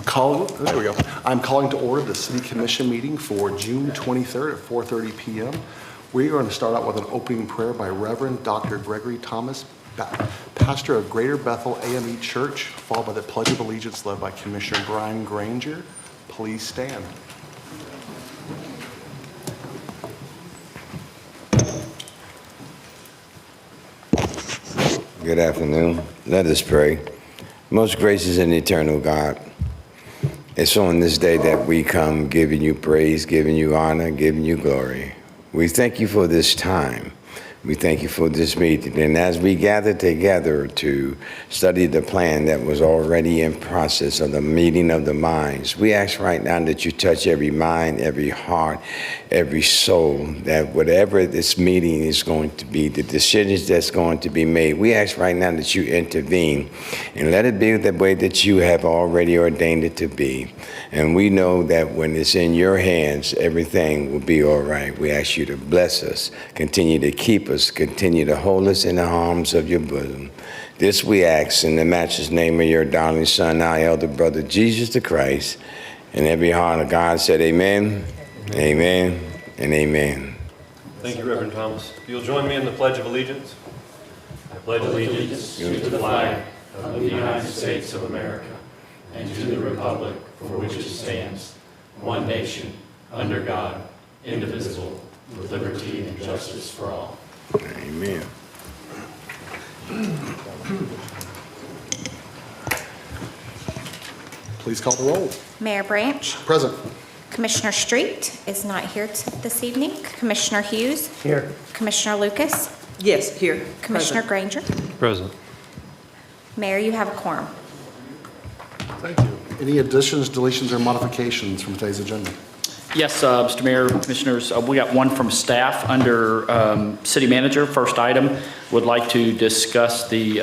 There we go. I'm calling to order the City Commission meeting for June 23rd at 4:30 p.m. We're going to start out with an opening prayer by Reverend Dr. Gregory Thomas, pastor of Greater Bethel AME Church, followed by the Pledge of Allegiance led by Commissioner Brian Granger. Please stand. Good afternoon. Let us pray. Most gracious and eternal God, it's on this day that we come giving you praise, giving you honor, giving you glory. We thank you for this time. We thank you for this meeting. And as we gather together to study the plan that was already in process of the meeting of the minds, we ask right now that you touch every mind, every heart, every soul, that whatever this meeting is going to be, the decisions that's going to be made, we ask right now that you intervene and let it be the way that you have already ordained it to be. And we know that when it's in your hands, everything will be all right. We ask you to bless us, continue to keep us, continue to hold us in the arms of your bosom. This we ask in the matchless name of your darling Son, our elder brother, Jesus the Christ. And every heart of God said amen, amen, and amen. Thank you, Reverend Thomas. If you'll join me in the Pledge of Allegiance. I pledge allegiance to the flag of the United States of America and to the republic for which it stands, one nation, under God, indivisible, with liberty and justice for all. Amen. Please call the roll. Mayor Branch. Present. Commissioner Street is not here this evening. Commissioner Hughes. Here. Commissioner Lucas. Yes, here. Commissioner Present. Granger. Present. Mayor, you have a quorum. Thank you. Any additions, deletions, or modifications from today's agenda? Yes, Mr. Mayor, Commissioners, we got one from staff under City Manager. First item, would like to discuss the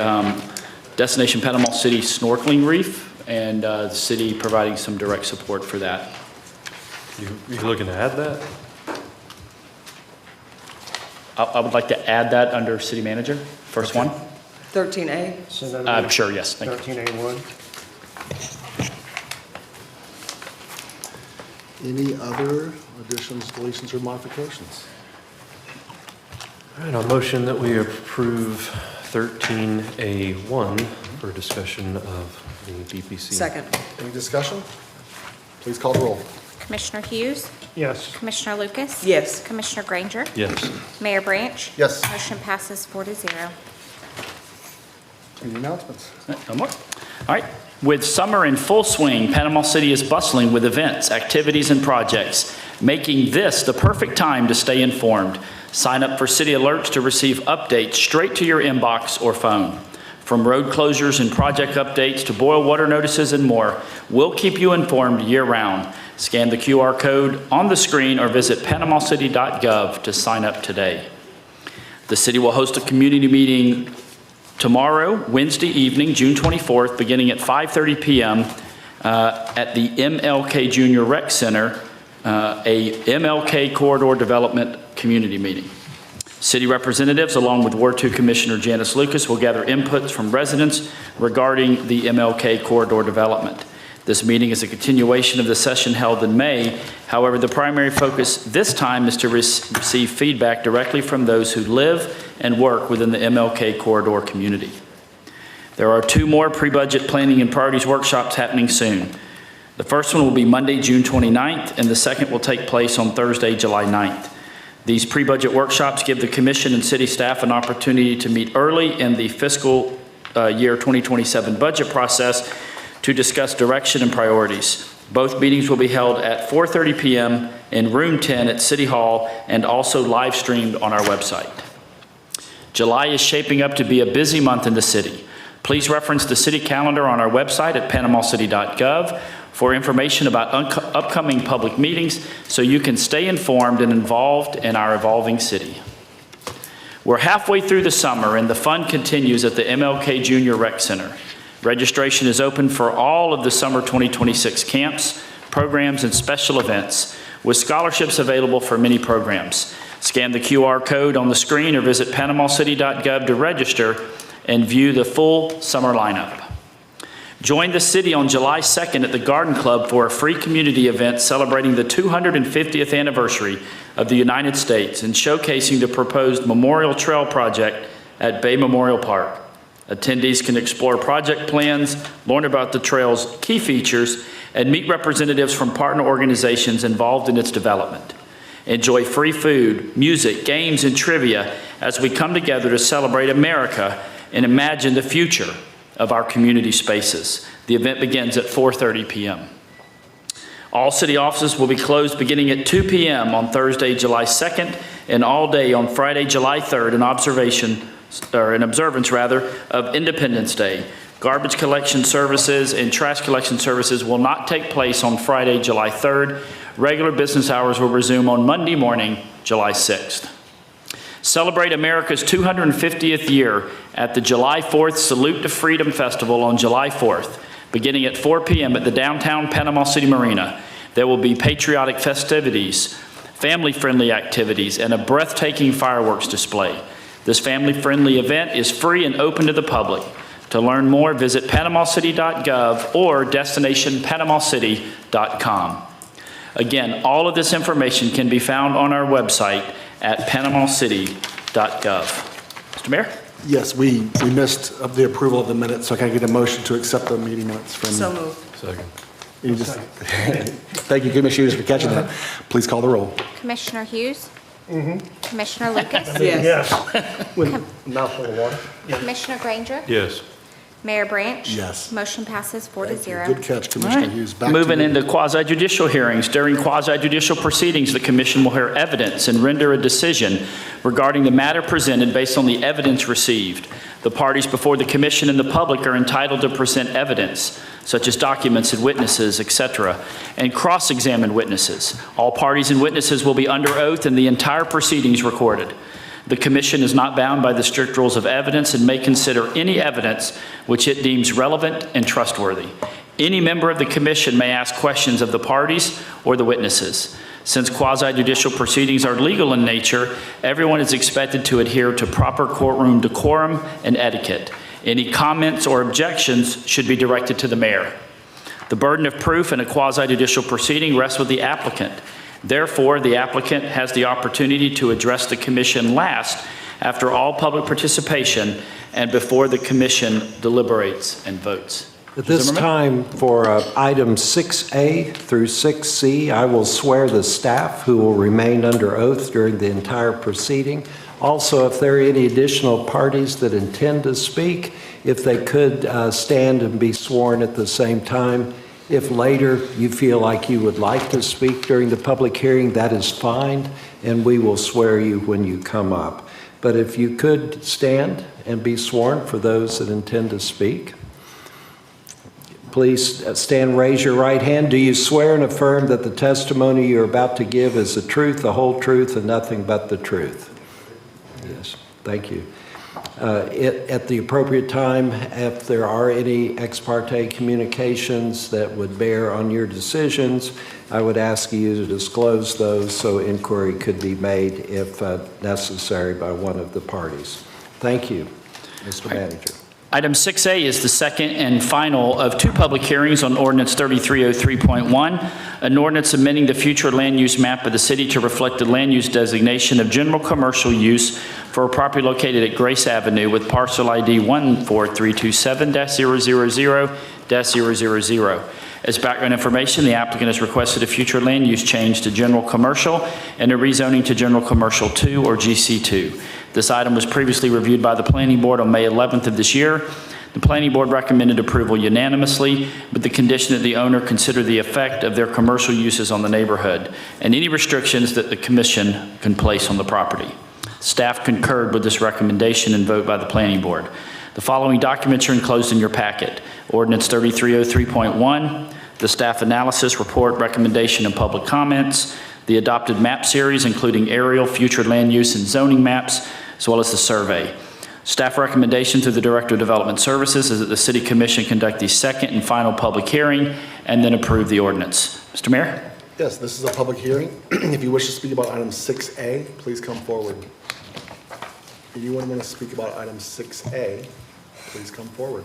Destination Panama City snorkeling reef and the city providing some direct support for that. You looking to add that? I would like to add that under City Manager, first one. 13A. Sure, yes, thank you. 13A1. Any other additions, deletions, or modifications? All right, I'll motion that we approve 13A1 for discussion of the BPC. Second. Any discussion? Please call the roll. Commissioner Hughes. Yes. Commissioner Lucas. Yes. Commissioner Granger. Yes. Mayor Branch. Yes. Motion passes 4-0. Any announcements? No more. All right. With summer in full swing, Panama City is bustling with events, activities, and projects, making this the perfect time to stay informed. Sign up for City Alerts to receive updates straight to your inbox or phone. From road closures and project updates to boil water notices and more, we'll keep you informed year-round. Scan the QR code on the screen or visit panamacity.gov to sign up today. The city will host a community meeting tomorrow, Wednesday evening, June 24th, beginning at 5:30 p.m. At the MLK Junior Rec Center, a MLK Corridor Development Community Meeting. City representatives, along with Ward 2 Commissioner Janice Lucas, will gather inputs from residents regarding the MLK Corridor development. This meeting is a continuation of the session held in May. However, the primary focus this time is to receive feedback directly from those who live and work within the MLK Corridor community. There are 2 more pre-budget planning and priorities workshops happening soon. The first one will be Monday, June 29th, and the second will take place on Thursday, July 9th. These pre-budget workshops give the Commission and City staff an opportunity to meet early in the fiscal year 2027 budget process to discuss direction and priorities. Both meetings will be held at 4:30 p.m. in Room 10 at City Hall and also live streamed on our website. July is shaping up to be a busy month in the city. Please reference the city calendar on our website at panamacity.gov for information about upcoming public meetings so you can stay informed and involved in our evolving city. We're halfway through the summer and the fun continues at the MLK Junior Rec Center. Registration is open for all of the summer 2026 camps, programs, and special events, with scholarships available for many programs. Scan the QR code on the screen or visit panamacity.gov to register and view the full summer lineup. Join the city on July 2nd at the Garden Club for a free community event celebrating the 250th anniversary of the United States and showcasing the proposed Memorial Trail project at Bay Memorial Park. Attendees can explore project plans, learn about the trail's key features, and meet representatives from partner organizations involved in its development. Enjoy free food, music, games, and trivia as we come together to celebrate America and imagine the future of our community spaces. The event begins at 4:30 p.m. All city offices will be closed beginning at 2 p.m. on Thursday, July 2nd, and all day on Friday, July 3rd in observance of Independence Day. Garbage collection services and trash collection services will not take place on Friday, July 3rd. Regular business hours will resume on Monday morning, July 6th. Celebrate America's 250th year at the July 4th Salute to Freedom Festival on July 4th, beginning at 4 p.m. at the downtown Panama City Marina. There will be patriotic festivities, family-friendly activities, and a breathtaking fireworks display. This family-friendly event is free and open to the public. To learn more, visit panamacity.gov or destinationpanamacity.com. Again, all of this information can be found on our website at panamacity.gov. Mr. Mayor? Yes, we missed the approval of the minutes, so can I get a motion to accept the meeting minutes from? So moved. Second. You just- Thank you, Commissioner Hughes, for catching that. Please call the roll. Commissioner Hughes? Commissioner Lucas? Yes. Mouthful of water. Commissioner Granger? Yes. Mayor Branch? Yes. Motion passes 4-0. Good catch, Commissioner Hughes. Back to Moving you. into quasi-judicial hearings. During quasi-judicial proceedings, the commission will hear evidence and render a decision regarding the matter presented based on the evidence received. The parties before the commission and the public are entitled to present evidence, such as documents and witnesses, etc., and cross-examine witnesses. All parties and witnesses will be under oath and the entire proceedings recorded. The commission is not bound by the strict rules of evidence and may consider any evidence which it deems relevant and trustworthy. Any member of the commission may ask questions of the parties or the witnesses. Since quasi-judicial proceedings are legal in nature, everyone is expected to adhere to proper courtroom decorum and etiquette. Any comments or objections should be directed to the mayor. The burden of proof in a quasi-judicial proceeding rests with the applicant. Therefore, the applicant has the opportunity to address the commission last after all public participation and before the commission deliberates and votes. At this Zimmerman? time, for items 6A through 6C, I will swear the staff who will remain under oath during the entire proceeding. Also, if there are any additional parties that intend to speak, if they could stand and be sworn at the same time. If later you feel like you would like to speak during the public hearing, that is fine, and we will swear you when you come up. But if you could stand and be sworn for those that intend to speak. Please stand, raise your right hand. Do you swear and affirm that the testimony you're about to give is the truth, the whole truth, and nothing but the truth? Yes, thank you. At the appropriate time, if there are any ex parte communications that would bear on your decisions, I would ask you to disclose those so inquiry could be made if necessary by one of the parties. Thank you, Mr. Manager. Item 6A is the second and final of two public hearings on Ordinance 3303.1, an ordinance amending the future land use map of the city to reflect the land use designation of general commercial use for a property located at Grace Avenue with parcel ID 14327-000-000. As background information, the applicant has requested a future land use change to general commercial and a rezoning to general commercial 2 or GC2. This item was previously reviewed by the Planning Board on May 11th of this year. The Planning Board recommended approval unanimously, with the condition that the owner consider the effect of their commercial uses on the neighborhood and any restrictions that the Commission can place on the property. Staff concurred with this recommendation and vote by the Planning Board. The following documents are enclosed in your packet. Ordinance 3303.1, the staff analysis report, recommendation, and public comments, the adopted map series, including aerial, future land use, and zoning maps, as well as the survey. Staff recommendation to the Director of Development Services is that the City Commission conduct the second and final public hearing and then approve the ordinance. Mr. Mayor? Yes, this is a public hearing. If you wish to speak about item 6A, please come forward. If anyone want to speak about item 6A, please come forward.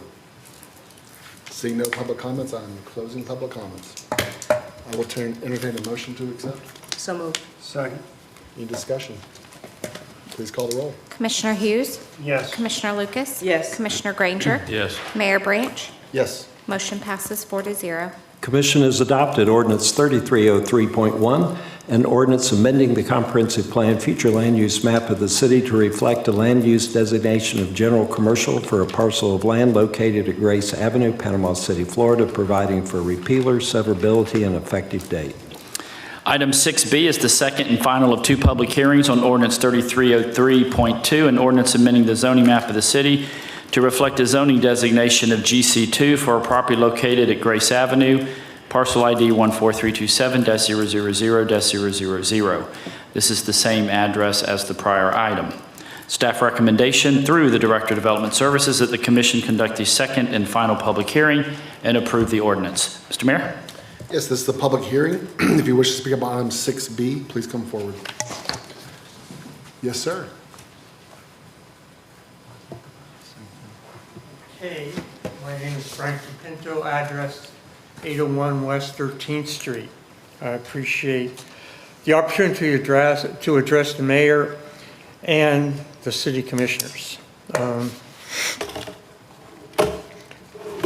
Seeing no public comments, I'm closing public comments. I will entertain a motion to accept. So moved. Second. Any discussion? Please call the roll. Commissioner Hughes? Yes. Commissioner Lucas? Yes. Commissioner Granger? Yes. Mayor Branch? Yes. Motion passes 4-0. Commission has adopted ordinance 3303.1, an ordinance amending the comprehensive plan future land use map of the city to reflect a land use designation of general commercial for a parcel of land located at Grace Avenue, Panama City, Florida, providing for repealer, severability, and effective date. Item 6B is the second and final of two public hearings on ordinance 3303.2, an ordinance amending the zoning map of the city to reflect a zoning designation of GC2 for a property located at Grace Avenue, parcel ID 14327-000-000. This is the same address as the prior item. Staff recommendation through the Director of Development Services that the Commission conduct the second and final public hearing and approve the ordinance. Mr. Mayor? Yes, this is the public hearing. If you wish to speak about item 6B, please come forward. Yes, sir. Hey, my name is Frank Pinto, address 801 West 13th Street. I appreciate the opportunity to address the mayor and the city commissioners.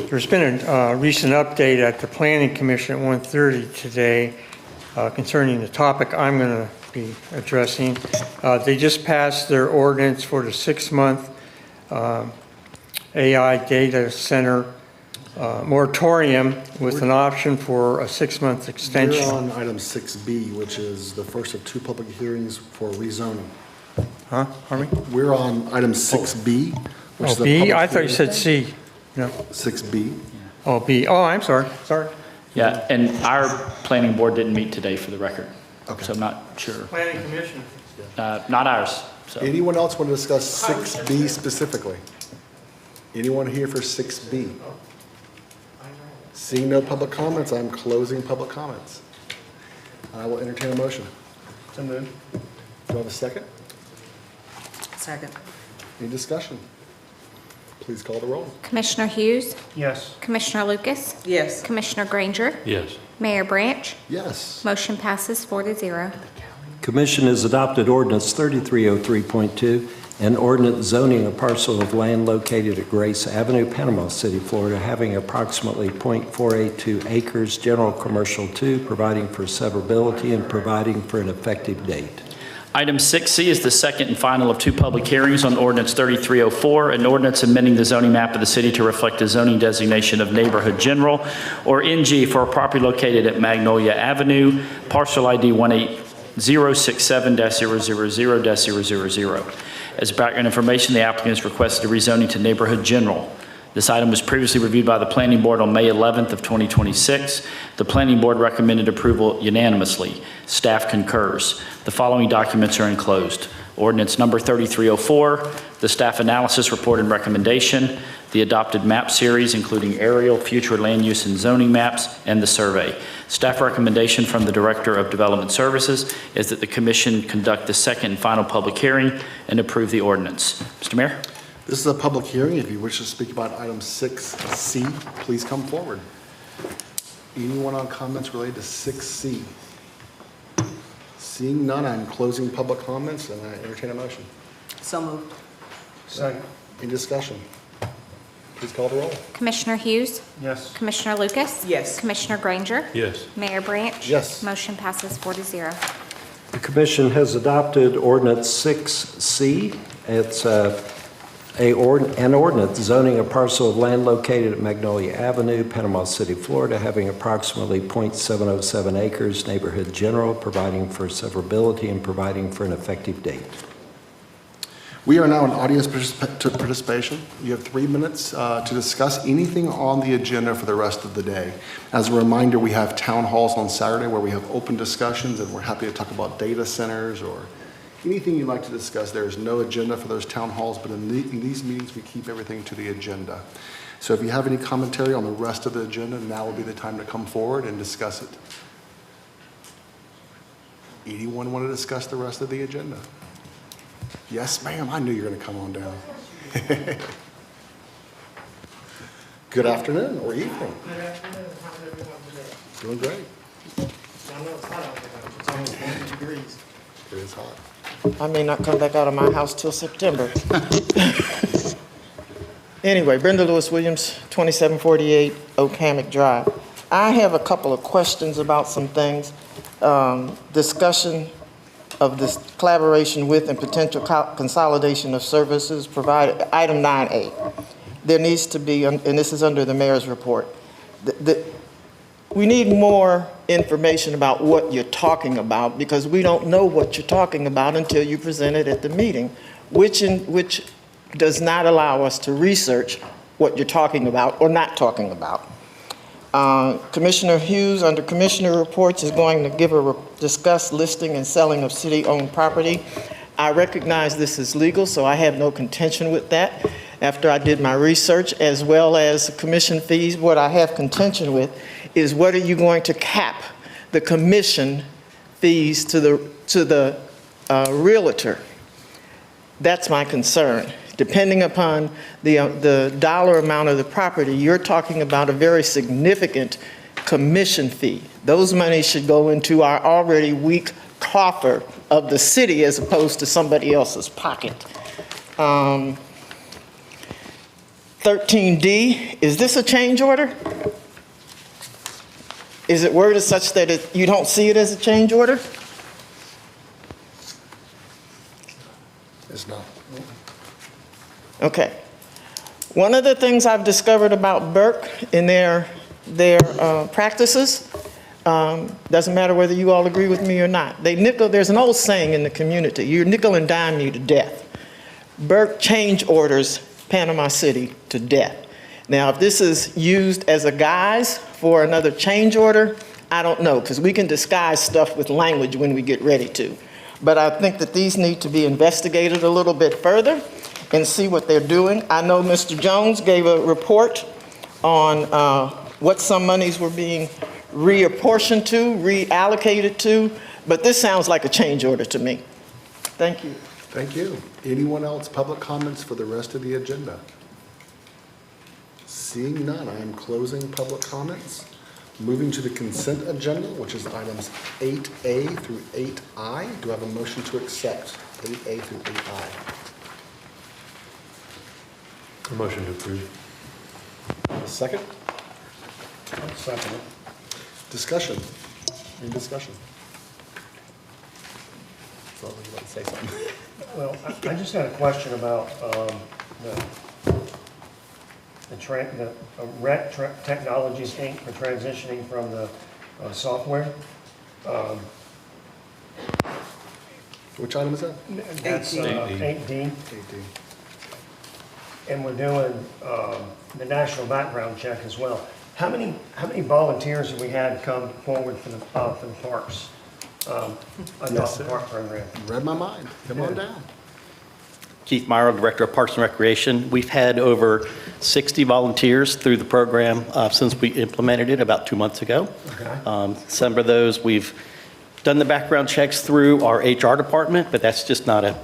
There's been a recent update at the Planning Commission at 1:30 today concerning the topic I'm going to be addressing. They just passed their ordinance for the 6-month AI data center moratorium with an option for a 6-month extension. We're on item 6B, which is the first of two public hearings for rezoning. Huh? Pardon me? We're on item 6B, which is Oh, the B? public I thought you hearing. said C. No. 6B. Oh, B. Oh, I'm sorry. Sorry. Yeah, and our planning board didn't meet today for the record, Okay. so I'm not sure. Planning Commission. Not ours, so. Anyone else want to discuss 6B specifically? Anyone here for 6B? Seeing no public comments, I'm closing public comments. I will entertain a motion. So moved. Do I have a second? Second. Any discussion? Please call the roll. Commissioner Hughes? Yes. Commissioner Lucas? Yes. Commissioner Granger? Yes. Mayor Branch? Yes. Motion passes 4-0. Commission has adopted ordinance 3303.2, an ordinance zoning a parcel of land located at Grace Avenue, Panama City, Florida, having approximately .482 acres, general commercial 2, providing for severability and providing for an effective date. Item 6C is the second and final of two public hearings on ordinance 3304, an ordinance amending the zoning map of the city to reflect a zoning designation of neighborhood general, or NG, for a property located at Magnolia Avenue, parcel ID 18067-000-000. As background information, the applicant has requested a rezoning to neighborhood general. This item was previously reviewed by the Planning Board on May 11th of 2026. The Planning Board recommended approval unanimously. Staff concurs. The following documents are enclosed. Ordinance number 3304, the staff analysis report and recommendation, the adopted map series, including aerial, future land use and zoning maps, and the survey. Staff recommendation from the Director of Development Services is that the Commission conduct the second and final public hearing and approve the ordinance. Mr. Mayor? This is a public hearing. If you wish to speak about item 6C, please come forward. Anyone on comments related to 6C? Seeing none, I'm closing public comments and I entertain a motion. So moved. Second. Any discussion? Please call the roll. Commissioner Hughes? Yes. Commissioner Lucas? Yes. Commissioner Granger? Yes. Mayor Branch? Yes. Motion passes 4-0. The Commission has adopted ordinance 6C. It's an ordinance zoning a parcel of land located at Magnolia Avenue, Panama City, Florida, having approximately .707 acres, neighborhood general, providing for severability and providing for an effective date. We are now in audience participation. You have 3 minutes to discuss anything on the agenda for the rest of the day. As a reminder, we have town halls on Saturday where we have open discussions and we're happy to talk about data centers or anything you'd like to discuss. There is no agenda for those town halls, but in these meetings, we keep everything to the agenda. So if you have any commentary on the rest of the agenda, now would be the time to come forward and discuss it. Anyone want to discuss the rest of the agenda? Yes, ma'am. I knew you were going to come on down. Good afternoon or evening. Good afternoon. How's everyone today? Doing great. I know it's hot out there. It's almost 90 degrees. It is hot. I may not come back out of my house till September. Anyway, Brenda Lewis Williams, 2748 Oak Hammock Drive. I have a couple of questions about some things. Discussion of this collaboration with and potential consolidation of services provided, item 9A. There needs to be, and this is under the mayor's report, we need more information about what you're talking about, because we don't know what you're talking about until you present it at the meeting, which does not allow us to research what you're talking about or not talking about. Commissioner Hughes, under Commissioner Reports, is going to discuss listing and selling of city-owned property. I recognize this is legal, so I have no contention with that. After I did my research, as well as commission fees, what I have contention with is what are you going to cap the commission fees to the realtor? That's my concern. Depending upon the dollar amount of the property, you're talking about a very significant commission fee. Those monies should go into our already weak coffer of the city as opposed to somebody else's pocket. 13D, is this a change order? Is it worded such that you don't see it as a change order? It's not. Okay. One of the things I've discovered about Burke in their practices, doesn't matter whether you all agree with me or not, there's an old saying in the community, you nickel and dime you to death. Burke change orders Panama City to death. Now, if this is used as a guise for another change order, I don't know, because we can disguise stuff with language when we get ready to. But I think that these need to be investigated a little bit further and see what they're doing. I know Mr. Jones gave a report on what some monies were being reapportioned to, reallocated to, but this sounds like a change order to me. Thank you. Thank you. Anyone else, public comments for the rest of the agenda? Seeing none, I am closing public comments. Moving to the consent agenda, which is items 8A through 8I. Do I have a motion to accept 8A through 8I? A motion to approve. Second? Second. Discussion. Any discussion? So I was about to say something. Well, I just had a question about REC Technologies Inc. for transitioning from the software. Which item is that? That's 8D. 8D. And we're doing the national background check as well. How many volunteers have we had come forward for the parks? Adopt the Park program. Read my mind. Come on down. Keith Meyer, Director of Parks and Recreation. We've had over 60 volunteers through the program since we implemented it about 2 months ago. Okay. Some of those we've done the background checks through our HR department, but that's just not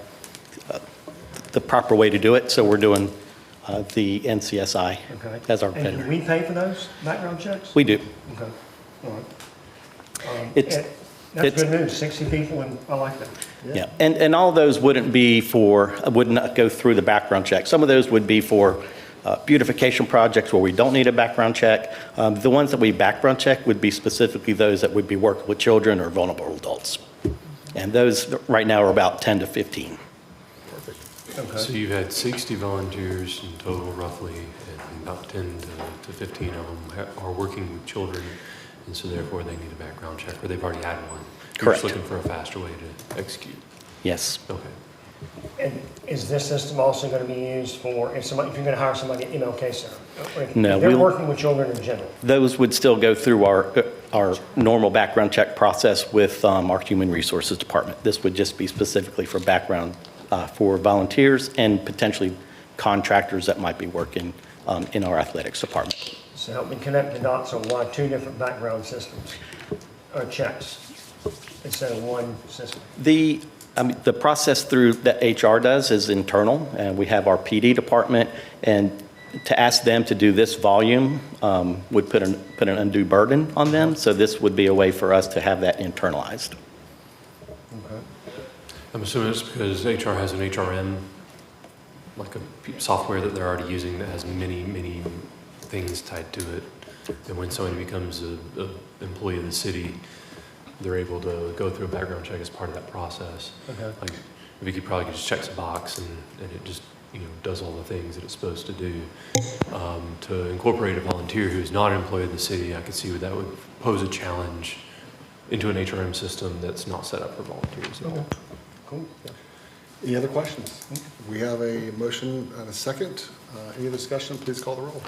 the proper way to do it. So we're doing the NCSI Okay. as our And do vendor. we pay for those background checks? We do. Okay. All right. It's- That's it's- good news, 60 people, and I like that. Yeah, and all those would not go through the background check. Some of those would be for beautification projects where we don't need a background check. The ones that we background check would be specifically those that would be working with children or vulnerable adults. And those right now are about 10 to 15. So you've had 60 volunteers in total roughly, and about 10 to 15 of them are working with children, and so therefore they need a background check, or they've already had one. You're Correct. just looking for a faster way to execute. Yes. Okay. And is this system also going to be used for, if you're going to hire somebody at MLK Center? If No, they're we'll- working with children in general? Those would still go through our normal background check process with our Human Resources Department. This would just be specifically for background for volunteers and potentially contractors that might be working in our athletics department. So help me connect the dots on why 2 different background systems or checks instead of one system. The process through that HR does is internal, and we have our PD department, and to ask them to do this volume would put an undue burden on them, so this would be a way for us to have that internalized. I'm assuming it's because HR has an HRM, like a software that they're already using that has many, many things tied to it. And when somebody becomes a employee of the city, they're able to go through a background check as part of that process. Okay. Like Vicky probably just checks a box and it just, does all the things that it's supposed to do. To incorporate a volunteer who's not an employee of the city, I could see where that would pose a challenge into an HRM system that's not set up for volunteers at all. Cool. Any other questions? We have a motion and a second. Any discussion? Please call the roll.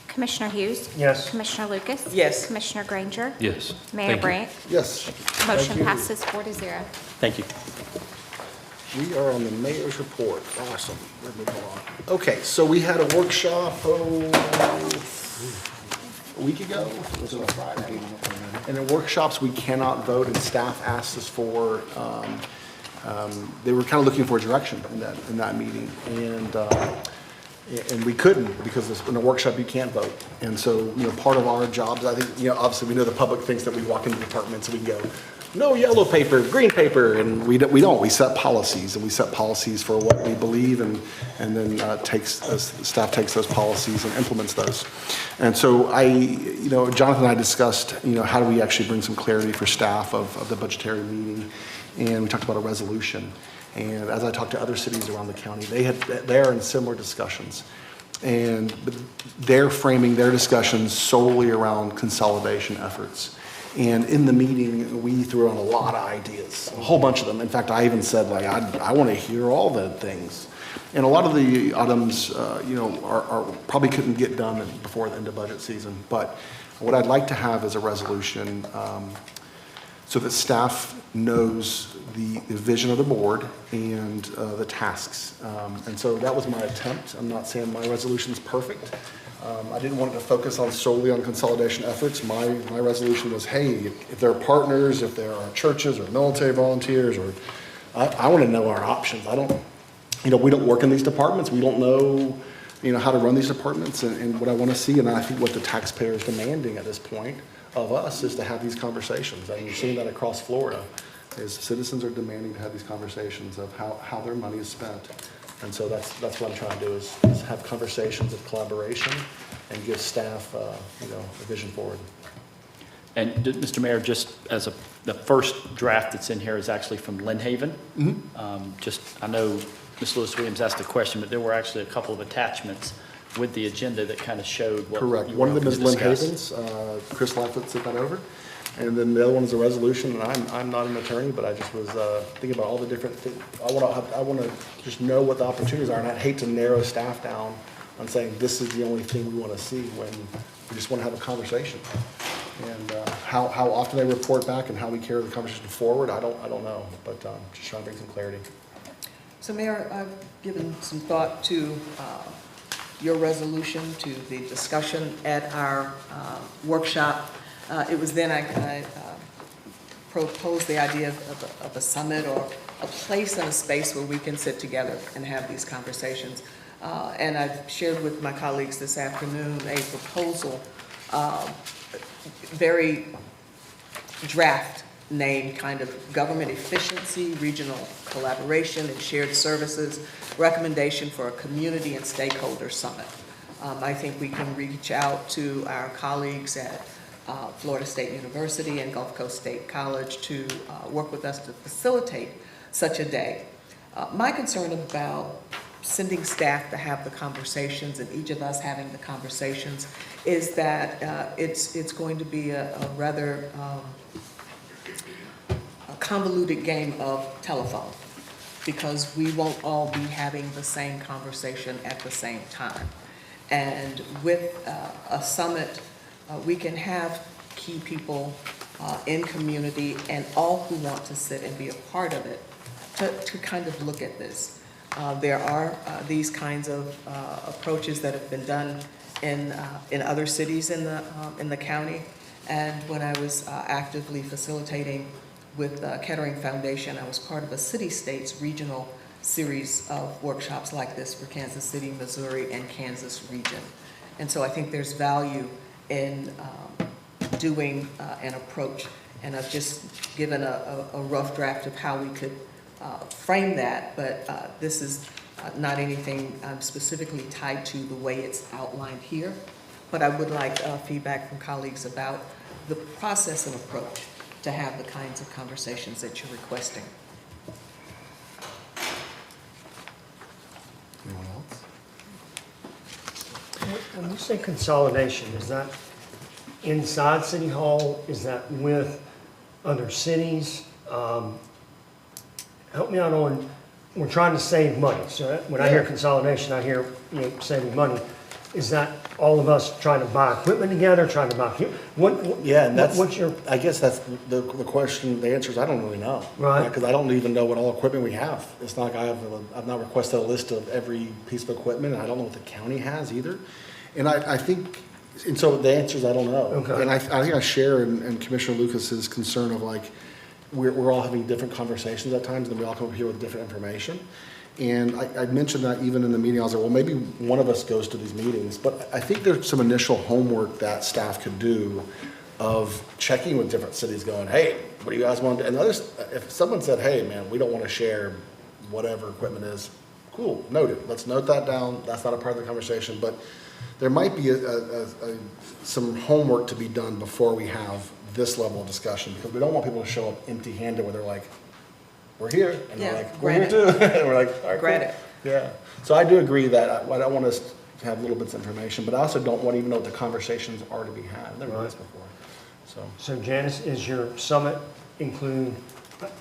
Commissioner Hughes? Yes. Commissioner Lucas? Yes. Commissioner Granger? Yes. Mayor Thank you. Brandt? Yes. Motion Thank you. passes 4-0. Thank you. We are on the mayor's report. Awesome. We're moving along. Okay, so we had a workshop a week ago. Was it on Friday? And in workshops, we cannot vote, and staff asked us for, they were kind of looking for direction in that meeting. And we couldn't, because in a workshop, you can't vote. And so, part of our jobs, I think, obviously, we know the public thinks that we walk into departments and we can go, no yellow paper, green paper, and we don't. We set policies, and we set policies for what we believe, and then staff takes those policies and implements those. And so Jonathan and I discussed, how do we actually bring some clarity for staff of the budgetary meeting, and we talked about a resolution. And as I talked to other cities around the county, they're in similar discussions, and they're framing their discussions solely around consolidation efforts. And in the meeting, we threw out a lot of ideas, a whole bunch of them. In fact, I even said, I want to hear all the things. And a lot of the items, are probably couldn't get done before the end of budget season. But what I'd like to have is a resolution so that staff knows the vision of the board and the tasks. And so that was my attempt. I'm not saying my resolution's perfect. I didn't want it to focus solely on consolidation efforts. My resolution was, hey, if there are partners, if there are churches or military volunteers, or I want to know our options. We don't work in these departments. We don't know, how to run these departments, and what I want to see, and I think what the taxpayer is demanding at this point of us is to have these conversations. And you're seeing that across Florida, is citizens are demanding to have these conversations of how their money is spent. And so that's what I'm trying to do is have conversations of collaboration and give staff, a vision forward. And Mr. Mayor, just as the first draft that's in here is actually from Lynn Haven. I know Ms. Lewis Williams asked a question, but there were actually a couple of attachments with the agenda that kind of showed what Correct. you One were of them is hoping to Lynn discuss. Haven's. Chris Lightfoot sent that over. And then the other one is a resolution, and I'm not an attorney, but I just was thinking about all the different things. I want to just know what the opportunities are, and I'd hate to narrow staff down on saying this is the only thing we want to see when we just want to have a conversation. And how often they report back and how we carry the conversation forward, I don't know, but just trying to bring some clarity. So Mayor, I've given some thought to your resolution, to the discussion at our workshop. It was then I proposed the idea of a summit or a place and a space where we can sit together and have these conversations. And I've shared with my colleagues this afternoon a proposal, very draft name, kind of government efficiency, regional collaboration, and shared services, recommendation for a community and stakeholder summit. I think we can reach out to our colleagues at Florida State University and Gulf Coast State College to work with us to facilitate such a day. My concern about sending staff to have the conversations and each of us having the conversations is that it's going to be a rather convoluted game of telephone, because we won't all be having the same conversation at the same time. And with a summit, we can have key people in community and all who want to sit and be a part of it to kind of look at this. There are these kinds of approaches that have been done in other cities in the county. And when I was actively facilitating with Kettering Foundation, I was part of a city-states regional series of workshops like this for Kansas City, Missouri, and Kansas region. And so I think there's value in doing an approach. And I've just given a rough draft of how we could frame that, but this is not anything specifically tied to the way it's outlined here. But I would like feedback from colleagues about the process and approach to have the kinds of conversations that you're requesting. Anyone else? When you say consolidation, is that inside City Hall? Is that with other cities? Help me out on, we're trying to save money. So when I hear consolidation, I hear, saving money. Is that all of us trying to buy equipment together, trying to buy, Yeah, and that's, what's your, I guess that's the question, the answer is I don't really know. Right. Because I don't even know what all equipment we have. It's not like I've not requested a list of every piece of equipment, and I don't know what the county has either. And I think, and so the answer is I don't know. Okay. And I think I share in Commissioner Lucas's concern of like, we're all having different conversations at times, and we all come up here with different information. And I mentioned that even in the meeting, I was like, well, maybe one of us goes to these meetings. But I think there's some initial homework that staff could do of checking with different cities going, hey, what do you guys want to do? And others, if someone said, hey, man, we don't want to share whatever equipment is, cool, noted. Let's note that down. That's not a part of the conversation. But there might be some homework to be done before we have this level of discussion, because we don't want people to show up empty-handed where they're like, we're here, and Yeah, they're like, we're here granted. too. And we're like, all right, Granted. cool. Yeah. So I do agree that I don't want us to have little bits of information, but I also don't want to even know what the conversations are to be had. I've never done this before. so Janice, is your summit include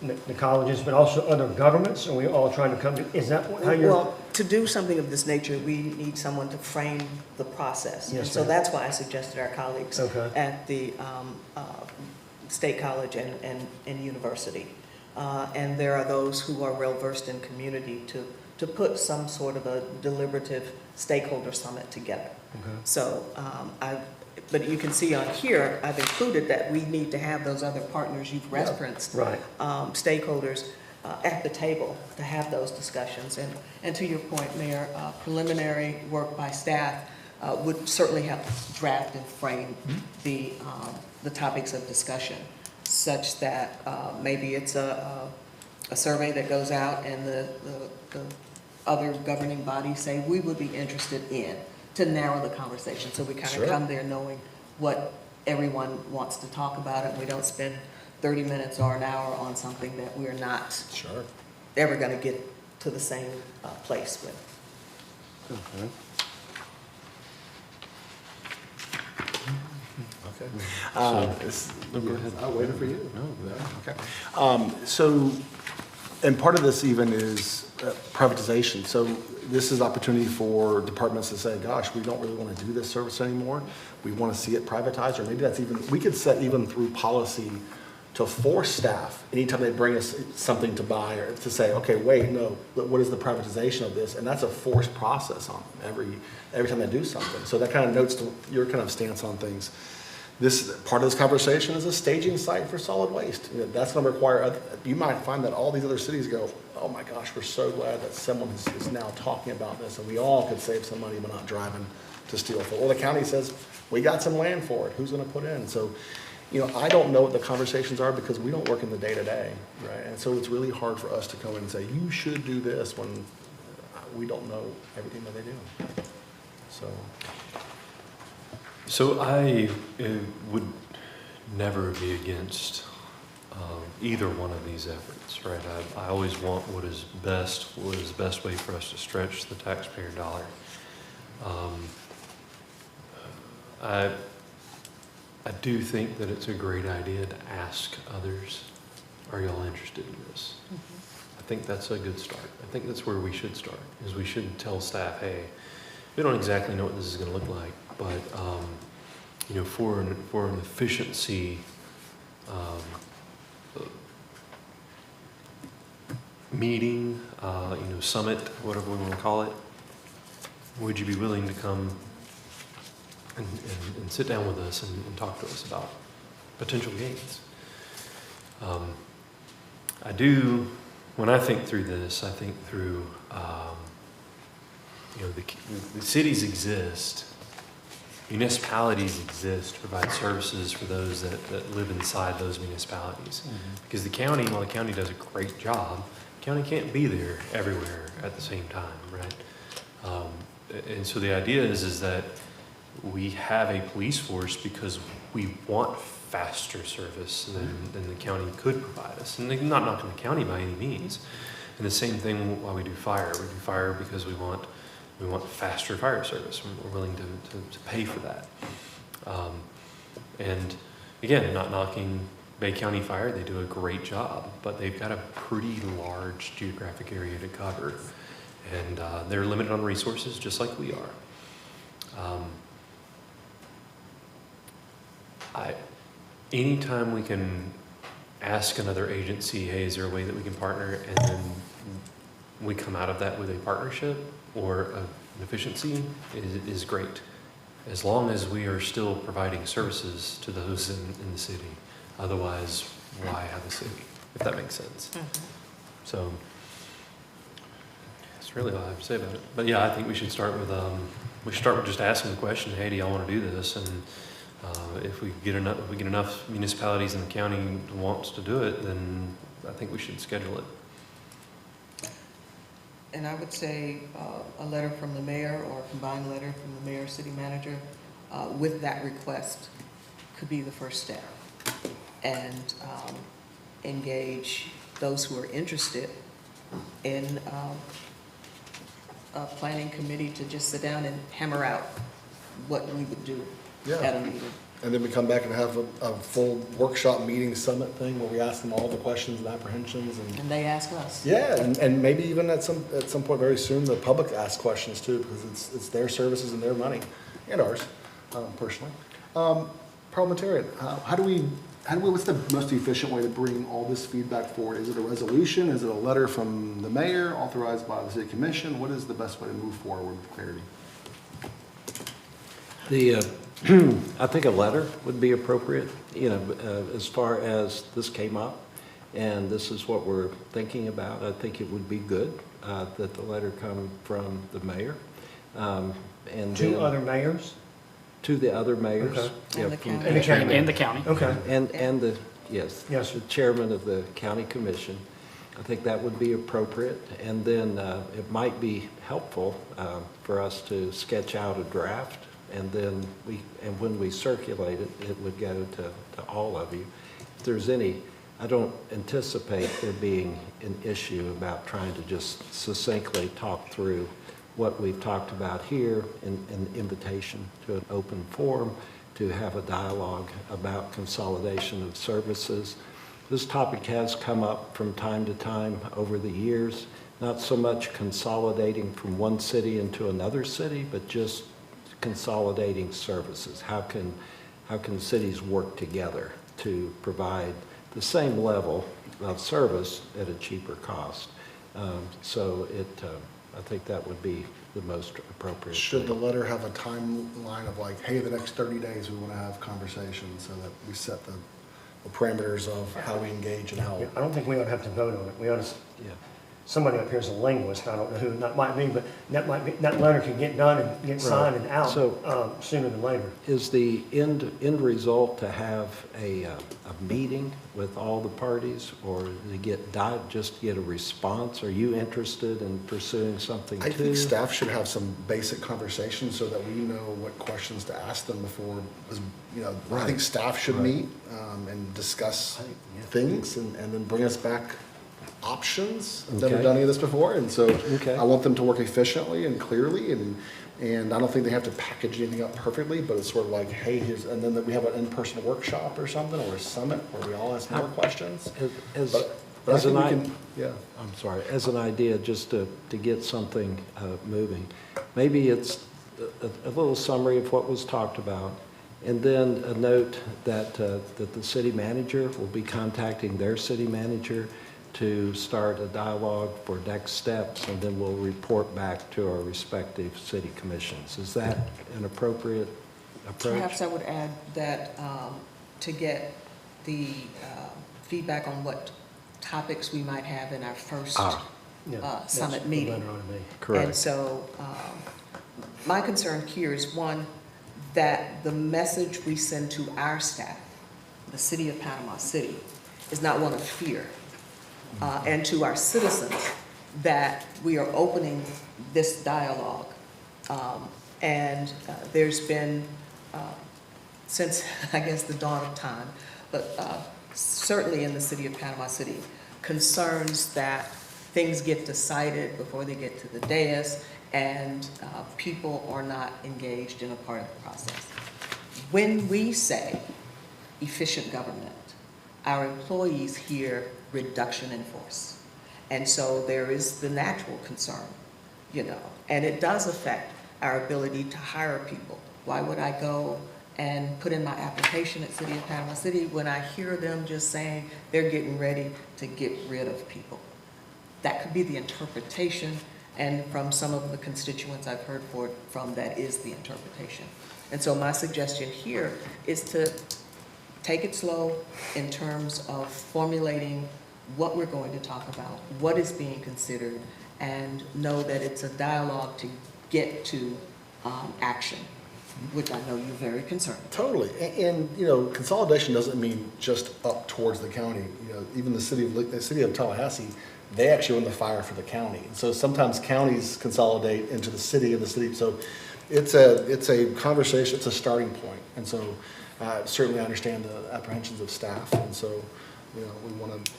the colleges, but also other governments? Are we all trying to come to, is that how you're? Well, to do something of this nature, we need someone to frame the process. Yes, And so ma'am. that's why I suggested our colleagues Okay. at the State College and university. And there are those who are well-versed in community to put some sort of a deliberative stakeholder summit together. Okay. So but you can see on here, I've included that we need to have those other partners you've referenced. Right. Stakeholders at the table to have those discussions. And to your point, Mayor, preliminary work by staff would certainly help draft and frame the topics of discussion, such that maybe it's a survey that goes out and the other governing bodies say, we would be interested in, to narrow the conversation. So we kind Sure. of come there knowing what everyone wants to talk about, and we don't spend 30 minutes or an hour on something that we're not Sure. ever going to get to the same place with. Okay. I'm waiting for you. Okay. So, and part of this even is privatization. So this is opportunity for departments to say, gosh, we don't really want to do this service anymore. We want to see it privatized, or maybe that's even, we could set even through policy to force staff, anytime they bring us something to buy, or to say, okay, wait, no, what is the privatization of this? And that's a forced process on them every time they do something. So that kind of notes to your kind of stance on things. This, part of this conversation is a staging site for solid waste. You know, that's going to require, you might find that all these other cities go, oh my gosh, we're so glad that someone is now talking about this, and we all could save some money by not driving to Steelville. Or the county says, we got some land for it, who's going to put in? So, you know, I don't know what the conversations are because we don't work in the day-to-day, right? And so it's really hard for us to come in and say, you should do this, when we don't know everything that they do. So I would never be against either one of these efforts, right? I always want what is the best way for us to stretch the taxpayer dollar. I do think that it's a great idea to ask others, are y'all interested in this? I think that's a good start. I think that's where we should start, is we should tell staff, hey, we don't exactly know what this is going to look like, but you know, for an efficiency meeting, you know, summit, whatever we want to call it, would you be willing to come and sit down with us and talk to us about potential gains? I do when I think through this, I think through, the cities exist, municipalities exist to provide services for those that live inside those municipalities. Because the county, while the county does a great job, the county can't be there everywhere at the same time, right? And so the idea is that we have a police force because we want faster service than the county could provide us. And not knocking the county by any means. And the same thing while we do fire. We do fire because we want faster fire service. We're willing to pay for that. And again, not knocking Bay County Fire, they do a great job, but they've got a pretty large geographic area to cover. And they're limited on resources just like we are. Anytime we can ask another agency, hey, is there a way that we can partner, and then we come out of that with a partnership or an efficiency is great, as long as we are still providing services to those in the city. Otherwise, why have a city, if that makes sense? So that's really all I have to say about it. But yeah, I think we should start with just asking the question, hey, do y'all want to do this? And if we get enough municipalities in the county wants to do it, then I think we should schedule it. And I would say a letter from the mayor or a combined letter from the mayor, city manager, with that request could be the first step. And engage those who are interested in a planning committee to just sit down and hammer out what we would do at a meeting. And then we come back and have a full workshop meeting summit thing where we ask them all the questions and apprehensions And they ask us. Yeah, and maybe even at some point very soon, the public asks questions too, because it's their services and their money, and ours, personally. Parliamentarian, what's the most efficient way to bring all this feedback forward? Is it a resolution? Is it a letter from the mayor authorized by the city commission? What is the best way to move forward with clarity? I think a letter would be appropriate, as far as this came up, and this is what we're thinking about. I think it would be good that the letter come from the mayor. And Two other mayors? To the other mayors. Okay. Yeah, And the from- county. And the county. Okay. And the, yes. Yes. The chairman of the county commission. I think that would be appropriate. And then it might be helpful for us to sketch out a draft. And then when we circulate it, it would go to all of you. If there's any, I don't anticipate there being an issue about trying to just succinctly talk through what we've talked about here in an invitation to an open forum to have a dialogue about consolidation of services. This topic has come up from time to time over the years, not so much consolidating from one city into another city, but just consolidating services. How can cities work together to provide the same level of service at a cheaper cost? I think that would be the most appropriate. Should the thing. letter have a timeline of like, hey, the next 30 days we want to have conversations so that we set the parameters of how we engage and how? Yeah, I don't think we ought to have to vote on it. We ought to, Yeah. somebody up here is a linguist, I don't know who, that might be, but that letter can get done and get signed and out So- sooner than later. Is the end result to have a meeting with all the parties, or to just get a response? Are you interested in pursuing something too? I think staff should have some basic conversations so that we know what questions to ask them before, I think staff should meet and discuss things and then bring us back options. I've never Okay. done any of this before, and so Okay. I want them to work efficiently and clearly, and I don't think they have to package anything up perfectly, but it's sort of like, hey, and then that we have an in-person workshop or something, or a summit where we all ask more questions. As But I as an think we idea. can, yeah. I'm sorry, as an idea, just to get something moving. Maybe it's a little summary of what was talked about, and then a note that the city manager will be contacting their city manager to start a dialogue for next steps, and then we'll report back to our respective city commissions. Is that an appropriate approach? Perhaps I would add that to get the feedback on what topics we might have in our first Yeah, summit that's meeting. better on me. And Correct. so my concern here is, one, that the message we send to our staff, the city of Panama City, is not one of fear. And to our citizens, that we are opening this dialogue. And there's been, since, I guess, the dawn of time, but certainly in the city of Panama City, concerns that things get decided before they get to the dais, and people are not engaged in a part of the process. When we say efficient government, our employees hear reduction in force. And so there is the natural concern, you know, and it does affect our ability to hire people. Why would I go and put in my application at City of Panama City when I hear them just saying they're getting ready to get rid of people? That could be the interpretation, and from some of the constituents I've heard from, that is the interpretation. And so my suggestion here is to take it slow in terms of formulating what we're going to talk about, what is being considered, and know that it's a dialogue to get to action, which I know you're very concerned about. Totally. And, you know, consolidation doesn't mean just up towards the county. You know, even the city of Tallahassee, they actually own the fire for the county. And so sometimes counties consolidate into the city, and the city, so it's a conversation, it's a starting point. And so certainly I understand the apprehensions of staff, and so, you know, we want to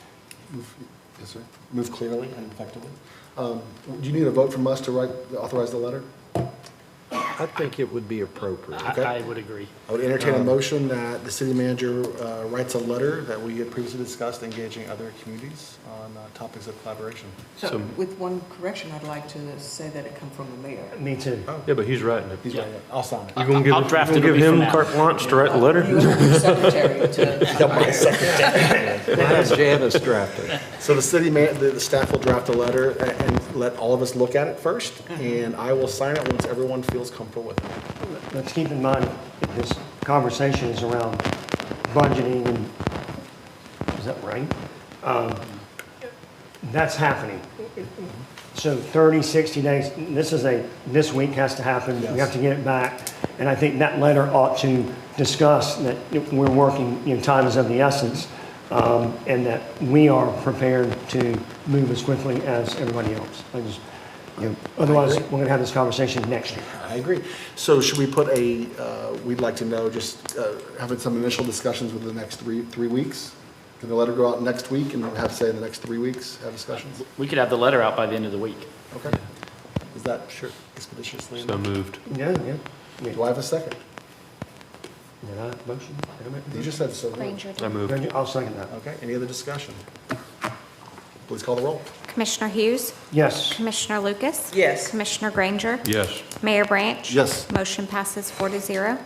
move clearly and effectively. Do you need a vote from us to authorize the letter? I think it would be appropriate. Okay. I would agree. I would entertain a motion that the city manager writes a letter that we had previously discussed, engaging other communities on topics of collaboration. So with one correction, I'd like to say that it come from the mayor. Me too. Yeah, but he's writing it. He's writing it. I'll sign it. You gonna give, I'll draft you gonna it, give it'll be him for carte blanche to write the letter? You have your secretary to. My secretary. Have Janice draft it. So the staff will draft a letter and let all of us look at it first, and I will sign it once everyone feels comfortable with it. Let's keep in mind, this conversation is around budgeting and, is that right? That's happening. So 30, 60 days, this week has to happen. We have to get it back. And I think that letter ought to discuss that we're working, you know, time is of the essence, and that we are prepared to move as quickly as everybody else. Otherwise, we're going to have this conversation next year. I agree. So should we put we'd like to know, just having some initial discussions within the next three weeks? Can the letter go out next week and have, say, in the next 3 weeks, have discussions? We could have the letter out by the end of the week. Okay. Is that expeditiously? So moved. Yeah. Do I have a second? Did I motion? Did I make a You just said so. Granger I did. moved. motion? I'll second that. Okay, any other discussion? Please call the roll. Commissioner Hughes, Yes. Commissioner Lucas. Yes. Commissioner Granger, Yes. Mayor Branch. Yes. Motion passes 4-0.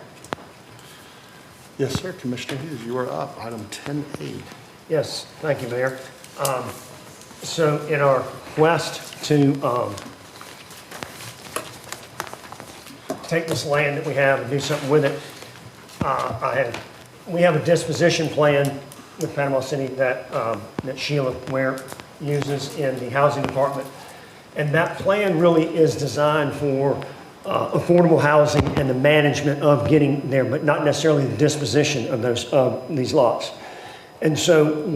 Yes, sir. Commissioner Hughes, you are up. Item 10A. Yes, thank you, Mayor. So in our quest to take this land that we have and do something with it, we have a disposition plan with Panama City that Sheila Ware uses in the housing department. And that plan really is designed for affordable housing and the management of getting there, but not necessarily the disposition of these lots. And so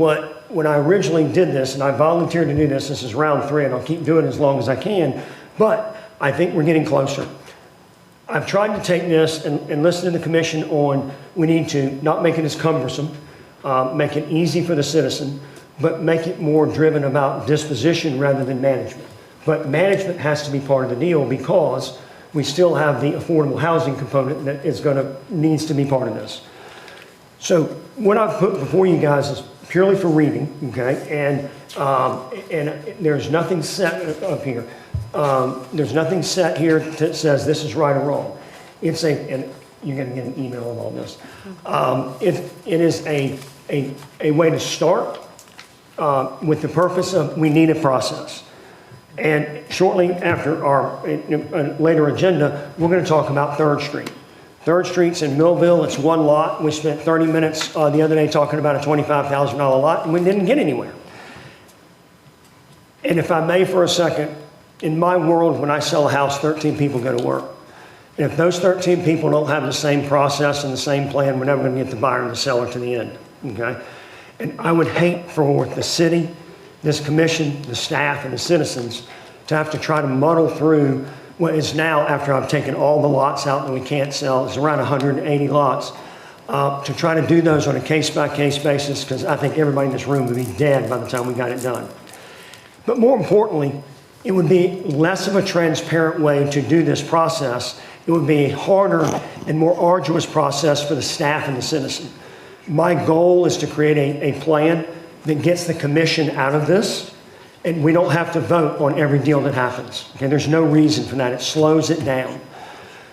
when I originally did this, and I volunteered to do this is round 3, and I'll keep doing it as long as I can, but I think we're getting closer. I've tried to take this and listen to the commission on, we need to not make it as cumbersome, make it easy for the citizen, but make it more driven about disposition rather than management. But management has to be part of the deal because we still have the affordable housing component that needs to be part of this. So what I've put before you guys is purely for reading, okay? And there's nothing set up here. There's nothing set here that says this is right or wrong. And you're going to get an email on all this. It is a way to start with the purpose of we need a process. And shortly after our later agenda, we're going to talk about 3rd Street. 3rd Street's in Millville. It's one lot. We spent 30 minutes the other day talking about a $25,000 lot, and we didn't get anywhere. And if I may for a second, in my world, when I sell a house, 13 people go to work. And if those 13 people don't have the same process and the same plan, we're never going to get the buyer and the seller to the end, okay? And I would hate for the city, this commission, the staff, and the citizens to have to try to muddle through what is now, after I've taken all the lots out that we can't sell, it's around 180 lots, to try to do those on a case-by-case basis, because I think everybody in this room would be dead by the time we got it done. But more importantly, it would be less of a transparent way to do this process. It would be a harder and more arduous process for the staff and the citizen. My goal is to create a plan that gets the commission out of this, and we don't have to vote on every deal that happens. Okay, there's no reason for that. It slows it down.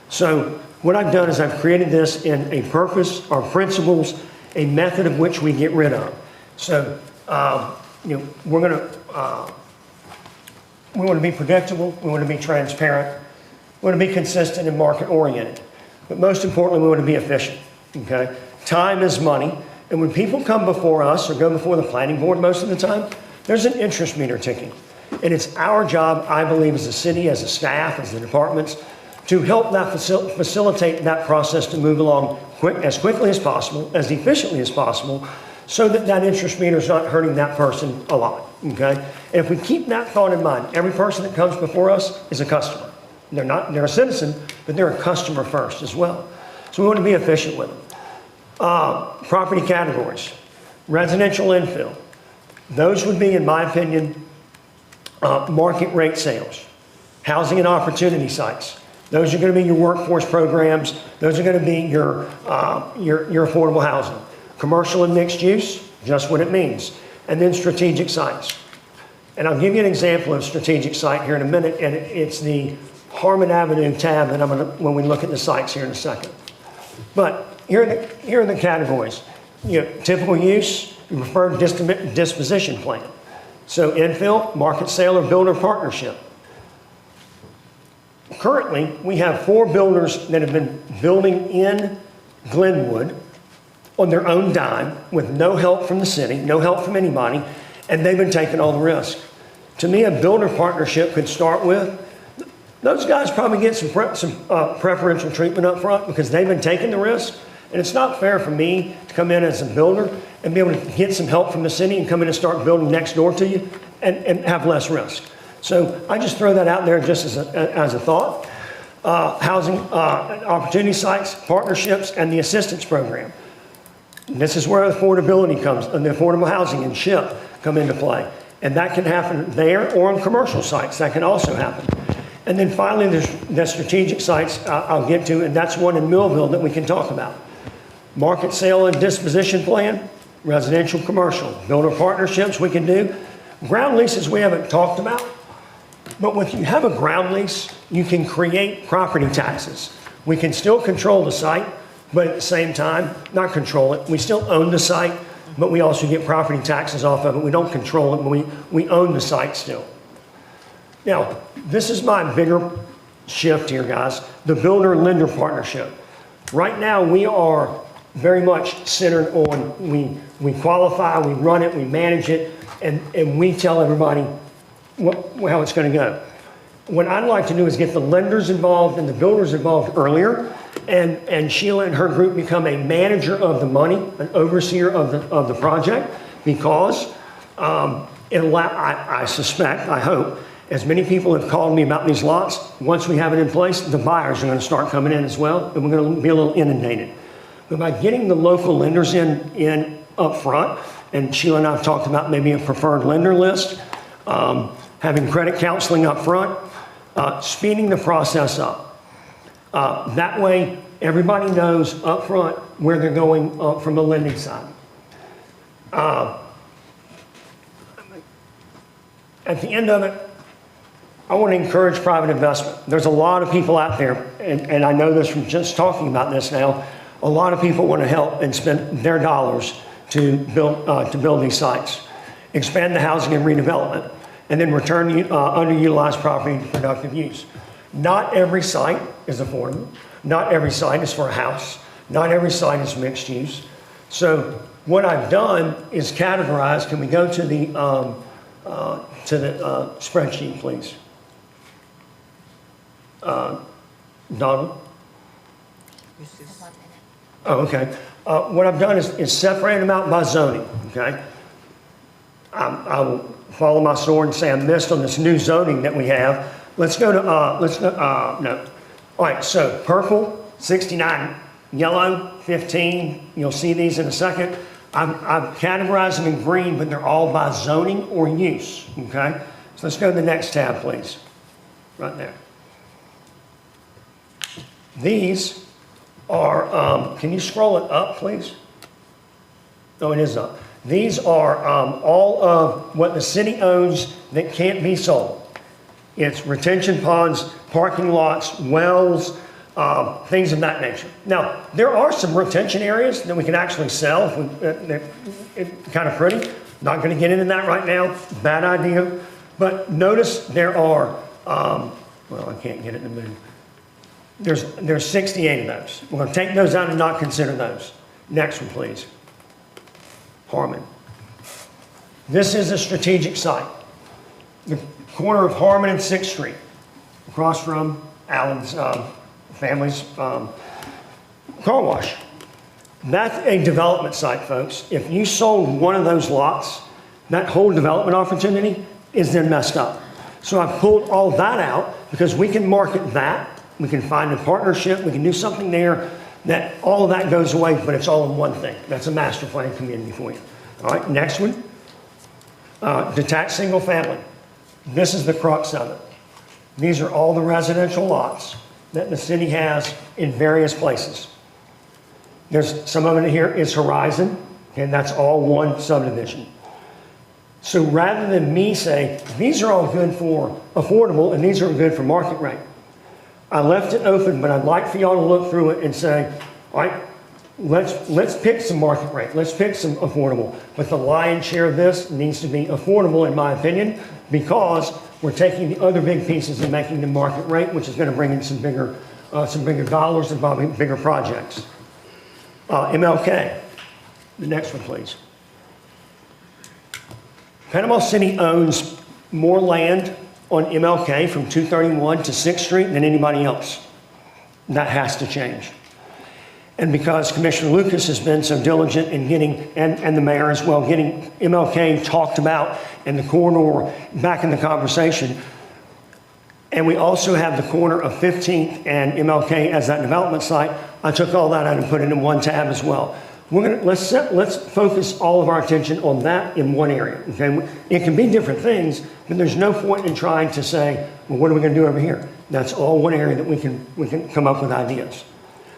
So what I've done is I've created this in a purpose, our principles, a method of which we get rid of. So, we want to be predictable, we want to be transparent, we want to be consistent and market oriented. But most importantly, we want to be efficient, okay? Time is money, and when people come before us or go before the planning board most of the time, there's an interest meter ticking. And it's our job, I believe, as a city, as a staff, as the departments, to help that facilitate that process to move along as quickly as possible, as efficiently as possible, so that that interest meter is not hurting that person a lot, okay? And if we keep that thought in mind, every person that comes before us is a customer. They're a citizen, but they're a customer first as well. So we want to be efficient with them. Property categories, residential infill. Those would be, in my opinion, market rate sales, housing and opportunity sites. Those are going to be your workforce programs. Those are going to be your affordable housing. Commercial and mixed use, just what it means. And then strategic sites. And I'll give you an example of strategic site here in a minute, and it's the Harmon Avenue tab that when we look at the sites here in a second. But here are the categories. Typical use, preferred disposition plan. So infill, market sale, or builder partnership. Currently, we have 4 builders that have been building in Glenwood on their own dime with no help from the city, no help from anybody, and they've been taking all the risk. To me, a builder partnership could start with, those guys probably get some preferential treatment up front because they've been taking the risk, and it's not fair for me to come in as a builder and be able to get some help from the city and come in and start building next door to you and have less risk. So I just throw that out there just as a thought. Housing opportunity sites, partnerships, and the assistance program. This is where affordability comes, and the affordable housing and SHIP come into play. And that can happen there or on commercial sites. That can also happen. And then finally, there's the strategic sites I'll get to, and that's one in Millville that we can talk about. Market sale and disposition plan, residential, commercial. Builder partnerships we can do. Ground leases we haven't talked about. But when you have a ground lease, you can create property taxes. We can still control the site, but at the same time, not control it. We still own the site, but we also get property taxes off of it. We don't control it, but we own the site still. Now, this is my bigger shift here, guys, the builder-lender partnership. Right now, we are very much centered on, we qualify, we run it, we manage it, and we tell everybody how it's going to go. What I'd like to do is get the lenders involved and the builders involved earlier, and Sheila and her group become a manager of the money, an overseer of the project, because I suspect, I hope, as many people have called me about these lots, once we have it in place, the buyers are going to start coming in as well, and we're going to be a little inundated. But by getting the local lenders in up front, and Sheila and I have talked about maybe a preferred lender list, having credit counseling up front, speeding the process up. That way, everybody knows up front where they're going from the lending side. At the end of it, I want to encourage private investment. There's a lot of people out there, and I know this from just talking about this now, a lot of people want to help and spend their dollars to build these sites, expand the housing and redevelopment, and then return underutilized property to productive use. Not every site is affordable. Not every site is for a house. Not every site is mixed use. So what I've done is categorize. Can we go to the to the spreadsheet, please. Donald? Oh, okay. What I've done is separate them out by zoning, okay? I will follow my sword and say I missed on this new zoning that we have. Let's go to, no. All right, so purple, 69, yellow, 15. You'll see these in a second. I've categorized them in green, but they're all by zoning or use, okay? So let's go to the next tab, please. Right there. These are, can you scroll it up, please? Oh, it is up. These are all of what the city owns that can't be sold. It's retention ponds, parking lots, wells, things of that nature. Now, there are some retention areas that we can actually sell. It's kind of pretty. Not going to get into that right now. Bad idea. But notice there are, well, I can't get it in the mood. There's 68 of those. We're going to take those out and not consider those. Next one, please. Harmon. This is a strategic site. The corner of Harmon and 6th Street, across from Allen's family's car wash. That's a development site, folks. If you sold one of those lots, that whole development opportunity is then messed up. So I pulled all that out because we can market that. We can find a partnership. We can do something there that all of that goes away, but it's all in one thing. That's a master plan community for you. All right, next one. Detached single family. This is the crux of it. These are all the residential lots that the city has in various places. There's some of it here is Horizon, and that's all one subdivision. So rather than me say, these are all good for affordable and these are good for market rate, I left it open, but I'd like for y'all to look through it and say, all right, let's pick some market rate. Let's pick some affordable. But the lion's share of this needs to be affordable, in my opinion, because we're taking the other big pieces and making them market rate, which is going to bring in some bigger dollars and probably bigger projects. MLK. The next one, please. Panama City owns more land on MLK from 231 to 6th Street than anybody else. That has to change. And because Commissioner Lucas has been so diligent in getting, and the mayor as well, getting MLK talked about and the corridor back in the conversation, and we also have the corner of 15th and MLK as that development site, I took all that out and put it in one tab as well. Let's focus all of our attention on that in one area. Okay, it can be different things, but there's no point in trying to say, well, what are we going to do over here? That's all one area that we can come up with ideas.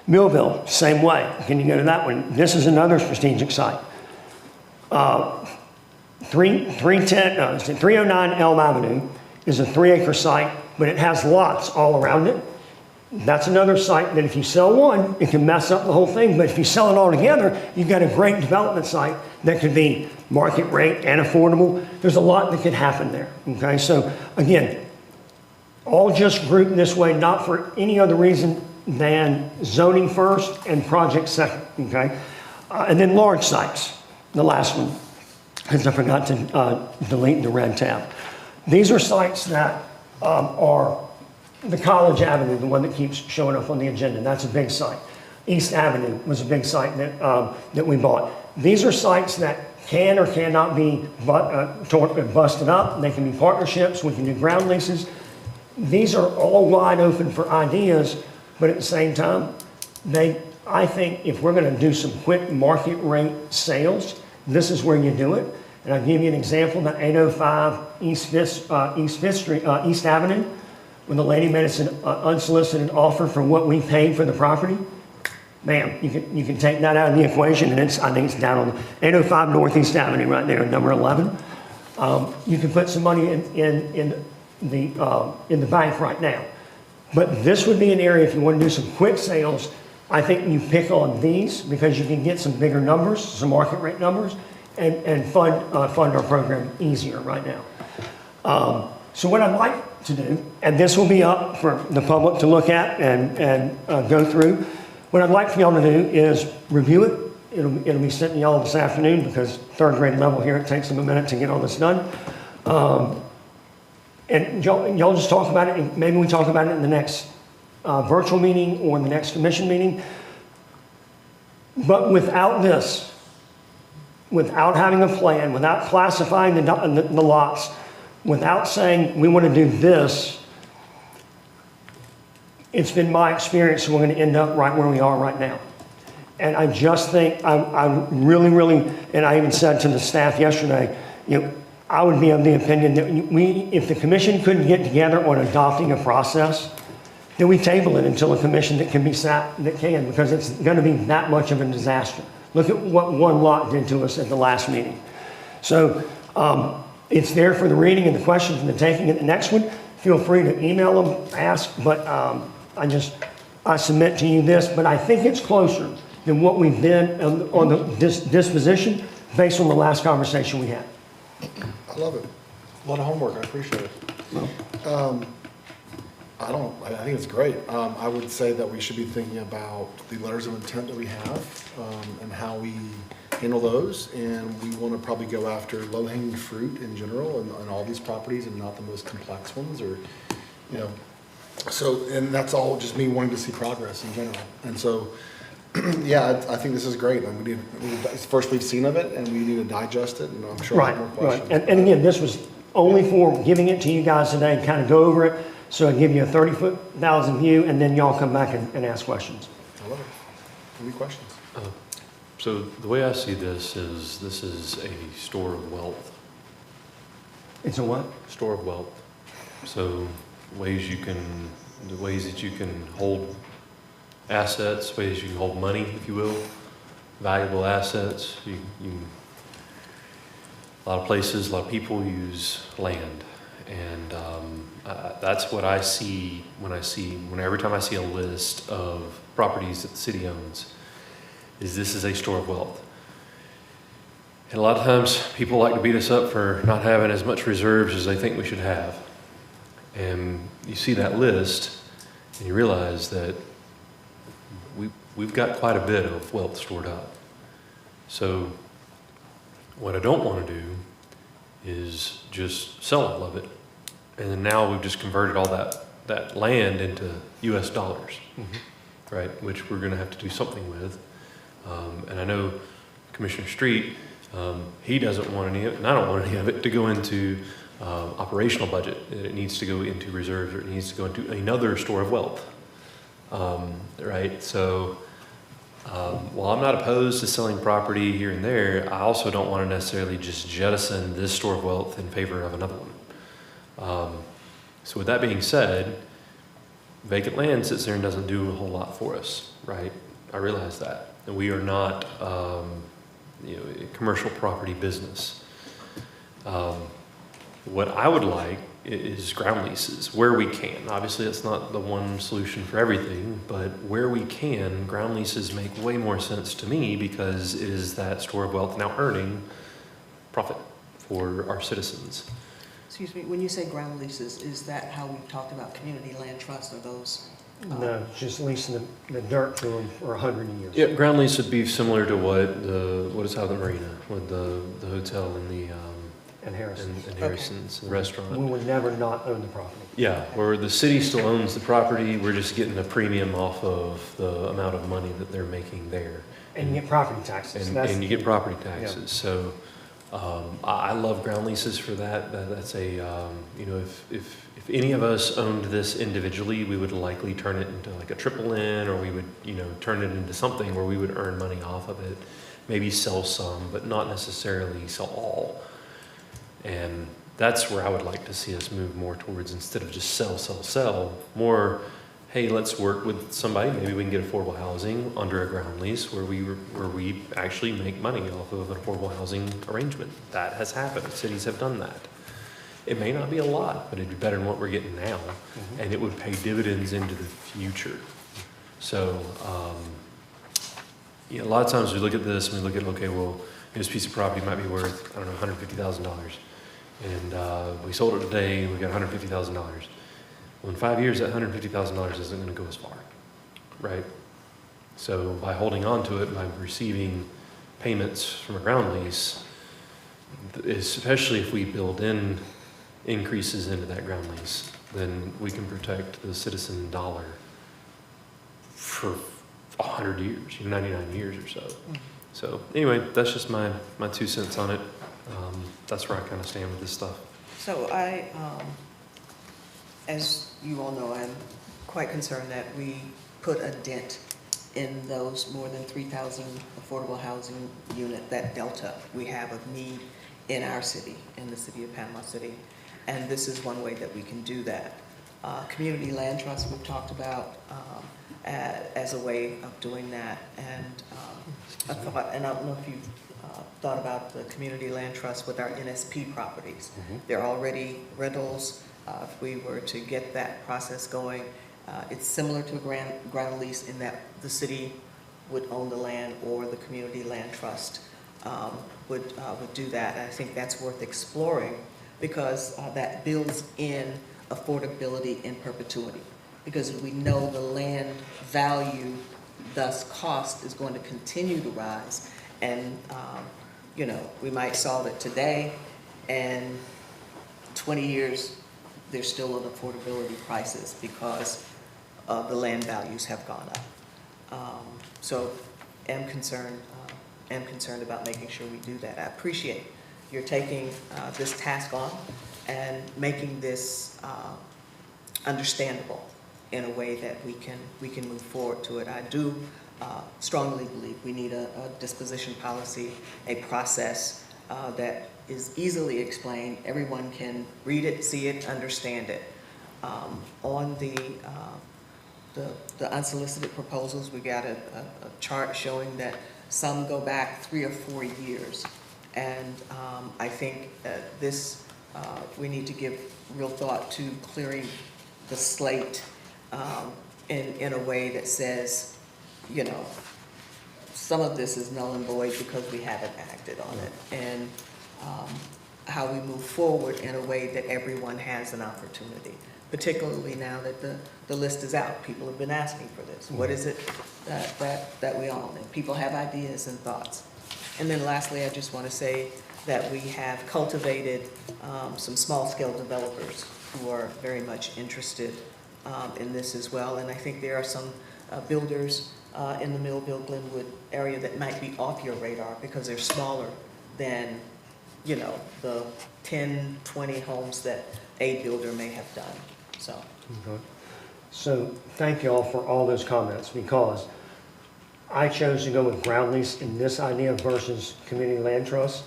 Millville, same way. Can you go to that one? This is another strategic site. 309 Elm Avenue is a 3-acre site, but it has lots all around it. That's another site that if you sell one, it can mess up the whole thing. But if you sell it all together, you've got a great development site that could be market rate and affordable. There's a lot that could happen there. Okay, so again, all just grouped this way, not for any other reason than zoning first and project second. Okay, and then large sites, the last one, because I forgot to delete the red tab. These are sites that are the College Avenue, the one that keeps showing up on the agenda. That's a big site. East Avenue was a big site that we bought. These are sites that can or cannot be busted up. They can be partnerships. We can do ground leases. These are all wide open for ideas, but at the same time, I think if we're going to do some quick market rate sales, this is where you do it. And I'll give you an example, the 805 East Avenue, when the lady made us an unsolicited offer for what we paid for the property. Ma'am, you can take that out of the equation, and I think it's down on 805 Northeast Avenue right there, number 11. You can put some money in the bank right now. But this would be an area, if you want to do some quick sales, I think you pick on these because you can get some bigger numbers, some market rate numbers, and fund our program easier right now. So what I'd like to do, and this will be up for the public to look at and go through, what I'd like for y'all to do is review it. It'll be sent to y'all this afternoon because third grade level here, it takes them a minute to get all this done. And y'all just talk about it, and maybe we talk about it in the next virtual meeting or in the next commission meeting. But without this, without having a plan, without classifying the lots, without saying we want to do this, it's been my experience we're going to end up right where we are right now. And I just think, I really, and I even said to the staff yesterday, I would be of the opinion that if the commission couldn't get together on adopting a process, then we table it until a commission that can, because it's going to be that much of a disaster. Look at what one lot did to us at the last meeting. So it's there for the reading and the questions and the taking. At the next one, feel free to email them, ask, but I submit to you this, but I think it's closer than what we've been on the disposition based on the last conversation we had. I love it. A lot of homework. I appreciate it. I think it's great. I would say that we should be thinking about the letters of intent that we have and how we handle those. And we want to probably go after low-hanging fruit in general and all these properties and not the most complex ones So, and that's all just me wanting to see progress in general. And so, yeah, I think this is great. It's the first we've seen of it, and we need to digest it, and I'm sure I'll have more questions. Right. And again, this was only for giving it to you guys today, kind of go over it, so I give you a 30,000 view, and then y'all come back and ask questions. I love it. Any questions? So the way I see this is a store of wealth. It's a what? Store of wealth. So the ways that you can hold assets, ways you can hold money, if you will, valuable assets. A lot of places, a lot of people use land, and that's what I see every time I see a list of properties that the city owns. This is a store of wealth. And a lot of times people like to beat us up for not having as much reserves as they think we should have. And you see that list and you realize that we've got quite a bit of wealth stored up. So what I don't want to do is just sell all of it. And then now we've just converted all that land into US dollars, right? Which we're going to have to do something with. And I know Commissioner Street, he doesn't want any of it, and I don't want any of it to go into operational budget. It needs to go into reserves, or it needs to go into another store of wealth, right? So while I'm not opposed to selling property here and there, I also don't want to necessarily just jettison this store of wealth in favor of another one. So with that being said, vacant land sits there and doesn't do a whole lot for us, right? I realize that. And we are not a commercial property business. What I would like is ground leases where we can. Obviously, that's not the one solution for everything, but where we can, ground leases make way more sense to me because it is that store of wealth now earning profit for our citizens. Excuse me, when you say ground leases, is that how we talked about community land trust, or those? No, just leasing the dirt to them for 100 years. Yeah, ground lease would be similar to what is out the marina with the hotel and the And Harrison's. and Harrison's, the restaurant. We would never not own the property. Yeah, where the city still owns the property, we're just getting a premium off of the amount of money that they're making there. And you get property taxes. And you get property taxes. So I love ground leases for that. That's if any of us owned this individually, we would likely turn it into like a triple N, or we would turn it into something where we would earn money off of it, maybe sell some, but not necessarily sell all. And that's where I would like to see us move more towards, instead of just sell, more, hey, let's work with somebody, maybe we can get affordable housing under a ground lease where we actually make money off of an affordable housing arrangement. That has happened. Cities have done that. It may not be a lot, but it'd be better than what we're getting now, and it would pay dividends into the future. So, a lot of times we look at this and we look at, okay, well, this piece of property might be worth, I don't know, $150,000. And we sold it today, we got $150,000. Well, in 5 years, that $150,000 isn't going to go as far, right? So by holding on to it, by receiving payments from a ground lease, especially if we build in increases into that ground lease, then we can protect the citizen dollar for 100 years, 99 years or so. So anyway, that's just my 2 cents on it. That's where I kind of stand with this stuff. So as you all know, I'm quite concerned that we put a dent in those more than 3,000 affordable housing unit, that delta we have of need in our city, in the city of Panama City. And this is one way that we can do that. Community land trust we've talked about as a way of doing that. And I thought, and I don't know if you've thought about the community land trust with our NSP properties. They're already rentals. If we were to get that process going, it's similar to a ground lease in that the city would own the land or the community land trust would do that. And I think that's worth exploring because that builds in affordability in perpetuity. Because we know the land value, thus cost, is going to continue to rise. And, you know, we might solve it today, and 20 years, there's still an affordability crisis because the land values have gone up. So am concerned about making sure we do that. I appreciate you're taking this task on and making this understandable in a way that we can move forward to it. I do strongly believe we need a disposition policy, a process that is easily explained. Everyone can read it, see it, understand it. On the unsolicited proposals, we got a chart showing that some go back 3 or 4 years. And I think we need to give real thought to clearing the slate in a way that says, you know, some of this is null and void because we haven't acted on it. And how we move forward in a way that everyone has an opportunity, particularly now that the list is out. People have been asking for this. What is it that we own? And people have ideas and thoughts. And then lastly, I just want to say that we have cultivated some small-scale developers who are very much interested in this as well. And I think there are some builders in the Millville-Glenwood area that might be off your radar because they're smaller than, you know, the 10, 20 homes that a builder may have done. So. Okay. So thank you all for all those comments, because I chose to go with ground lease in this idea versus community land trust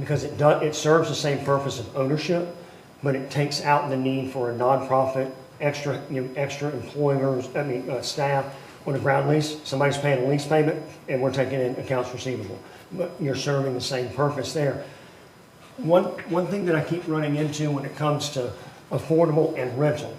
because it serves the same purpose of ownership, but it takes out the need for a nonprofit, extra employers, staff on a ground lease. Somebody's paying a lease payment and we're taking in accounts receivable, but you're serving the same purpose there. One thing that I keep running into when it comes to affordable and rental,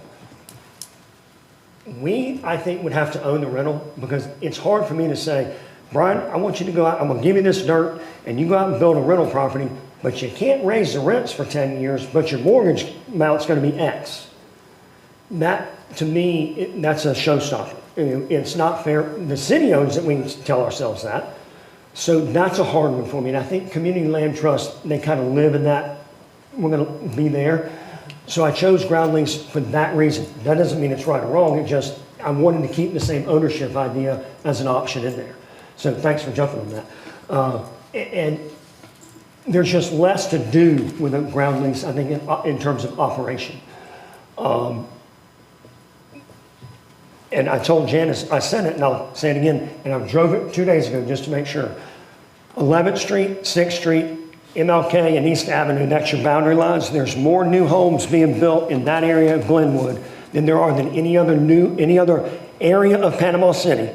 I think, would have to own the rental, because it's hard for me to say, Brian, I want you to go out, I'm gonna give you this dirt, and you go out and build a rental property, but you can't raise the rents for 10 years, but your mortgage amount's gonna be X. That, to me, that's a showstopper. It's not fair. The city owns it, we can tell ourselves that. So that's a hard one for me, and I think community land trust, they kind of live in that, we're gonna be there. So I chose ground lease for that reason. That doesn't mean it's right or wrong, it just, I wanted to keep the same ownership idea as an option in there. So thanks for jumping on that. And there's just less to do with a ground lease, I think, in terms of operation. And I told Janice, I said it and I'll say it again, and I drove it 2 days ago just to make sure. 11th Street, 6th Street, MLK and East Avenue, that's your boundary lines. There's more new homes being built in that area of Glenwood than there are than any other area of Panama City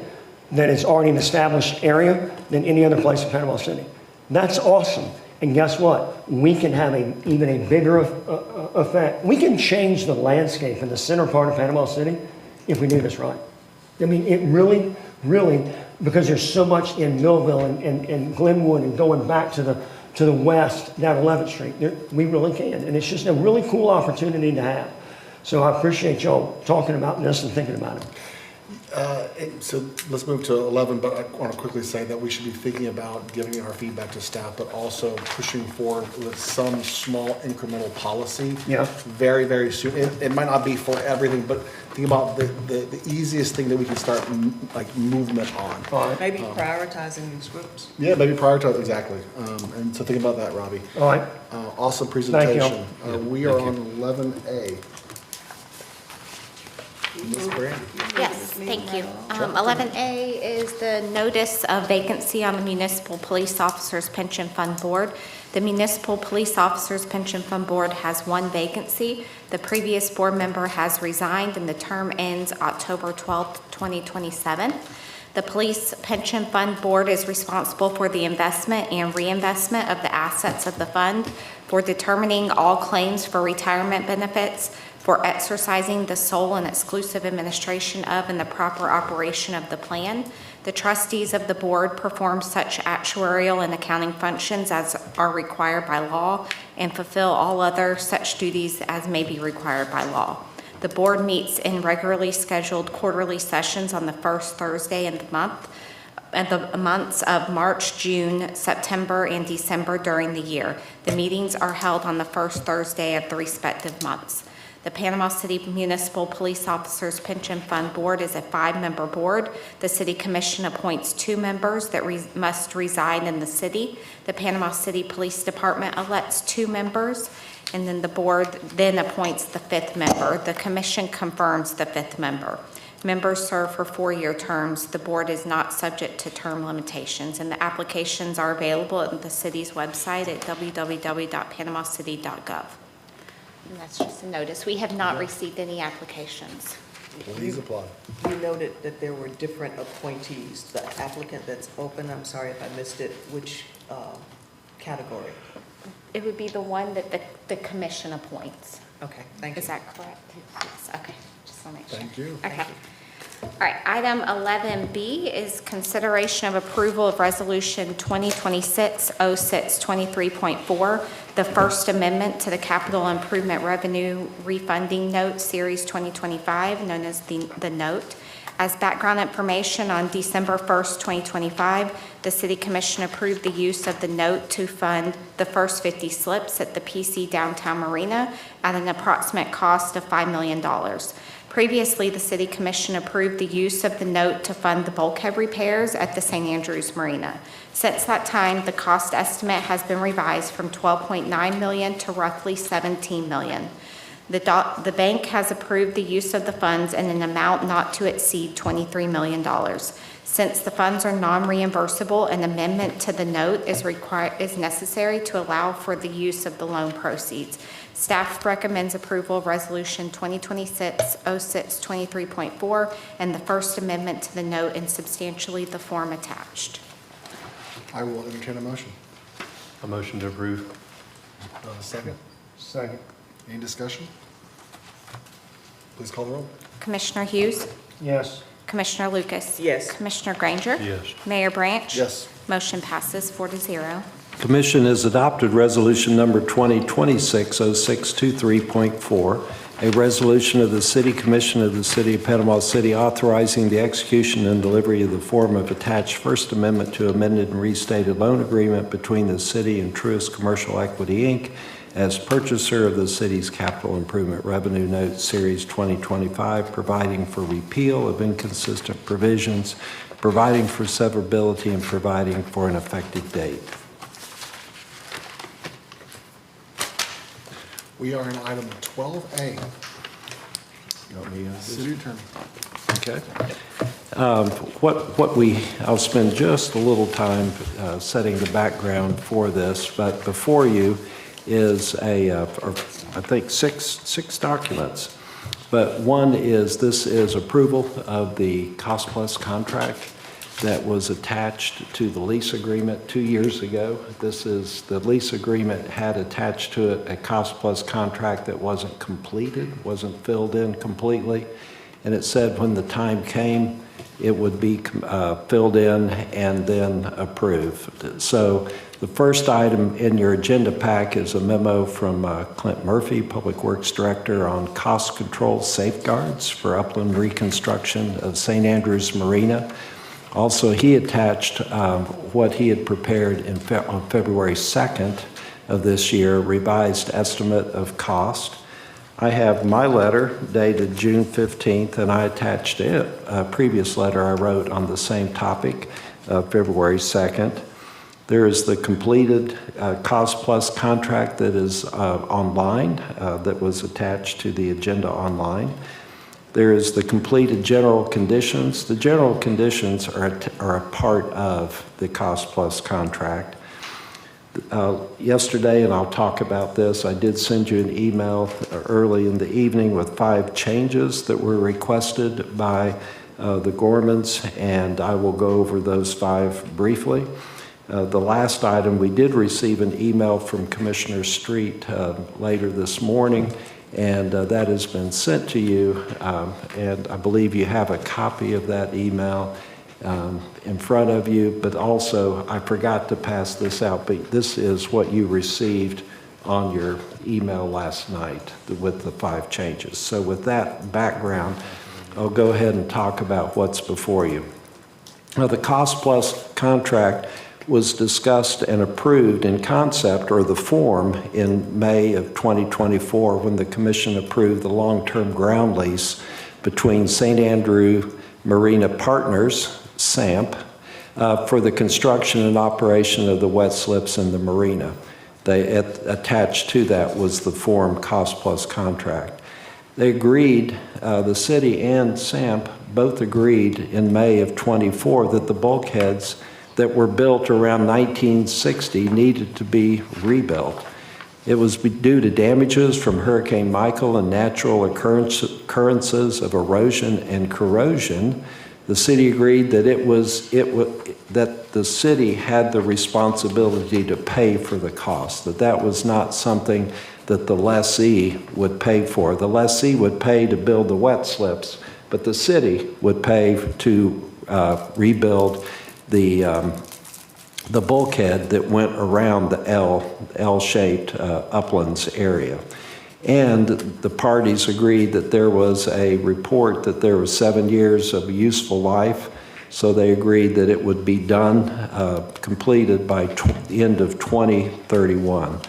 that is already an established area than any other place in Panama City. That's awesome. And guess what? We can have even a bigger effect. We can change the landscape in the center part of Panama City if we do this right. I mean, it really, really, because there's so much in Millville and Glenwood and going back to the west down 11th Street, we really can. And it's just a really cool opportunity to have. So I appreciate y'all talking about this and thinking about it. So let's move to 11, but I want to quickly say that we should be thinking about giving our feedback to staff, but also pushing forward with some small incremental policy. Yeah. Very, very soon. It might not be for everything, but think about the easiest thing that we can start like movement on. All right. Maybe prioritizing these groups. Yeah, maybe prioritize, exactly. And so think about that, Robbie. All right. Awesome Thank you. presentation. We are on 11A. Ms. Brandy. Yes, thank you. 11A is the notice of vacancy on the Municipal Police Officers Pension Fund Board. The Municipal Police Officers Pension Fund Board has one vacancy. The previous board member has resigned and the term ends October 12th, 2027. The Police Pension Fund Board is responsible for the investment and reinvestment of the assets of the fund, for determining all claims for retirement benefits, for exercising the sole and exclusive administration of and the proper operation of the plan. The trustees of the board perform such actuarial and accounting functions as are required by law and fulfill all other such duties as may be required by law. The board meets in regularly scheduled quarterly sessions on the first Thursday in the month, and the months of March, June, September, and December during the year. The meetings are held on the first Thursday of the respective months. The Panama City Municipal Police Officers Pension Fund Board is a 5-member board. The City Commission appoints 2 members that must reside in the city. The Panama City Police Department elects 2 members, and then the board then appoints the 5th member. The Commission confirms the 5th member. Members serve for 4-year terms. The board is not subject to term limitations, and the applications are available at the city's website at www.panamacity.gov. And that's just a notice. We have not received any applications. Please apply. You noted that there were different appointees. The applicant that's open, I'm sorry if I missed it, which category? It would be the one that the commission appoints. Okay, thank you. Is that correct? Yes, okay. Just want to make sure. Thank you. Okay. All right, item 11B is consideration of approval of Resolution 2026-06-23.4, the First Amendment to the Capital Improvement Revenue Refunding Note, Series 2025, known as the note. As background information, on December 1st, 2025, the City Commission approved the use of the note to fund the first 50 slips at the PC Downtown Marina at an approximate cost of $5 million. Previously, the City Commission approved the use of the note to fund the bulkhead repairs at the St. Andrews Marina. Since that time, the cost estimate has been revised from $12.9 million to roughly $17 million. The bank has approved the use of the funds in an amount not to exceed $23 million. Since the funds are non-reimbursable, an amendment to the note is necessary to allow for the use of the loan proceeds. Staff recommends approval of Resolution 2026-06-23.4 and the First Amendment to the note in substantially the form attached. I will entertain a motion. A motion to approve. Second. Second. Any discussion? Please call the roll. Commissioner Hughes? Yes. Commissioner Lucas? Yes. Commissioner Granger? Yes. Mayor Branch? Yes. Motion passes 4-0. Commission has adopted Resolution Number 2026-06-23.4, a resolution of the City Commission of the City of Panama City authorizing the execution and delivery of the form of attached First Amendment to amended and restated loan agreement between the city and Truist Commercial Equity, Inc. as purchaser of the city's Capital Improvement Revenue Note Series 2025, providing for repeal of inconsistent provisions, providing for severability, and providing for an effective date. We are in item 12A. City Attorney. Okay. I'll spend just a little time setting the background for this, but before you is I think six documents. But one is, this is approval of the Cost Plus contract that was attached to the lease agreement 2 years ago. This is, the lease agreement had attached to it a Cost Plus contract that wasn't completed, wasn't filled in completely. and it said when the time came, it would be filled in and then approved. So the first item in your agenda pack is a memo from Clint Murphy, Public Works Director, on cost control safeguards for upland reconstruction of St. Andrews Marina. Also, he attached what he had prepared on February 2nd of this year, revised estimate of cost. I have my letter dated June 15th, and I attached it, a previous letter I wrote on the same topic, February 2nd. There is the completed cost plus contract that is online, that was attached to the agenda online. There is the completed general conditions. The general conditions are a part of the cost plus contract. Yesterday, and I'll talk about this, I did send you an email early in the evening with 5 changes that were requested by the Gormans, and I will go over those 5 briefly. The last item, we did receive an email from Commissioner Street later this morning, and that has been sent to you, and I believe you have a copy of that email in front of you, but also I forgot to pass this out, but this is what you received on your email last night with the 5 changes. So with that background, I'll go ahead and talk about what's before you. Now, the cost plus contract was discussed and approved in concept or the form in May of 2024 when the Commission approved the long-term ground lease between St. Andrew Marina Partners, SAMP, for the construction and operation of the wet slips in the marina. Attached to that was the form cost plus contract. They agreed, the city and SAMP both agreed in May of 24 that the bulkheads that were built around 1960 needed to be rebuilt. It was due to damages from Hurricane Michael and natural occurrences of erosion and corrosion. The city agreed that that the city had the responsibility to pay for the cost, that was not something that the lessee would pay for. The lessee would pay to build the wet slips, but the city would pay to rebuild the bulkhead that went around the L-shaped uplands area. And the parties agreed that there was a report that there was 7 years of useful life, so they agreed that it would be done, completed by the end of 2031.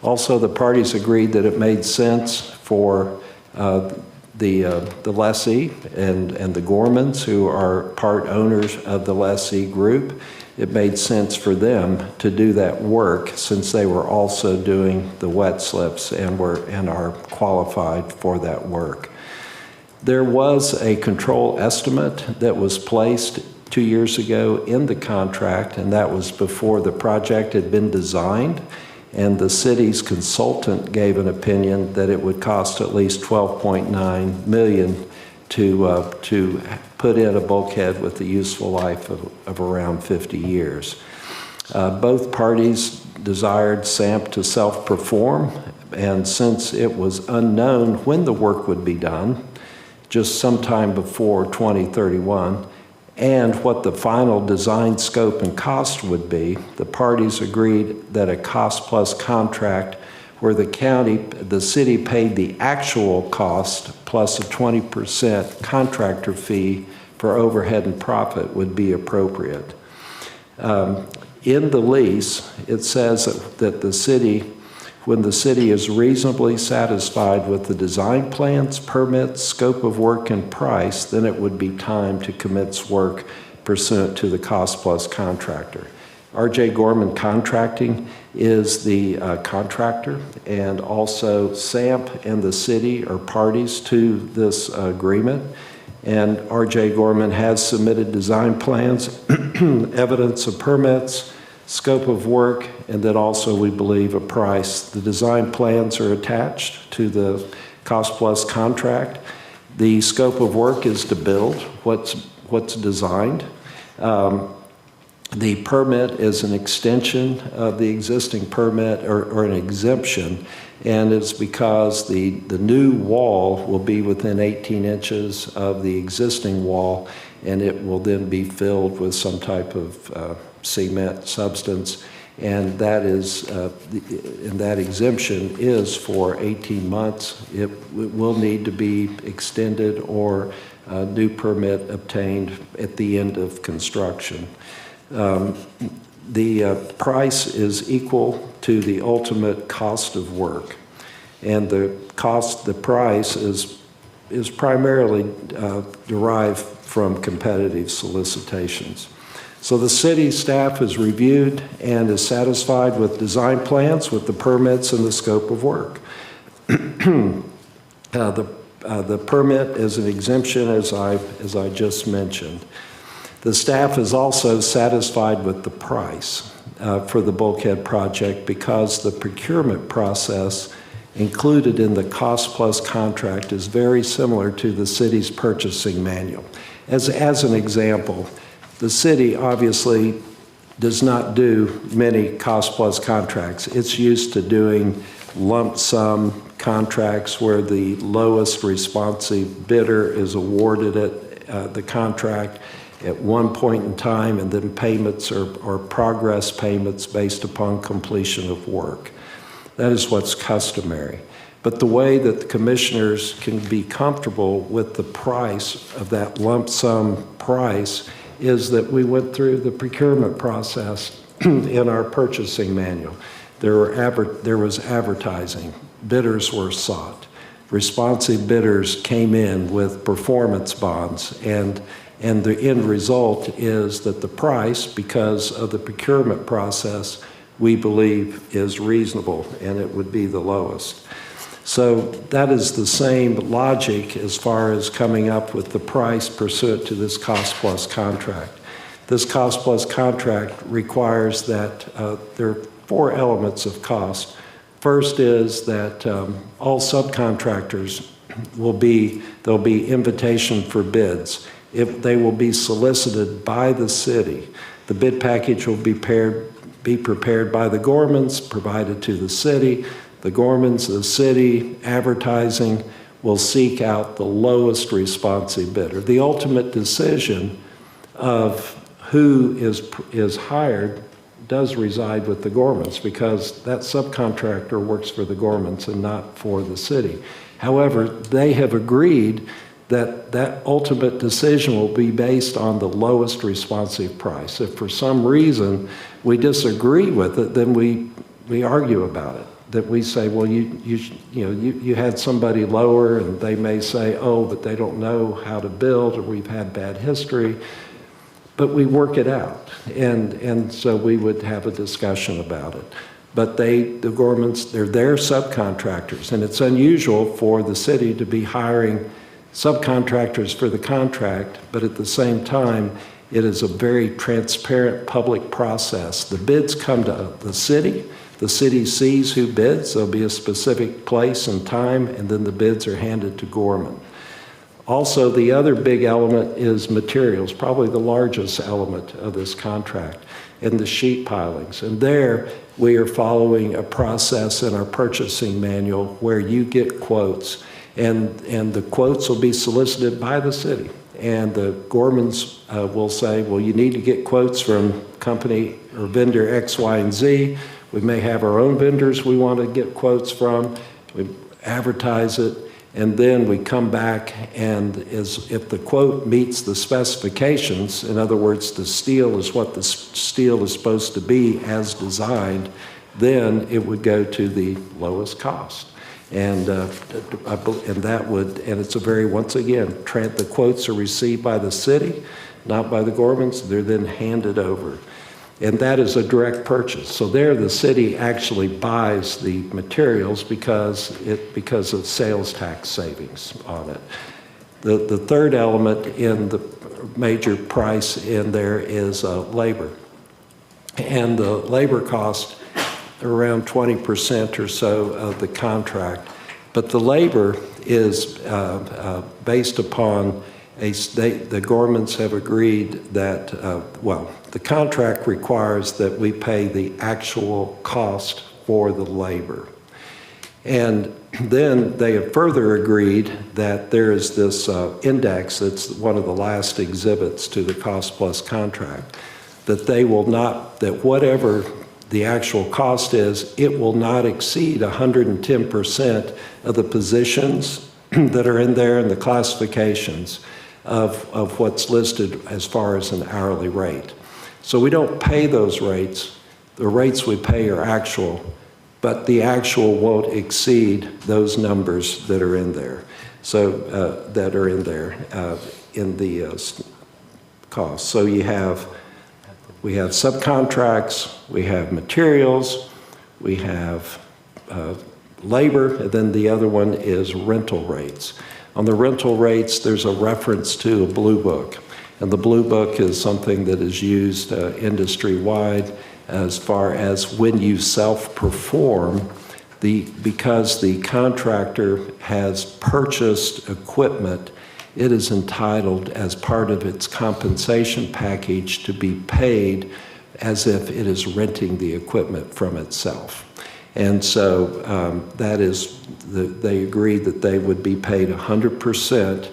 Also, the parties agreed that it made sense for the lessee and the Gormans, who are part owners of the lessee group, it made sense for them to do that work since they were also doing the wet slips and are qualified for that work. There was a control estimate that was placed 2 years ago in the contract, and that was before the project had been designed, and the city's consultant gave an opinion that it would cost at least $12.9 million to put in a bulkhead with a useful life of around 50 years. Both parties desired SAMP to self-perform, and since it was unknown when the work would be done, just sometime before 2031, and what the final design scope and cost would be, the parties agreed that a cost-plus contract where the city paid the actual cost plus a 20% contractor fee for overhead and profit would be appropriate. In the lease, it says that the city, when the city is reasonably satisfied with the design plans, permits, scope of work, and price, then it would be time to commence work pursuant to the cost-plus contractor. R.J. Gorman Contracting is the contractor, and also SAMP and the city are parties to this agreement. And R.J. Gorman has submitted design plans, evidence of permits, scope of work, and then also, we believe, a price. The design plans are attached to the cost-plus contract. The scope of work is to build what's designed. The permit is an extension of the existing permit or an exemption, and it's because the new wall will be within 18 inches of the existing wall, and it will then be filled with some type of cement substance, and that is and that exemption is for 18 months. It will need to be extended or a new permit obtained at the end of construction. The price is equal to the ultimate cost of work, and the price is primarily derived from competitive solicitations. So the city staff has reviewed and is satisfied with design plans, with the permits and the scope of work. The permit is an exemption, as I just mentioned. The staff is also satisfied with the price for the bulkhead project because the procurement process included in the cost-plus contract is very similar to the city's purchasing manual. As an example, the city obviously does not do many cost-plus contracts. It's used to doing lump sum contracts where the lowest responsive bidder is awarded the contract at one point in time, and then payments are progress payments based upon completion of work. That is what's customary. But the way that the commissioners can be comfortable with the price of that lump sum price is that we went through the procurement process in our purchasing manual. There was advertising. Bidders were sought. Responsive bidders came in with performance bonds, and the end result is that the price, because of the procurement process, we believe is reasonable, and it would be the lowest. So that is the same logic as far as coming up with the price pursuant to this cost-plus contract. This cost-plus contract requires that there are 4 elements of cost. First is that all subcontractors there'll be invitation for bids. If they will be solicited by the city, the bid package will be prepared by the Gormans, provided to the city. The Gormans, the city, advertising will seek out the lowest responsive bidder. The ultimate decision of who is hired does reside with the Gormans because that subcontractor works for the Gormans and not for the city. However, they have agreed that ultimate decision will be based on the lowest responsive price. If for some reason we disagree with it, then we argue about it. That we say, well, you had somebody lower, and they may say, oh, but they don't know how to build, or we've had bad history. But we work it out, and so we would have a discussion about it. But the Gormans, they're their subcontractors, and it's unusual for the city to be hiring subcontractors for the contract, but at the same time, it is a very transparent public process. The bids come to the city sees who bids, there'll be a specific place and time, and then the bids are handed to Gorman. Also, the other big element is materials, probably the largest element of this contract, and the sheet pilings. And there, we are following a process in our purchasing manual where you get quotes, and the quotes will be solicited by the city. And the Gormans will say, well, you need to get quotes from company or vendor X, Y, and Z. We may have our own vendors we want to get quotes from. We advertise it, and then we come back, and if the quote meets the specifications, in other words, the steel is what the steel is supposed to be as designed, then it would go to the lowest cost. And it's a very, once again, the quotes are received by the city, not by the Gormans. They're then handed over. And that is a direct purchase. So there the city actually buys the materials because of sales tax savings on it. The third element in the major price in there is labor. And the labor cost around 20% or so of the contract. But the labor is based upon the Gormans have agreed that, the contract requires that we pay the actual cost for the labor. And then they have further agreed that there is this index that's one of the last exhibits to the cost plus contract, that they will not, that whatever the actual cost is, it will not exceed 110% of the positions that are in there and the classifications of what's listed as far as an hourly rate. So we don't pay those rates. The rates we pay are actual, but the actual won't exceed those numbers that are in there. So that are in there in the cost. So we have subcontracts, we have materials, we have labor, and then the other one is rental rates. On the rental rates, there's a reference to a blue book. And the blue book is something that is used industry-wide as far as when you self-perform, because the contractor has purchased equipment, it is entitled as part of its compensation package to be paid as if it is renting the equipment from itself. And so that is, they agreed that they would be paid 100%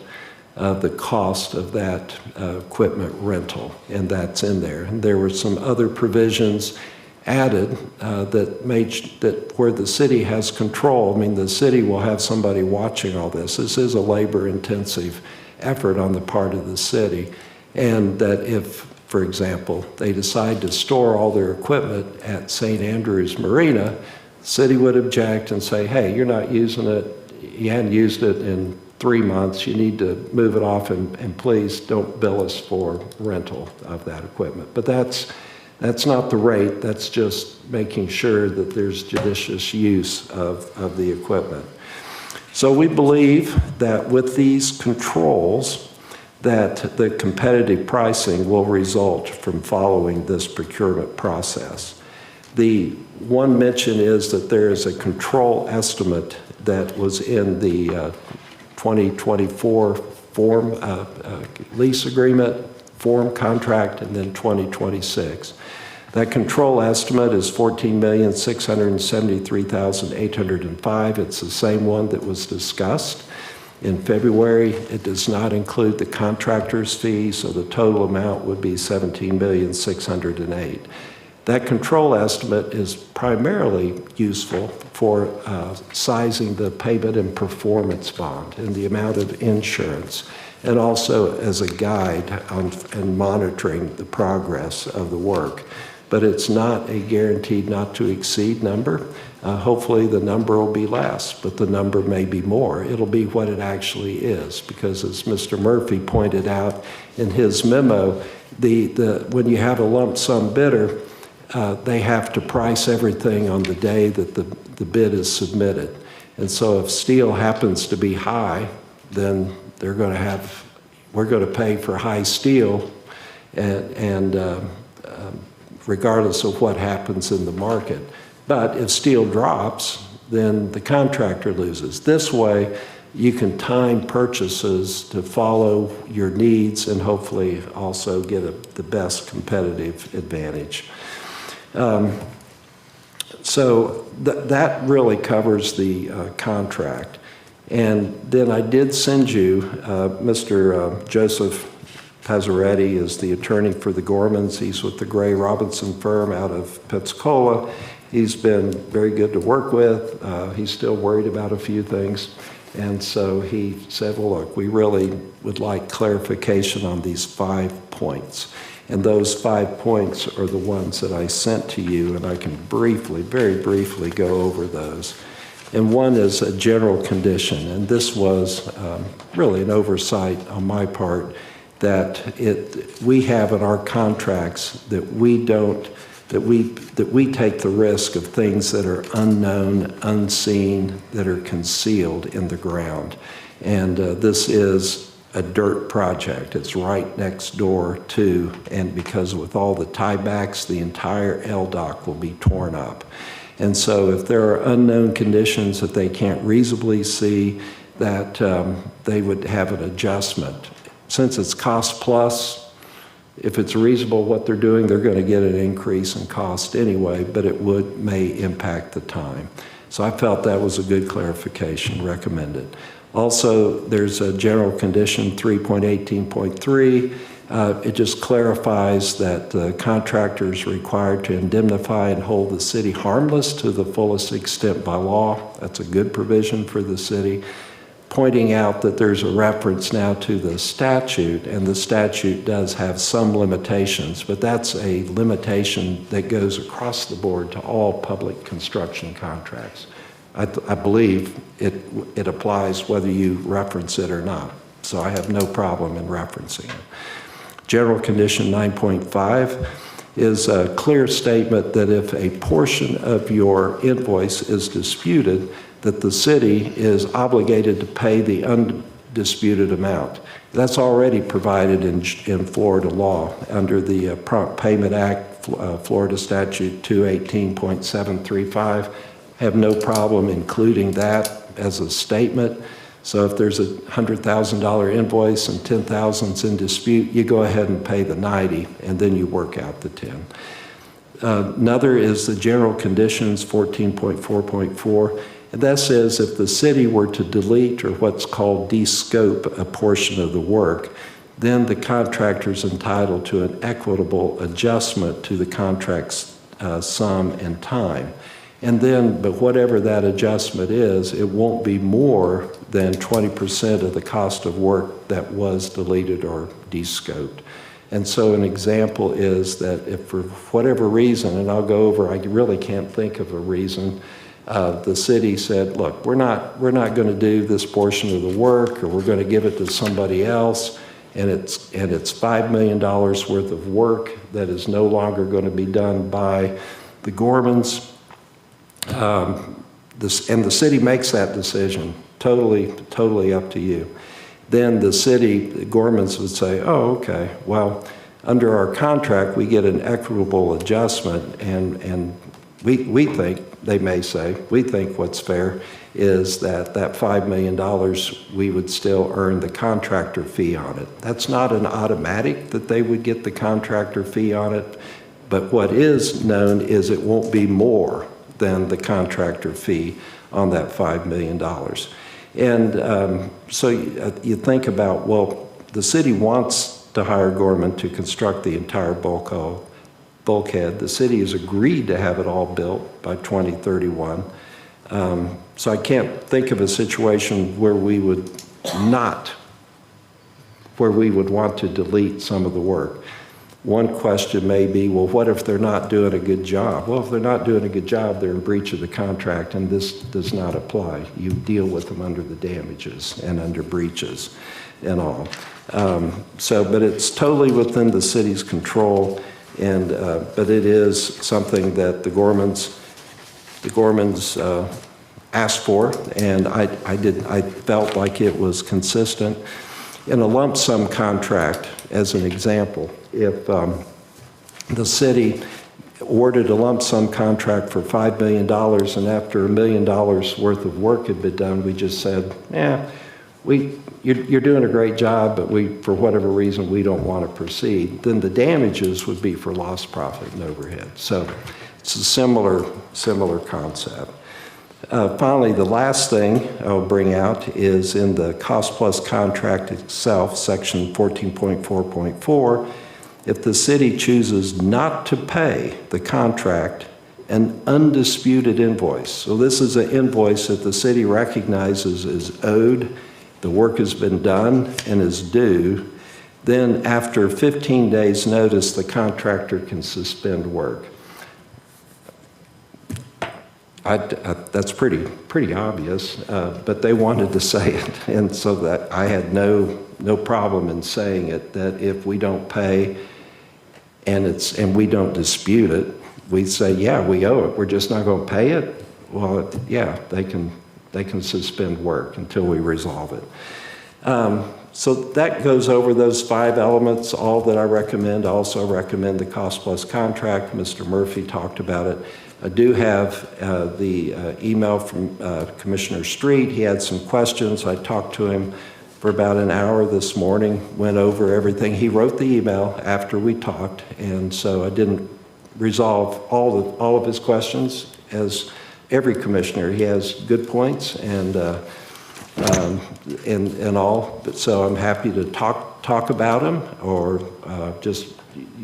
of the cost of that equipment rental, and that's in there. And there were some other provisions added that where the city has control. I mean, the city will have somebody watching all this. This is a labor-intensive effort on the part of the city, and that if, for example, they decide to store all their equipment at St. Andrews Marina, the city would object and say, hey, you're not using it, you hadn't used it in 3 months, you need to move it off, and please don't bill us for rental of that equipment. But that's not the rate, that's just making sure that there's judicious use of the equipment. So we believe that with these controls, that the competitive pricing will result from following this procurement process. The one mention is that there is a control estimate that was in the 2024 form lease agreement, form contract, and then 2026. That control estimate is $14,673,805. It's the same one that was discussed in February. It does not include the contractor's fee, so the total amount would be $17,608,000. That control estimate is primarily useful for sizing the payment and performance bond and the amount of insurance, and also as a guide in monitoring the progress of the work. But it's not a guaranteed not to exceed number. Hopefully the number will be less, but the number may be more. It'll be what it actually is, because as Mr. Murphy pointed out in his memo, when you have a lump sum bidder, they have to price everything on the day that the bid is submitted. And so if steel happens to be high, then we're going to pay for high steel, and regardless of what happens in the market. But if steel drops, then the contractor loses. This way, you can time purchases to follow your needs and hopefully also get the best competitive advantage. So that really covers the contract. And then I did send you, Mr. Joseph Pazzaretti is the attorney for the Gormans. He's with the Gray Robinson firm out of Pensacola. He's been very good to work with. He's still worried about a few things. And so he said, well, look, we really would like clarification on these 5 points. And those 5 points are the ones that I sent to you, and I can very briefly go over those. And one is a general condition, and this was really an oversight on my part, that we have in our contracts that we take the risk of things that are unknown, unseen, that are concealed in the ground. And this is a dirt project. It's right next door to, and because with all the tiebacks, the entire LDOC will be torn up. And so if there are unknown conditions that they can't reasonably see, that they would have an adjustment. since it's cost plus, if it's reasonable what they're doing, they're going to get an increase in cost anyway, but it may impact the time. So I felt that was a good clarification, recommended. Also, there's a general condition 3.18.3. It just clarifies that the contractor is required to indemnify and hold the city harmless to the fullest extent by law. That's a good provision for the city. Pointing out that there's a reference now to the statute, and the statute does have some limitations, but that's a limitation that goes across the board to all public construction contracts. I believe it applies whether you reference it or not, so I have no problem in referencing it. General condition 9.5 is a clear statement that if a portion of your invoice is disputed, that the city is obligated to pay the undisputed amount. That's already provided in Florida law under the Prompt Payment Act, Florida Statute 218.735. Have no problem including that as a statement. So if there's a $100,000 invoice and $10,000's in dispute, you go ahead and pay the 90, and then you work out the 10. Another is the general conditions 14.4.4, and that says if the city were to delete or what's called de-scope a portion of the work, then the contractor's entitled to an equitable adjustment to the contract's sum and time. And then, but whatever that adjustment is, it won't be more than 20% of the cost of work that was deleted or de-scoped. And so an example is that if for whatever reason, and I'll go over, I really can't think of a reason, the city said, look, we're not going to do this portion of the work, or we're going to give it to somebody else, and it's $5 million worth of work that is no longer going to be done by the Gormans. And the city makes that decision, totally up to you. Then the city, the Gormans would say, oh, okay, well, under our contract, we get an equitable adjustment, and we think, they may say, we think what's fair is that $5 million, we would still earn the contractor fee on it. That's not an automatic that they would get the contractor fee on it, but what is known is it won't be more than the contractor fee on that $5 million. And so you think about, well, the city wants to hire Gorman to construct the entire bulkhead. The city has agreed to have it all built by 2031. So I can't think of a situation where we would want to delete some of the work. One question may be, well, what if they're not doing a good job? Well, if they're not doing a good job, they're in breach of the contract, and this does not apply. You deal with them under the damages and under breaches and all. But it's totally within the city's control, and but it is something that the Gormans asked for, and I felt like it was consistent. In a lump sum contract, as an example, if the city awarded a lump sum contract for $5 million, and after $1 million worth of work had been done, we just said, you're doing a great job, but for whatever reason, we don't want to proceed, then the damages would be for lost profit and overhead. So it's a similar concept. Finally, the last thing I'll bring out is in the cost plus contract itself, section 14.4.4, if the city chooses not to pay the contract an undisputed invoice. So this is an invoice that the city recognizes is owed, the work has been done and is due, then after 15 days' notice, the contractor can suspend work. That's pretty obvious, but they wanted to say it, and so that I had no problem in saying it, that if we don't pay and we don't dispute it, we say, yeah, we owe it, we're just not going to pay it. Well, yeah, they can suspend work until we resolve it. So that goes over those 5 elements, all that I recommend. I also recommend the cost plus contract. Mr. Murphy talked about it. I do have the email from Commissioner Street. He had some questions. I talked to him for about an hour this morning, went over everything. He wrote the email after we talked, and so I didn't resolve all of his questions. As every commissioner, he has good points and all, but so I'm happy to talk about them, or just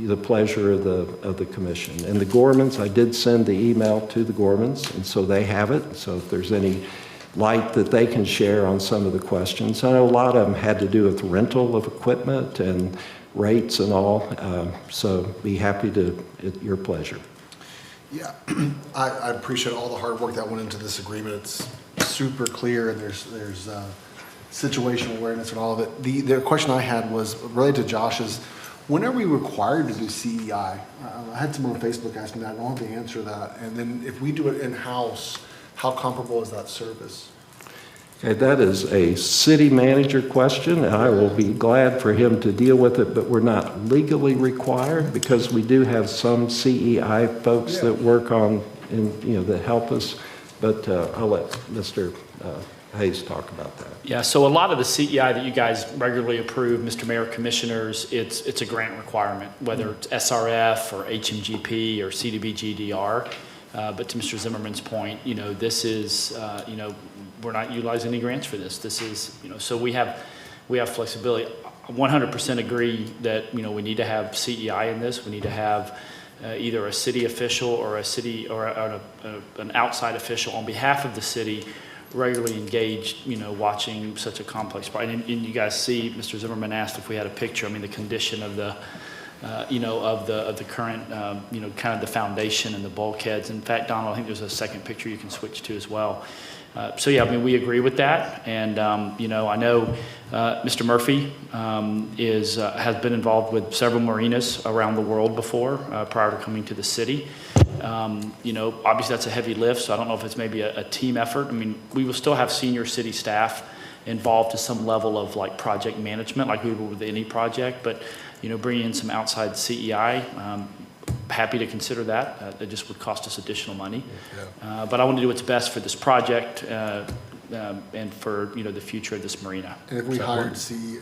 the pleasure of the commission. And the Gormans, I did send the email to the Gormans, and so they have it. So if there's any light that they can share on some of the questions. I know a lot of them had to do with rental of equipment and rates and all, so be happy to, at your pleasure. Yeah, I appreciate all the hard work that went into this agreement. It's super clear, and there's situational awareness and all of it. The question I had was related to Josh's. When are we required to do CEI? I had someone on Facebook ask me that. I don't have the answer to that. And then if we do it in-house, how comparable is that service? Okay, that is a city manager question, and I will be glad for him to deal with it, but we're not legally required because we do have some CEI folks that work on, that help us. But I'll let Mr. Hayes talk about that. Yeah, so a lot of the CEI that you guys regularly approve, Mr. Mayor, Commissioners, it's a grant requirement, whether it's SRF or HMGP or CDBG-DR. But to Mr. Zimmerman's point, this is, we're not utilizing any grants for this. This is, so we have flexibility. 100% agree that, we need to have CEI in this. We need to have either a city official or a city or an outside official on behalf of the city regularly engaged, watching such a complex project. And you guys see, Mr. Zimmerman asked if we had a picture. I mean, the condition of the, of the current, kind of the foundation and the bulkheads. In fact, Donald, I think there's a second picture you can switch to as well. So yeah, I mean, we agree with that. And, I know Mr. Murphy has been involved with several marinas around the world before, prior to coming to the city. Obviously that's a heavy lift, so I don't know if it's maybe a team effort. I mean, we will still have senior city staff involved to some level of like project management, like we would with any project, but, bringing in some outside CEI, happy to consider that. It just would cost us additional money. But I want to do what's best for this project and for, the future of this marina. And if we hired CEI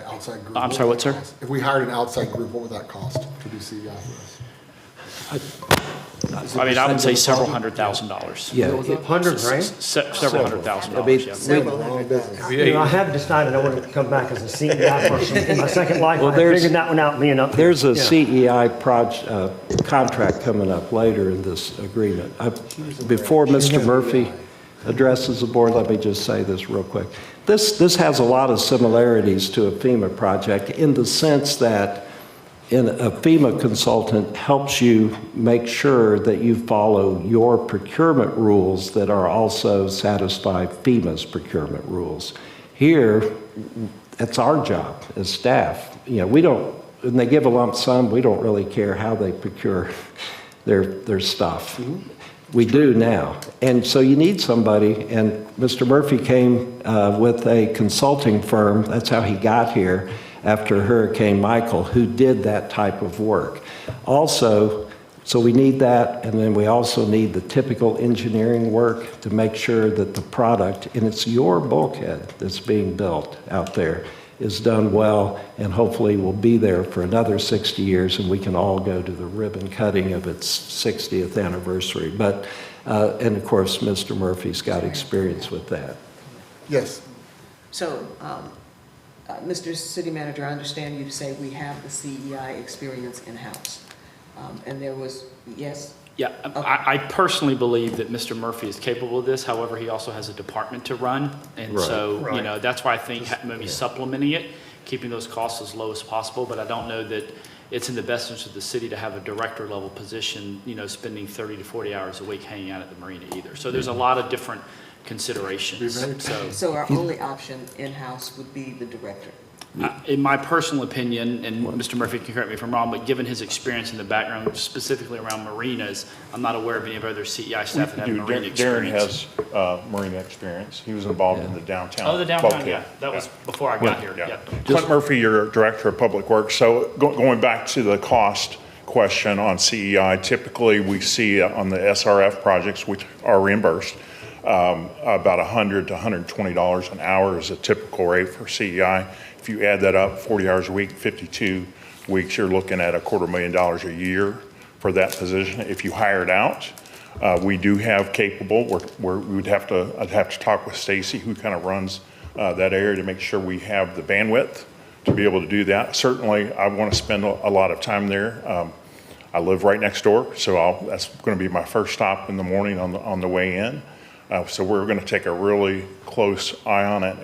outside group? I'm sorry, what, sir? If we hired an outside group, what would that cost to do CEI for us? I mean, I would say several $100,000. Yeah. $100 grand? Several $100,000, yeah. Several hundred thousand. I have decided I want to come back as a CEI person in my second life. Well, I figured that one out being up here. There's a Yeah. CEI contract coming up later in this agreement. Before Mr. Murphy addresses the board, let me just say this real quick. This has a lot of similarities to a FEMA project in the sense that a FEMA consultant helps you make sure that you follow your procurement rules that are also satisfy FEMA's procurement rules. Here, it's our job as staff. We don't, when they give a lump sum, we don't really care how they procure their stuff. Mm-hmm. We do now. And so you need somebody, and Mr. Murphy came with a consulting firm, that's how he got here, after Hurricane Michael, who did that type of work. Also, so we need that, and then we also need the typical engineering work to make sure that the product, and it's your bulkhead that's being built out there, is done well, and hopefully will be there for another 60 years, and we can all go to the ribbon cutting of its 60th anniversary. But, and of course, Mr. Murphy's got experience with that. Yes. So, Mr. City Manager, I understand you to say we have the CEI experience in-house. And there was, yes? Yeah, I personally believe that Mr. Murphy is capable of this. However, he also has a department to run. And so, that's why I think maybe supplementing it, keeping those costs as low as possible. But I don't know that it's in the best interest of the city to have a director level position, spending 30 to 40 hours a week hanging out at the marina either. So there's a lot of different considerations. So our only option in-house would be the director? In my personal opinion, and Mr. Murphy can correct me if I'm wrong, but given his experience in the background, specifically around marinas, I'm not aware of any of other CEI staff that have marina experience. Darren has marina experience. He was involved in the downtown. Oh, the downtown, bulkhead. yeah. That was before I got here. Yeah. Clint Murphy, your Director of Public Works. So going back to the cost question on CEI, typically we see on the SRF projects, which are reimbursed, about $100 to $120 an hour is a typical rate for CEI. If you add that up, 40 hours a week, 52 weeks, you're looking at $250,000 a year for that position. If you hire it out, we do have capable, I'd have to talk with Stacy, who kind of runs that area, to make sure we have the bandwidth to be able to do that. Certainly, I want to spend a lot of time there. I live right next door, so that's going to be my first stop in the morning on the way in. So we're going to take a really close eye on it.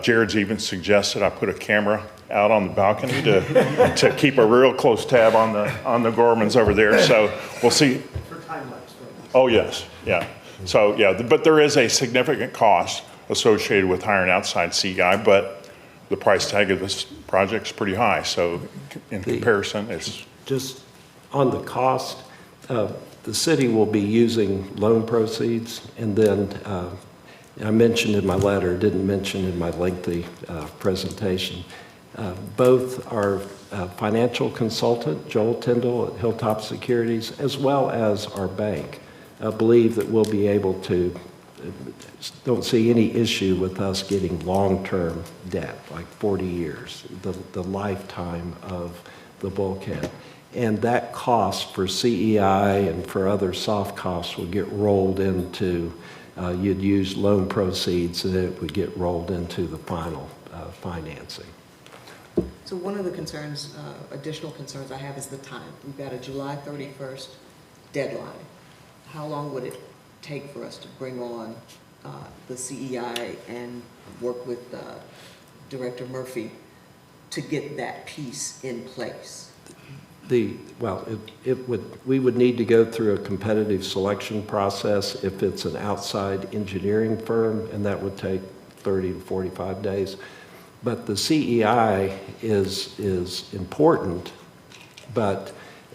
Jared's even suggested I put a camera out on the balcony to keep a real close tab on the Gormans over there. So we'll see. For time lapse. Oh, yes, yeah. So, yeah, but there is a significant cost associated with hiring outside CEI, but the price tag of this project is pretty high. So in comparison, it's... Just on the cost, the city will be using loan proceeds, and then I mentioned in my letter, didn't mention in my lengthy presentation, both our financial consultant, Joel Tyndall at Hilltop Securities, as well as our bank, believe that we'll be able to, don't see any issue with us getting long-term debt, like 40 years, the lifetime of the bulkhead. And that cost for CEI and for other soft costs would get rolled into, you'd use loan proceeds, and it would get rolled into the final financing. So one of the concerns, additional concerns I have is the time. We've got a July 31st deadline. How long would it take for us to bring on the CEI and work with Director Murphy to get that piece in place? We would need to go through a competitive selection process if it's an outside engineering firm, and that would take 30 to 45 days. But the CEI is important,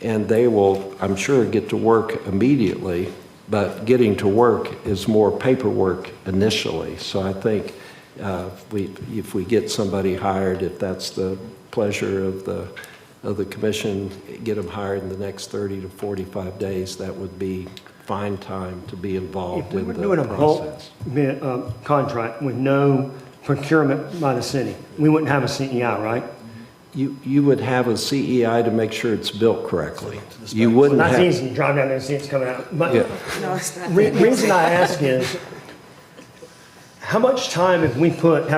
and they will, I'm sure, get to work immediately, but getting to work is more paperwork initially. So I think if we get somebody hired, if that's the pleasure of the commission, get them hired in the next 30 to 45 days, that would be fine time to be involved in the process. If we were doing a bulk contract with no procurement by the city, we wouldn't have a CEI, right? You would have a CEI to make sure it's built correctly. You wouldn't have... That's easy, you drive down there and see it's coming out. But Yeah. No, it's not. reason I ask is, how much time have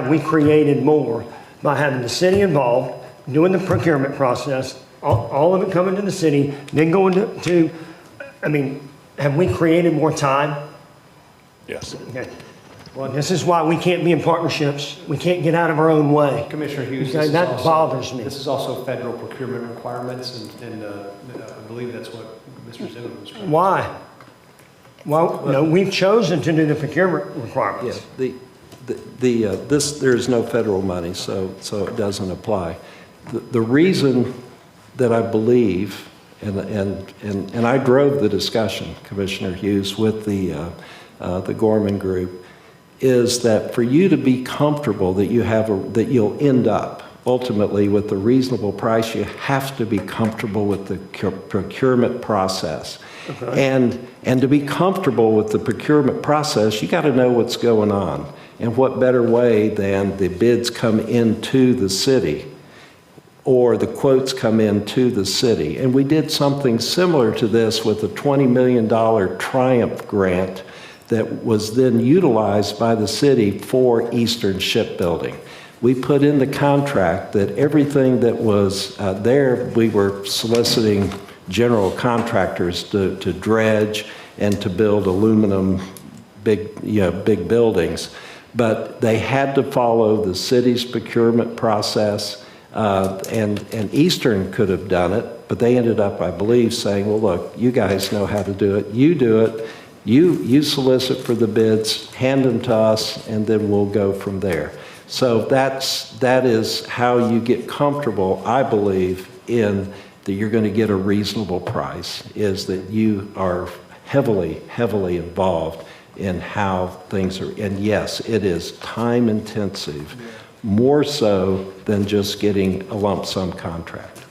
we created more by having the city involved, doing the procurement process, all of it coming to the city, then going to have we created more time? Yes. Okay. Well, this is why we can't be in partnerships. We can't get out of our own way. Commissioner Hughes, Okay, this is that also- bothers me. This is also federal procurement requirements, and I believe that's what Mr. Zimmerman was trying to... Why? Well, no, we've chosen to do the procurement requirements. Yeah, there is no federal money, so it doesn't apply. The reason that I believe, and I drove the discussion, Commissioner Hughes, with the Gorman Group, is that for you to be comfortable that you'll end up ultimately with a reasonable price, you have to be comfortable with the procurement process. Okay. And to be comfortable with the procurement process, you got to know what's going on. And what better way than the bids come into the city or the quotes come into the city. And we did something similar to this with a $20 million Triumph grant that was then utilized by the city for Eastern Shipbuilding. We put in the contract that everything that was there, we were soliciting general contractors to dredge and to build aluminum big buildings. But they had to follow the city's procurement process, and Eastern could have done it, but they ended up, I believe, saying, well, look, you guys know how to do it. You do it. You solicit for the bids, hand them to us, and then we'll go from there. So that is how you get comfortable, I believe, in that you're going to get a reasonable price, is that you are heavily, heavily involved in how things are. And yes, it is time intensive, more so than just getting a lump sum contract.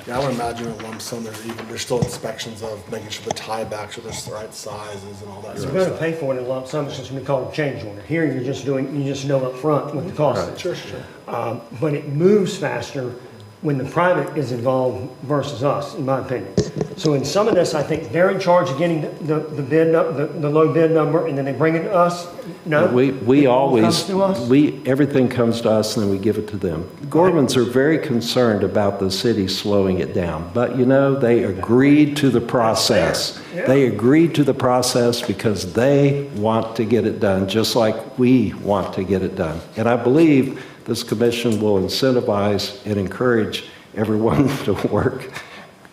Yeah, I would imagine a lump sum, there's still inspections of making sure the tiebacks are the right sizes and all that You're sort going of to stuff. pay for it in lump sum, it's just going to be called a change order. Here, you just know up front what the cost is. Sure, sure. But it moves faster when the private is involved versus us, in my opinion. So in some of this, I think they're in charge of getting the bid, the low bid number, and then they bring it to us. No? We It all always, comes to us? everything comes to us and then we give it to them. Gormans are very concerned about the city slowing it down, but you know, they agreed to the process. Yeah. They agreed to the process because they want to get it done, just like we want to get it done. And I believe this commission will incentivize and encourage everyone to work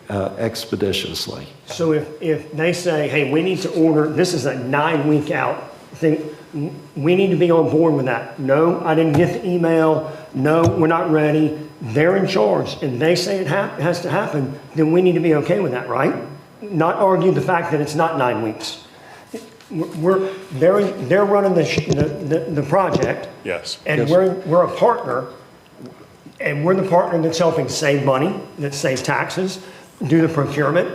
expeditiously. So if they say, hey, we need to order, this is a 9-week out thing, we need to be on board with that. No, I didn't get the email. No, we're not ready. They're in charge and they say it has to happen, then we need to be okay with that, right? Not argue the fact that it's not 9 weeks. They're running the project. Yes. And Yes. we're a partner, and we're the partner that's helping save money, that saves taxes, do the procurement.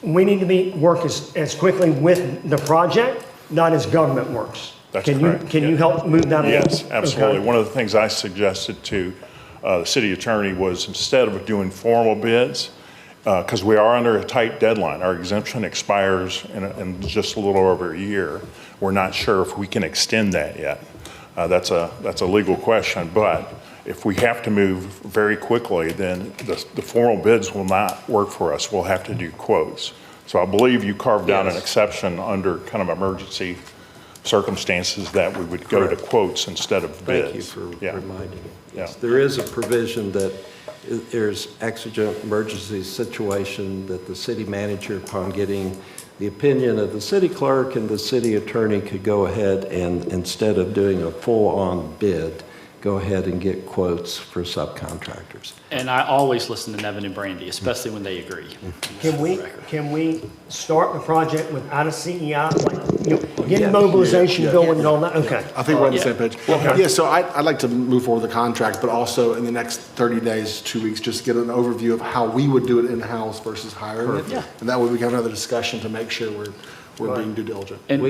We need to work as quickly with the project, not as government works. That's Can correct. you Yeah. help move that along? Yes, absolutely. Okay. One of the things I suggested to the city attorney was instead of doing formal bids, because we are under a tight deadline, our exemption expires in just a little over a year. We're not sure if we can extend that yet. That's a legal question, but if we have to move very quickly, then the formal bids will not work for us. We'll have to do quotes. So I believe you carved out an Yes. exception under kind of emergency circumstances that we would go to quotes instead of bids. Thank you for Yeah. reminding me. Yeah. Yes, there is a provision that there's exigent emergency situation that the city manager, upon getting the opinion of the city clerk and the city attorney, could go ahead and, instead of doing a full-on bid, go ahead and get quotes for subcontractors. And I always listen to Nevin and Brandy, especially when they agree. Can we start the project without a CEI, like, getting Yeah. mobilization Yeah. going and all that? Okay. I think we're on the Yeah. same page. Okay. Yeah, so I'd like to move forward with the contract, but also in the next 30 days, 2 weeks, just get an overview of how we would do it in-house versus hiring it. Yeah. And that way we can have another discussion to make sure we're being due diligent. And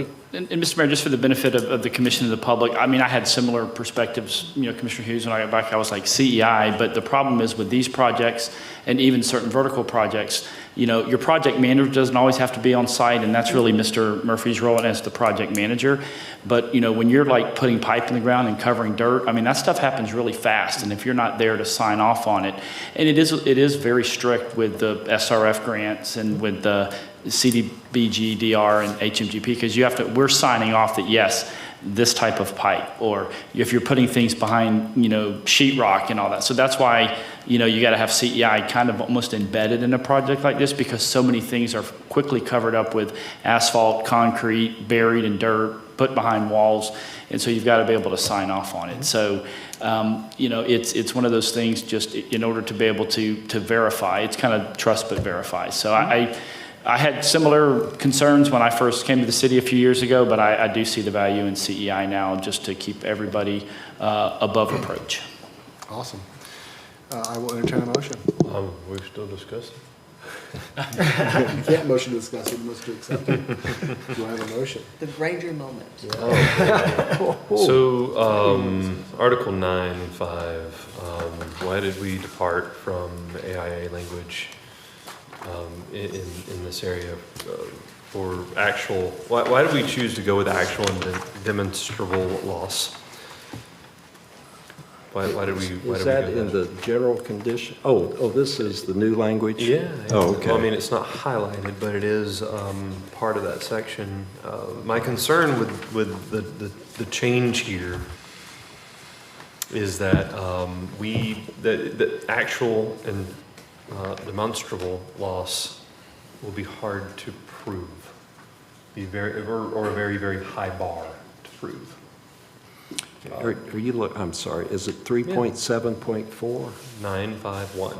Mr. Mayor, just for the benefit of the commission and the public, I mean, I had similar perspectives, Commissioner Hughes, when I got back, I was like CEI, but the problem is with these projects and even certain vertical projects, your project manager doesn't always have to be on site, and that's really Mr. Murphy's role as the project manager. But, when you're like putting pipe in the ground and covering dirt, I mean, that stuff happens really fast, and if you're not there to sign off on it, and it is very strict with the SRF grants and with the CDBG, DR, and HMGP, because we're signing off that, yes, this type of pipe, or if you're putting things behind, sheetrock and all that. So that's why, you got to have CEI kind of almost embedded in a project like this, because so many things are quickly covered up with asphalt, concrete, buried in dirt, put behind walls. And so you've got to be able to sign off on it. So, it's one of those things, just in order to be able to verify, it's kind of trust but verify. So I had similar concerns when I first came to the city a few years ago, but I do see the value in CEI now, just to keep everybody above reproach. Awesome. I will entertain a motion. We're still discussing. You can't motion to discuss it, you must to accept it. Do I have a motion? The Granger moment. So, Article 9.5, why did we depart from AIA language in this area for actual, why did we choose to go with actual and demonstrable loss? Why did we go Is that with in the general condition? Oh, this is the new language? Yeah. Oh, okay. Well, I mean, it's not highlighted, but it is part of that section. My concern with the change here is that the actual and demonstrable loss will be hard to prove, or a very, very high bar to prove. Are you, I'm sorry, is it 3.7.4? 951.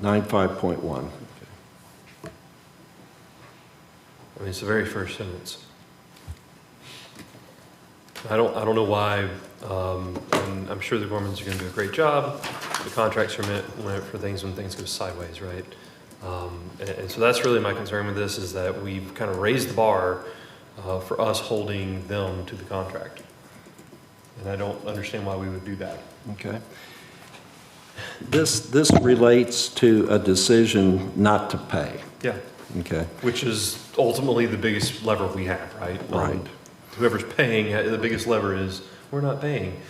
95.1. I mean, it's the very first sentence. I don't know why, and I'm sure the Gormans are going to do a great job. The contracts are meant for things when things go sideways, right? And so that's really my concern with this, is that we've kind of raised the bar for us holding them to the contract. And I don't understand why we would do that. Okay. This relates to a decision not to pay. Yeah. Okay. Which is ultimately the biggest lever we have, right? Right. Whoever's paying, the biggest lever is, we're not paying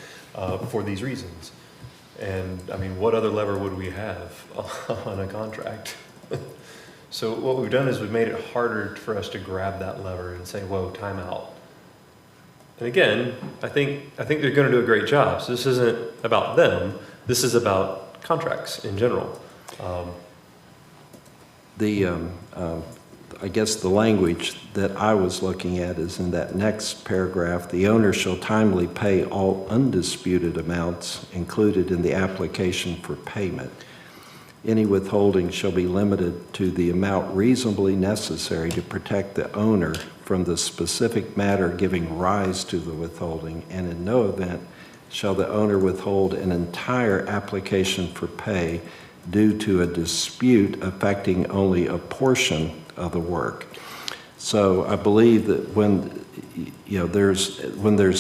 for these reasons. And, I mean, what other lever would we have on a contract? So what we've done is we've made it harder for us to grab that lever and say, whoa, time out. And again, I think they're going to do a great job. So this isn't about them. This is about contracts in general. I guess the language that I was looking at is in that next paragraph, the owner shall timely pay all undisputed amounts included in the application for payment. Any withholding shall be limited to the amount reasonably necessary to protect the owner from the specific matter giving rise to the withholding, and in no event shall the owner withhold an entire application for pay due to a dispute affecting only a portion of the work. So I believe that when there's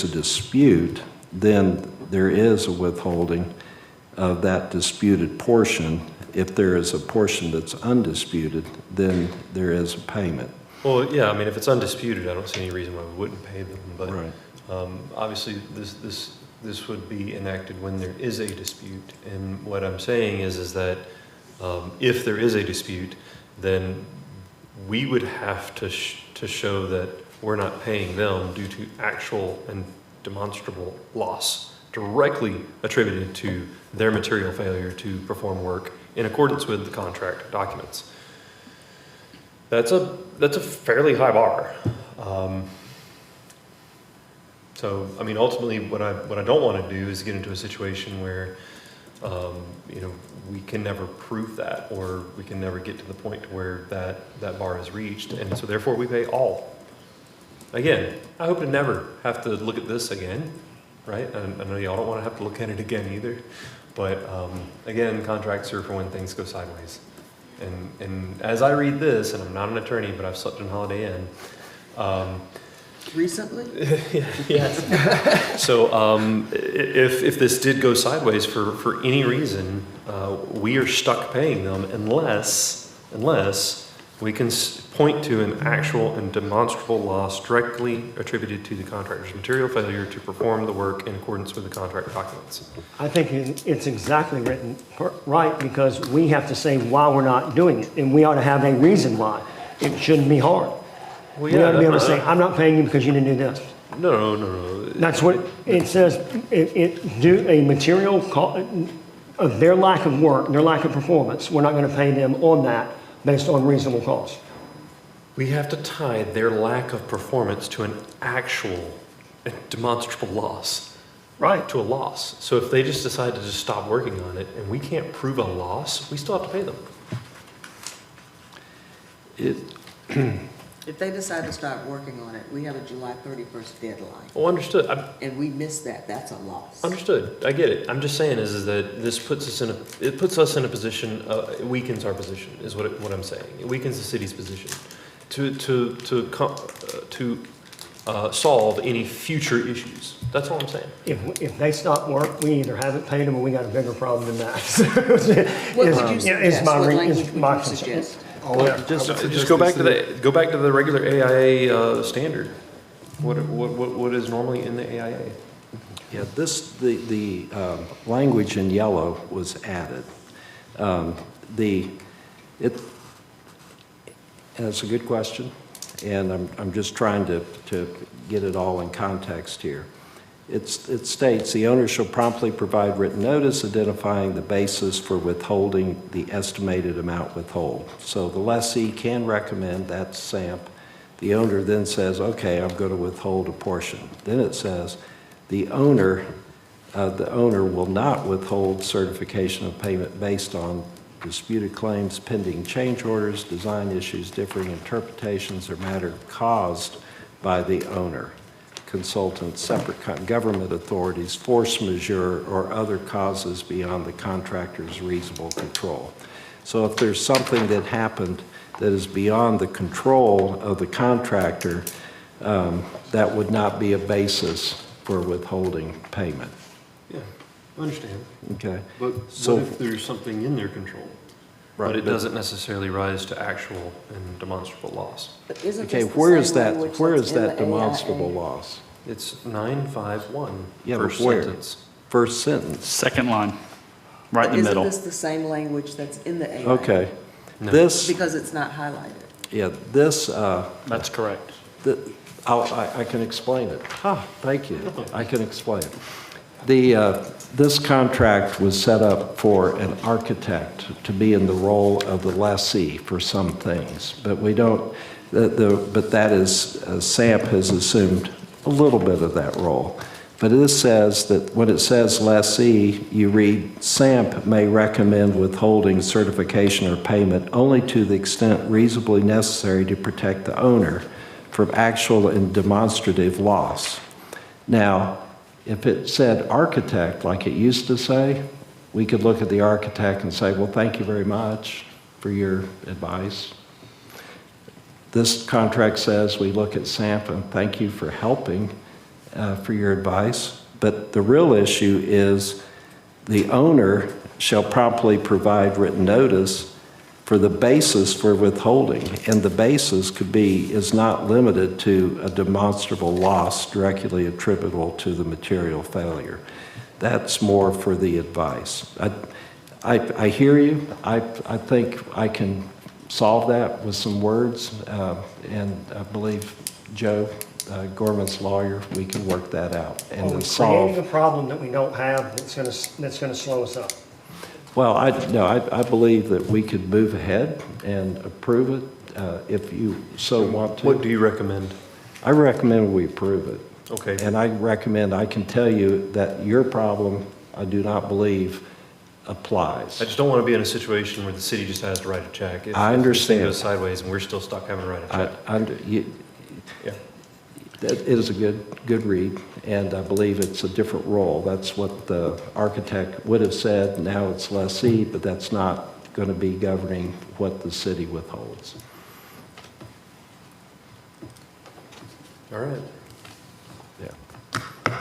a dispute, then there is a withholding of that disputed portion. If there is a portion that's undisputed, then there is a payment. Well, yeah, I mean, if it's undisputed, I don't see any reason why we wouldn't pay them. But Right. Obviously, this would be enacted when there is a dispute. And what I'm saying is that if there is a dispute, then we would have to show that we're not paying them due to actual and demonstrable loss directly attributed to their material failure to perform work in accordance with the contract documents. That's a fairly high bar. So, I mean, ultimately, what I don't want to do is get into a situation where, we can never prove that, or we can never get to the point where that bar is reached, and so therefore we pay all. Again, I hope to never have to look at this again, right? I know y'all don't want to have to look at it again either, but again, contracts are for when things go sideways. And as I read this, and I'm not an attorney, but I've slept in Holiday Inn. Recently? Yes. So if this did go sideways for any reason, we are stuck paying them unless we can point to an actual and demonstrable loss directly attributed to the contractor's material failure to perform the work in accordance with the contract documents. I think it's exactly written right, because we have to say why we're not doing it, and we ought to have a reason why. It shouldn't be hard. Well, We ought to be able to say, I'm not paying you because you didn't do this. No. That's what it says. It do a material of their lack of work, their lack of performance. We're not going to pay them on that based on reasonable cost. We have to tie their lack of performance to an actual demonstrable loss. Right. To a loss. So if they just decide to just stop working on it and we can't prove a loss, we still have to pay them. If they decide to start working on it, we have a July 31st deadline. Oh, understood. And we miss that, that's a loss. Understood. I get it. I'm just saying is that this puts us in a position, it weakens our position, is what I'm saying. It weakens the city's position to solve any future issues. That's all I'm saying. If they stop work, we either haven't paid them or we got a bigger problem than that. What would you suggest? What language would you concern. suggest? Just go back to the regular AIA standard. What is normally in the AIA? Yeah, the language in yellow was added. That's a good question, and I'm just trying to get it all in context here. It states, the owner shall promptly provide written notice identifying the basis for withholding the estimated amount withhold. So the lessee can recommend that SAMP. The owner then says, okay, I'm going to withhold a portion. Then it says, the owner will not withhold certification of payment based on disputed claims, pending change orders, design issues, differing interpretations, or matter caused by the owner. consultants, separate government authorities, force majeure, or other causes beyond the contractor's reasonable control. So if there's something that happened that is beyond the control of the contractor, that would not be a basis for withholding payment. Yeah, I understand. Okay? But So- what if there's something in their control? Right, But it but- doesn't necessarily rise to actual and demonstrable loss. But isn't Okay, this the where same is that, language where that's is in that the demonstrable AIA? loss? It's 951, Yeah, first but where? sentence. First sentence. Second line, right in the middle. Isn't this the same language that's in the AIA? Okay. No. This, Because it's not highlighted. yeah, this, That's correct. I can explain it. Ah, thank you. I can explain it. This contract was set up for an architect to be in the role of the lessee for some things, but we don't, but that is, SAMP has assumed a little bit of that role. But this says that when it says lessee, you read, SAMP may recommend withholding certification or payment only to the extent reasonably necessary to protect the owner from actual and demonstrative loss. Now, if it said architect, like it used to say, we could look at the architect and say, well, thank you very much for your advice. This contract says we look at SAMP and thank you for helping, for your advice. But the real issue is the owner shall promptly provide written notice for the basis for withholding. And the basis is not limited to a demonstrable loss directly attributable to the material failure. That's more for the advice. I hear you. I think I can solve that with some words. And I believe Joe, Gorman's lawyer, we can work that out and Are we solve. creating a problem that we don't have that's gonna slow us up? Well, I believe that we could move ahead and approve it if you so want to. What do you recommend? I recommend we approve it. Okay. And I can tell you that your problem, I do not believe, applies. I just don't want to be in a situation where the city just has to write a check. If- I If this thing understand. goes sideways and we're still stuck having to write a check. Yeah. It is a good read, and I believe it's a different role. That's what the architect would have said. Now it's lessee, but that's not going to be governing what the city withholds. All right. Yeah.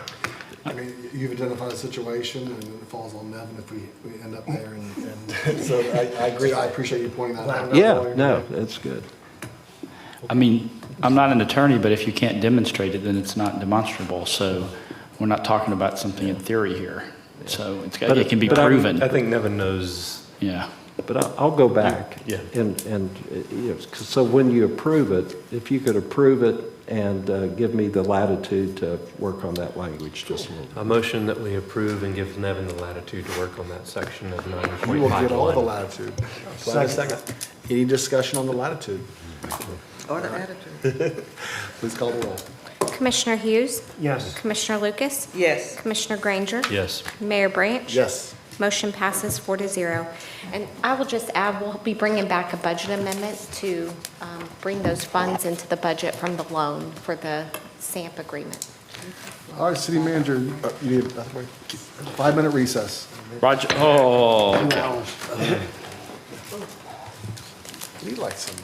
I mean, you've identified a situation, and it falls on Nevin if we end up there, and so I agree, I appreciate you pointing that out. Yeah, no, it's good. I mean, I'm not an attorney, but if you can't demonstrate it, then it's not demonstrable. So we're not talking about something in theory here. So it can be proven. I think Nevin knows. Yeah. But I'll go back. Yeah. And you know, so when you approve it, if you could approve it and give me the latitude to work on that language just a little bit. A motion that we approve and give Nevin the latitude to work on that section of 9.51. You will get all the latitude. Do I have a second? Any discussion on the latitude? Or the attitude. Please call the roll. Commissioner Hughes? Yes. Commissioner Lucas? Yes. Commissioner Granger? Yes. Mayor Branch? Yes. Motion passes 4-0. And I will just add, we'll be bringing back a budget amendment to bring those funds into the budget from the loan for the SAMP agreement. All right, city manager, you need a 5-minute recess. Roger, okay. Need like some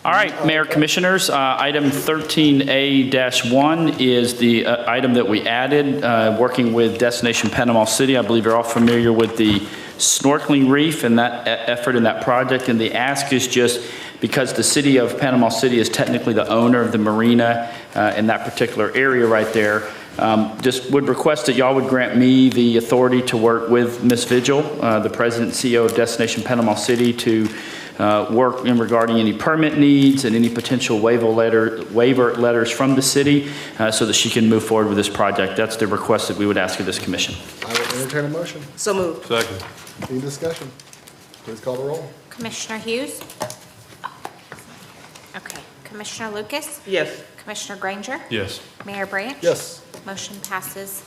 All right, Mayor, Commissioners, item 13A-1 is the item that we added, working with Destination Panama City. I believe you're all familiar with the snorkeling reef and that effort in that project. And the ask is just because the city of Panama City is technically the owner of the marina in that particular area right there, just would request that y'all would grant me the authority to work with Ms. Vigil, the President and CEO of Destination Panama City, to work in regarding any permit needs and any potential waiver letters from the city so that she can move forward with this project. That's the request that we would ask of this commission. I will entertain a motion. So moved. Second. Any discussion? Please call the roll. Commissioner Hughes? Okay. Commissioner Lucas? Yes. Commissioner Granger? Yes. Mayor Branch? Yes. Motion passes.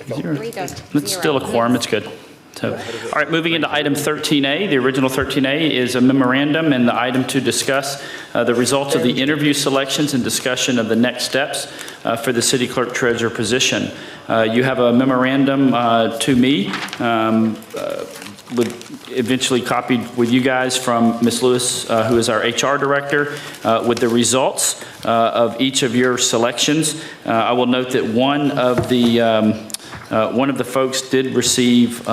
It's still a quorum, it's good. So, all right, moving into item 13A. The original 13A is a memorandum and the item to discuss the results of the interview selections and discussion of the next steps for the city clerk treasurer position. You have a memorandum to me, eventually copied with you guys from Ms. Lewis, who is our HR director, with the results of each of your selections. I will note that one of the folks did receive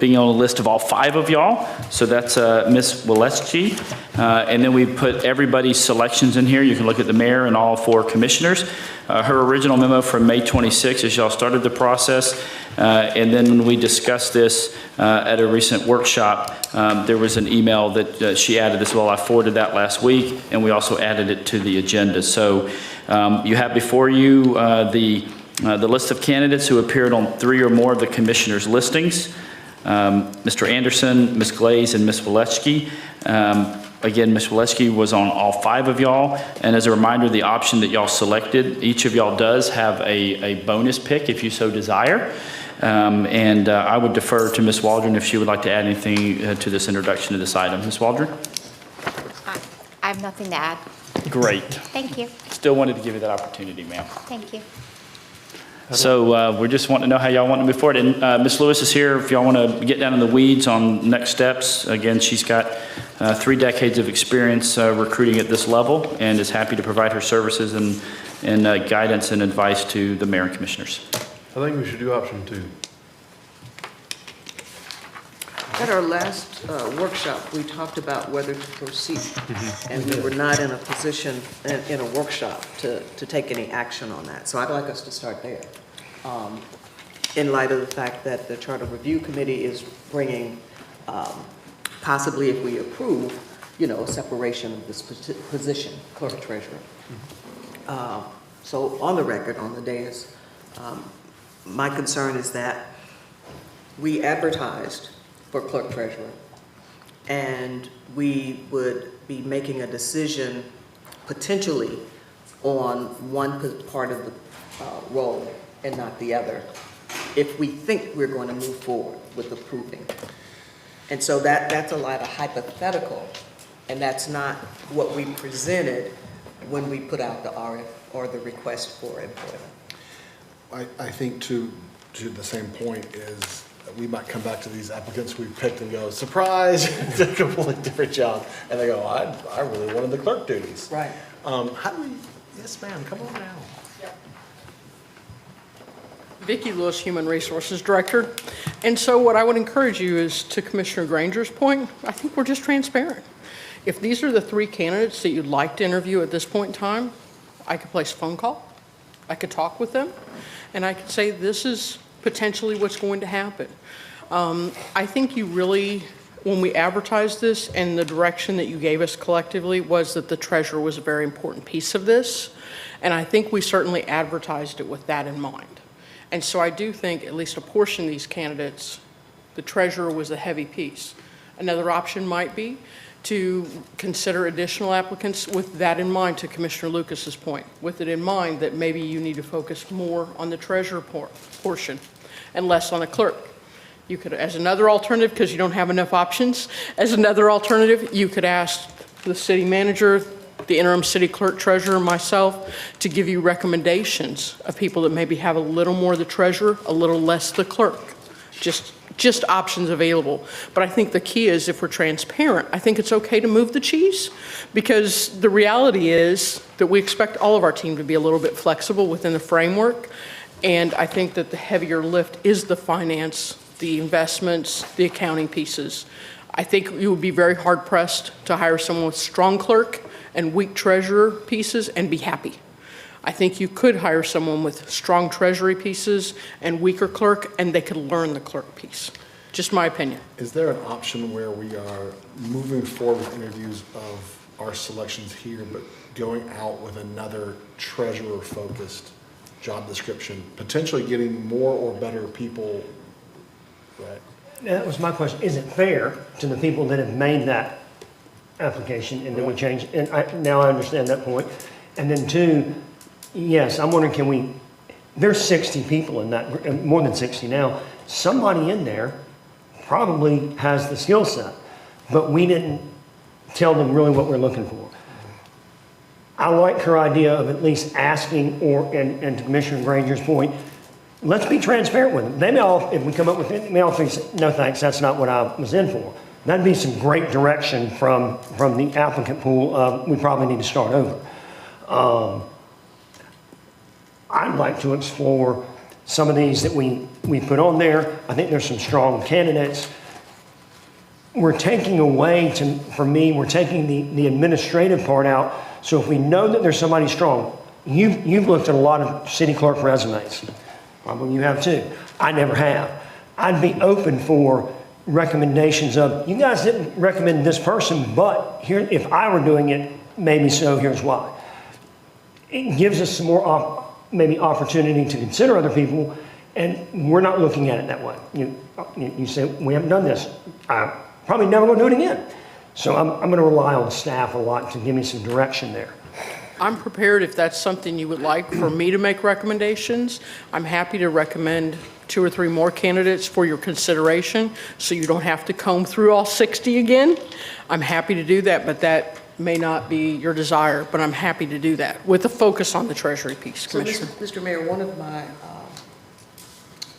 being on a list of all 5 of y'all. So that's Ms. Walesky. And then we put everybody's selections in here. You can look at the mayor and all 4 commissioners. Her original memo from May 26 as y'all started the process. And then when we discussed this at a recent workshop, there was an email that she added as well. I forwarded that last week, and we also added it to the agenda. So you have before you the list of candidates who appeared on 3 or more of the commissioners' listings. Mr. Anderson, Ms. Glaze, and Ms. Walesky. Again, Ms. Walesky was on all 5 of y'all. And as a reminder, the option that y'all selected, each of y'all does have a bonus pick if you so desire. I would defer to Ms. Waldron if she would like to add anything to this introduction to this item. Ms. Waldron? I have nothing to add. Great. Thank you. Still wanted to give you that opportunity, ma'am. Thank you. So we're just wanting to know how y'all want to move forward. And Ms. Lewis is here if y'all want to get down in the weeds on next steps. Again, she's got 3 decades of experience recruiting at this level and is happy to provide her services and guidance and advice to the mayor and commissioners. I think we should do option 2. At our last workshop, we talked about whether to proceed, and we were not in a position in a workshop to take any action on that. So I'd like us to start there, in light of the fact that the Charter Review Committee is bringing, possibly if we approve, a separation of this position, clerk treasurer. So on the record, on the dais, my concern is that we advertised for clerk treasurer, and we would be making a decision potentially on one part of the role and not the other, if we think we're going to move forward with approving. And so that's a lot of hypothetical, and that's not what we presented when we put out the RF or the request for employment. I think to the same point is we might come back to these applicants we've picked and go, surprise, it's a completely different job. And they go, I really wanted the clerk duties. Right. How do we, yes ma'am, come on now. Vicki Lewis, Human Resources Director. And so what I would encourage you is, to Commissioner Granger's point, I think we're just transparent. If these are the 3 candidates that you'd like to interview at this point in time, I could place a phone call, I could talk with them, and I could say this is potentially what's going to happen. I think you really, when we advertised this and the direction that you gave us collectively was that the treasurer was a very important piece of this, and I think we certainly advertised it with that in mind. And so I do think at least a portion of these candidates, the treasurer was a heavy piece. Another option might be to consider additional applicants with that in mind, to Commissioner Lucas's point, with it in mind that maybe you need to focus more on the treasurer portion and less on a clerk. You could, as another alternative, because you don't have enough options, as another alternative, you could ask the city manager, the interim city clerk treasurer, myself, to give you recommendations of people that maybe have a little more the treasurer, a little less the clerk. Just just options available. But I think the key is, if we're transparent, I think it's okay to move the cheese, because the reality is that we expect all of our team to be a little bit flexible within the framework. And I think that the heavier lift is the finance, the investments, the accounting pieces. I think you would be very hard pressed to hire someone with strong clerk and weak treasurer pieces and be happy. I think you could hire someone with strong treasury pieces and weaker clerk, and they could learn the clerk piece. Just my opinion. Is there an option where we are moving forward with interviews of our selections here, but going out with another treasurer-focused job description, potentially getting more or better people, right? That was my question. Is it fair to the people that have made that application and then we change? And now I understand that point. And then two, yes, I'm wondering, there's 60 people in that, more than 60 now. Somebody in there probably has the skill set, but we didn't tell them really what we're looking for. I like her idea of at least asking, and to Commissioner Granger's point, let's be transparent with them. They may all, if we come up with it, they may all think, no thanks, that's not what I was in for. That'd be some great direction from the applicant pool. We probably need to start over. I'd like to explore some of these that we put on there. I think there's some strong candidates. We're taking away, for me, we're taking the administrative part out. So if we know that there's somebody strong, you've looked at a lot of city clerk resumes. Probably you have too. I never have. I'd be open for recommendations of, you guys didn't recommend this person, but here, if I were doing it, maybe so, here's why. It gives us some more maybe opportunity to consider other people, and we're not looking at it that way. You say, we haven't done this. I'm probably never going to do it again. So I'm going to rely on staff a lot to give me some direction there. I'm prepared, if that's something you would like for me to make recommendations. I'm happy to recommend 2 or 3 more candidates for your consideration, so you don't have to comb through all 60 again. I'm happy to do that, but that may not be your desire, but I'm happy to do that with a focus on the Treasury piece, So, Commissioner. Mr. Mayor, one of my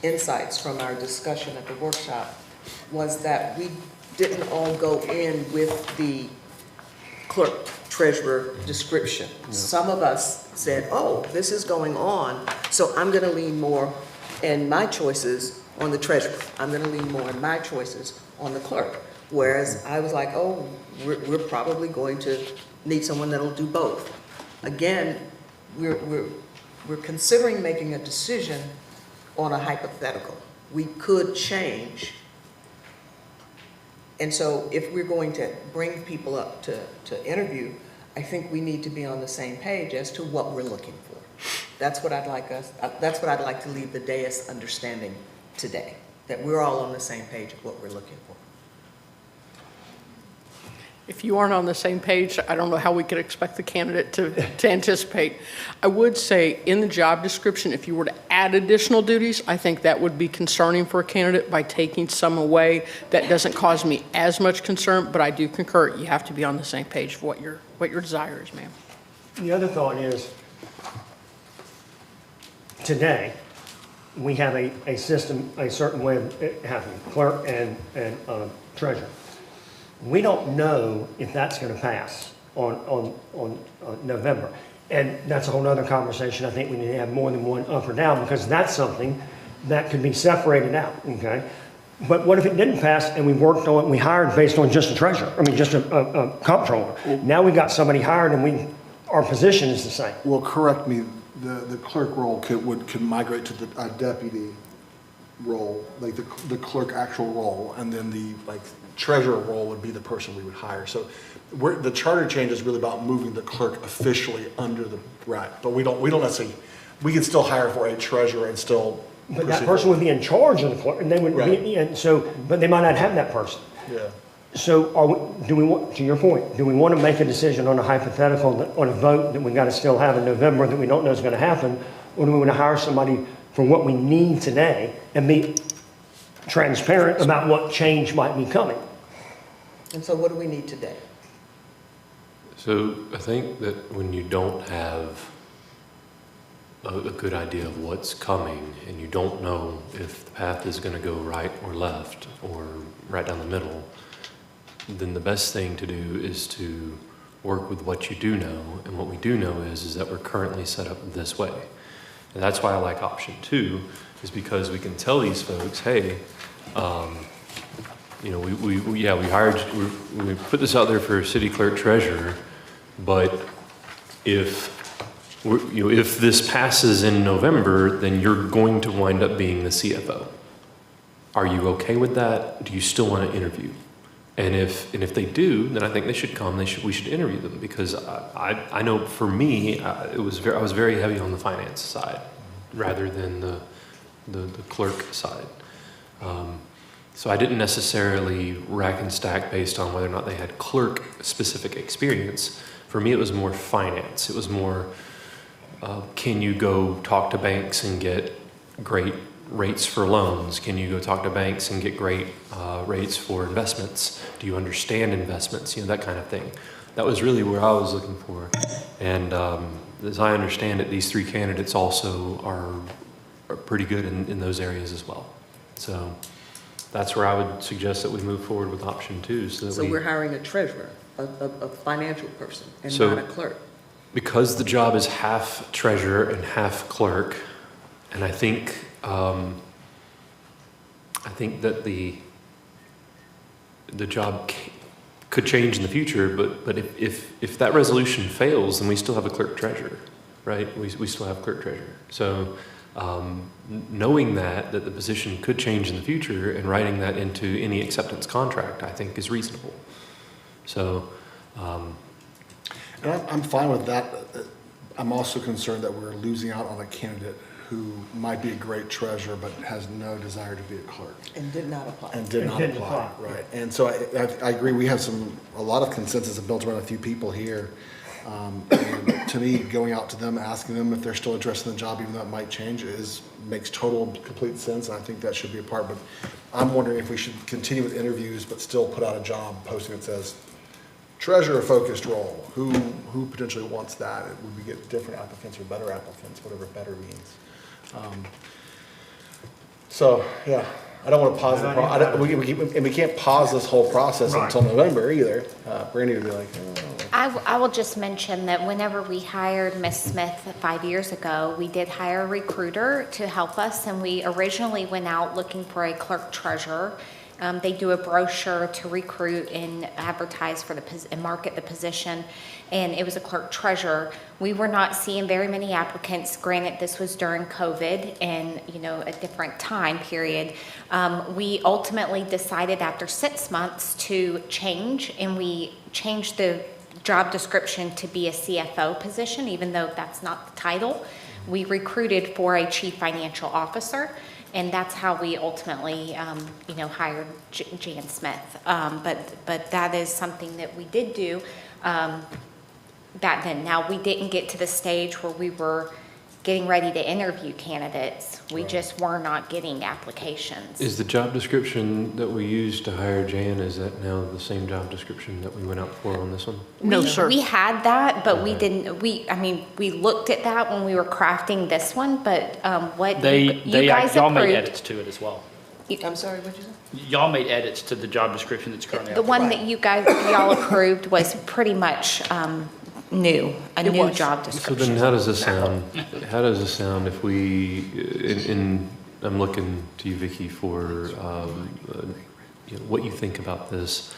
insights from our discussion at the workshop was that we didn't all go in with the clerk treasurer description. Yeah. Some of us said, oh, this is going on, so I'm going to lean more in my choices on the treasurer. I'm going to lean more in my choices on the clerk. Whereas I was like, oh, we're probably going to need someone that'll do both. Again, we're considering making a decision on a hypothetical. We could change. And so if we're going to bring people up to interview, I think we need to be on the same page as to what we're looking for. That's what I'd like to leave the dais understanding today, that we're all on the same page of what we're looking for. If you aren't on the same page, I don't know how we could expect the candidate to anticipate. I would say in the job description, if you were to add additional duties, I think that would be concerning for a candidate by taking some away. That doesn't cause me as much concern, but I do concur. You have to be on the same page of what your desire is, ma'am. The other thought is, today, we have a system, a certain way of it happening, clerk and treasurer. We don't know if that's going to pass on November. And that's a whole other conversation. I think we need to have more than one up or down, because that's something that could be separated out, okay? But what if it didn't pass and we worked on it, we hired based on just a treasurer, just a comptroller. Now we got somebody hired and our position is the same. Well, correct me, the clerk role could migrate to the deputy role, like the clerk actual role, and then the treasurer role would be the person we would hire. So the charter change is really about moving the clerk officially under the rack, but we don't necessarily, we can still hire for a treasurer and still. But that person would be in charge of the clerk, and they would be, and so, but they might not have that person. Yeah. So do we want, to your point, do we want to make a decision on a hypothetical, on a vote that we got to still have in November that we don't know is going to happen, or do we want to hire somebody for what we need today and be transparent about what change might be coming? And so what do we need today? So I think that when you don't have a good idea of what's coming and you don't know if the path is going to go right or left or right down the middle, then the best thing to do is to work with what you do know. And what we do know is that we're currently set up this way. And that's why I like option 2, is because we can tell these folks, hey, you know, we hired, we put this out there for city clerk treasurer, but if this passes in November, then you're going to wind up being the CFO. Are you okay with that? Do you still want to interview? And if they do, then I think they should come. We should interview them, because I know for me, I was very heavy on the finance side rather than the clerk side. So I didn't necessarily rack and stack based on whether or not they had clerk specific experience. For me, it was more finance. It was more, can you go talk to banks and get great rates for loans? Can you go talk to banks and get great rates for investments? Do you understand investments? You know, that kind of thing. That was really where I was looking for. And as I understand it, these 3 candidates also are pretty good in those areas as well. So that's where I would suggest that we move forward with option 2. So we're hiring a treasurer, a financial person, and So- not a clerk. Because the job is half treasurer and half clerk, and I think that the job could change in the future, but if that resolution fails, then we still have a clerk treasurer, right? We still have clerk treasurer. So knowing that the position could change in the future and writing that into any acceptance contract, I think is reasonable. So. And I'm fine with that. I'm also concerned that we're losing out on a candidate who might be a great treasurer but has no desire to be a clerk. And did not apply. And did not apply, right. And so I agree, we have a lot of consensus built around a few people here. And to me, going out to them, asking them if they're still interested in the job, even though it might change, makes complete sense. And I think that should be a part, but I'm wondering if we should continue with interviews but still put out a job posting that says, treasurer-focused role, who potentially wants that? Would we get different applicants or better applicants, whatever better means? So, yeah, I don't want to pause the process. We can't pause this whole process until November either. Brandy would be like, oh. I will just mention that whenever we hired Ms. Smith 5 years ago, we did hire a recruiter to help us, and we originally went out looking for a clerk treasurer. They do a brochure to recruit and advertise for and market the position, and it was a clerk treasurer. We were not seeing very many applicants. Granted, this was during COVID and, you know, a different time period. We ultimately decided after 6 months to change, and we changed the job description to be a CFO position, even though that's not the title. We recruited for a chief financial officer. And that's how we ultimately, hired Jan Smith. But that is something that we did do back then. Now, we didn't get to the stage where we were getting ready to interview candidates. We just were not getting applications. Is the job description that we used to hire Jan, is that now the same job description that we went out for on this one? No, sir. We had that, but we didn't, we looked at that when we were crafting this one, but what you guys y'all made approved. edits to it as well. I'm sorry, what'd you say? Y'all made edits to the job description that's currently The out. one that y'all approved was pretty much new job So description. then how does this sound? How does this sound if we, I'm looking to you, Vicki, for what you think about this.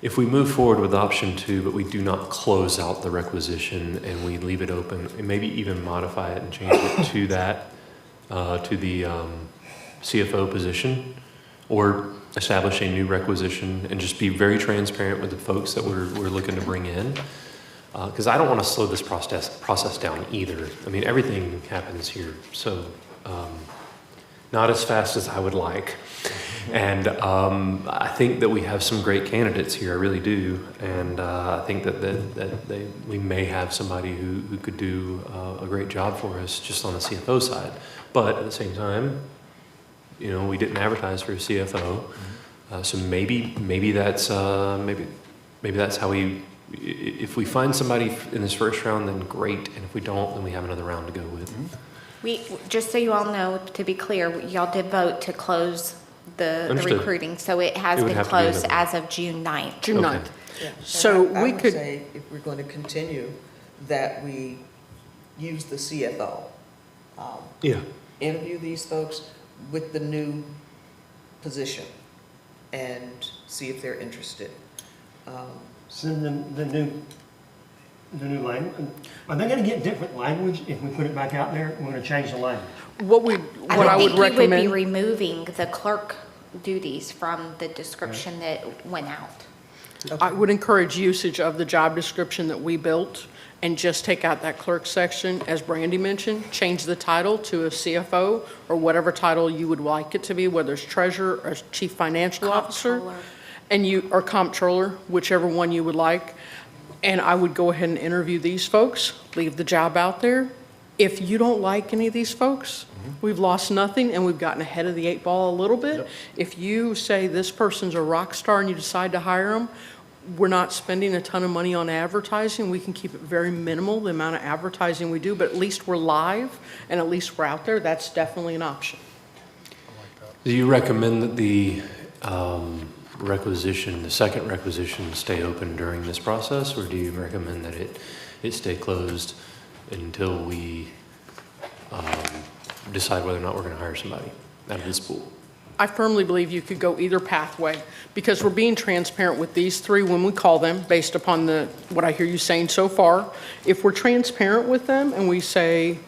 If we move forward with option 2, but we do not close out the requisition and we leave it open, and maybe even modify it and change it to that, to the CFO position, or establish a new requisition and just be very transparent with the folks that we're looking to bring in. Because I don't want to slow this process down either. I mean, everything happens here, so not as fast as I would like. And I think that we have some great candidates here, I really do. And I think that we may have somebody who could do a great job for us just on the CFO side. But at the same time, we didn't advertise for a CFO, so maybe that's how we if we find somebody in this first round, then great, and if we don't, then we have another round to go with. We, just so you all know, to be clear, y'all did vote to close the Understood. recruiting, so it has It would been have to be closed another- as of June 9th. June Okay. 9th. Yeah. So And I we would could- say, if we're going to continue, that we use the CFO. Yeah. Interview these folks with the new position and see if they're interested. Send them the new language. Are they gonna get different language if we put it back out there? We're gonna change the language. What I would think you would be recommend, removing the clerk duties from the description that went out. I would encourage usage of the job description that we built and just take out that clerk section, as Brandy mentioned, change the title to a CFO or whatever title you would like it to be, whether it's treasurer or chief financial officer. Comptroller. Or comptroller, whichever one you would like. And I would go ahead and interview these folks, leave the job out there. If you don't like any of these folks, we've lost nothing and we've gotten ahead of the 8 ball a little bit. If you say this person's a rock star and you decide to hire them, we're not spending a ton of money on advertising. We can keep it very minimal, the amount of advertising we do, but at least we're live and at least we're out there. That's definitely an option. Do you recommend that the the second requisition stay open during this process, or do you recommend that it stay closed until we decide whether or not we're going to hire somebody out of this pool? I firmly believe you could go either pathway, because we're being transparent with these three when we call them, based upon what I hear you saying so far. If we're transparent with them and we say,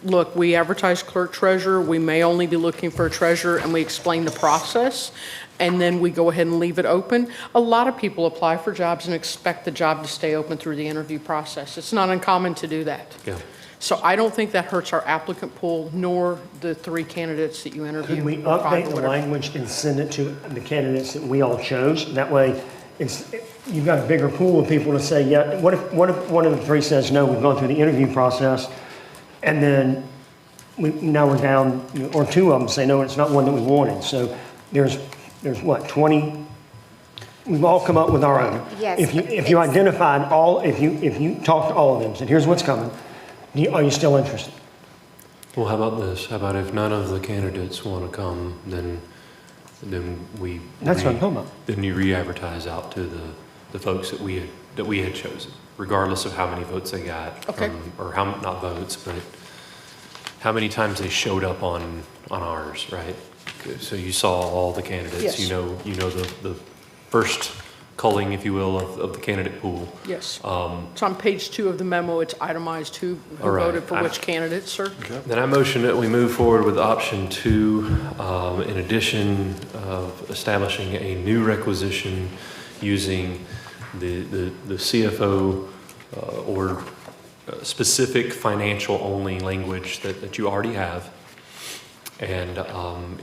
look, we advertise clerk treasurer, we may only be looking for a treasurer, and we explain the process, and then we go ahead and leave it open. A lot of people apply for jobs and expect the job to stay open through the interview process. It's not uncommon to do that. Yeah. So I don't think that hurts our applicant pool, nor the 3 candidates that you interviewed. Could we or 5 or update the whatever. language and send it to the candidates that we all chose? That way, you've got a bigger pool of people to say, yeah, what if one of the 3 says, no, we've gone through the interview process, and then now we're down, or 2 of them say, no, it's not one that we wanted. So there's what, 20? We've all come up with our own. Yes, If you identified all, if you talked to all of them, said, here's what's coming, are you still interested? Well, how about this? How about if none of the candidates want to come, then we... That's what I'm talking about. Then you re-advertise out to the folks that we had chosen, regardless of how many votes they got. Okay. Or how, not votes, but how many times they showed up on ours, right? So you saw all the candidates. Yes. You know the first culling, if you will, of the candidate pool. Yes. So on page 2 of the memo, it's itemized who All right. voted for which candidate, sir. Then I motion that we move forward with option 2, in addition of establishing a new requisition using the CFO or specific financial only language that you already have. And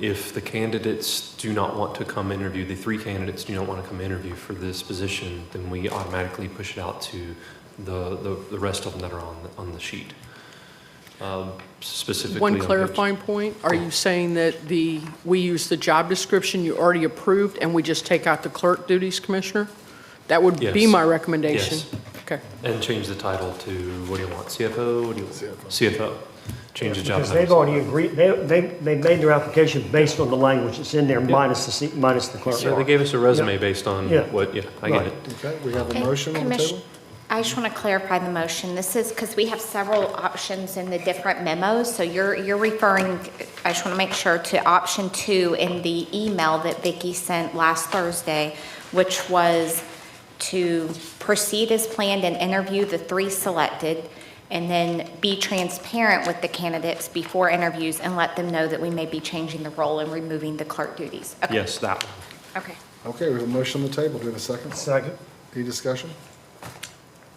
if the candidates do not want to come interview, the 3 candidates do not want to come interview for this position, then we automatically push it out to the rest of them that are on the sheet. Specifically One on page- clarifying point, are you saying that we use the job description you already approved and we just take out the clerk duties, Commissioner? That would be Yes. my recommendation. Yes. Okay. And change the title to, what do you want, CFO? What do you want? CFO. Change the job Because title. they've already agreed, they made their application based on the language that's in there, minus the clerk. Yeah, they gave us a resume Yeah. based on Yeah. what, I get it. Okay, we have a Okay, motion on the Commission- table? I just want to clarify the motion. This is because we have several options in the different memos, so you're referring, I just want to make sure, to option 2 in the email that Vicki sent last Thursday, which was to proceed as planned and interview the 3 selected, and then be transparent with the candidates before interviews and let them know that we may be changing the role and removing the clerk duties. Okay. Yes, that one. Okay. Okay, we have a motion on the table. Do we have a second? Second. Any discussion?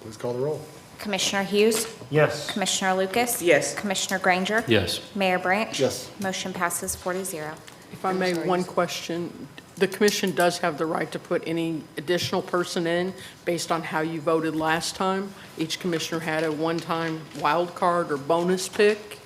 Please call the roll. Commissioner Hughes? Yes. Commissioner Lucas? Yes. Commissioner Granger? Yes. Mayor Branch? Yes. Motion passes 4-0. If I may, one question. The commission does have the right to put any additional person in based on how you voted last time. Each commissioner had a one-time wild card or bonus pick.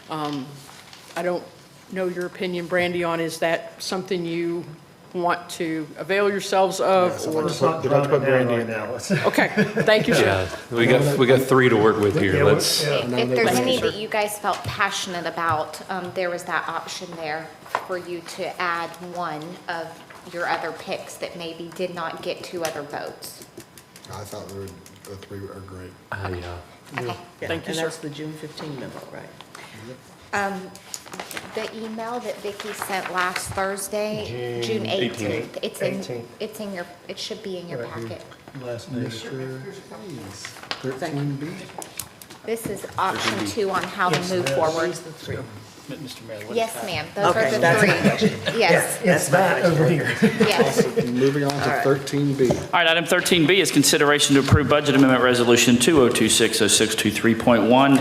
I don't know your opinion, Brandy, on is that something you want to avail yourselves of? Or Let's not drown it down right now. Let's- Okay, thank you, sir. Yeah, we got 3 to work with here. Yeah, Let's, yeah. If there's any that you guys felt passionate about, there was that option there for you to add one of your other picks that maybe did not get 2 other votes. I thought the 3 are great. yeah. Okay. Thank you, And sir. that's the June 15 memo, right? The email that Vicki sent last Thursday, June 18th, it's in, 18th. it's in your, it should be in your Right here. packet. Last name. Mr. Hayes, 13B. This is option 2 on how to Yes, move it is. forward. Mr. Mayor, what is Yes, that? ma'am, those are Okay, the that's my 3. question. Yes, It's that over here. yes. Moving on to 13B. All right, item 13B is consideration to approve budget amendment resolution 2026-0623.1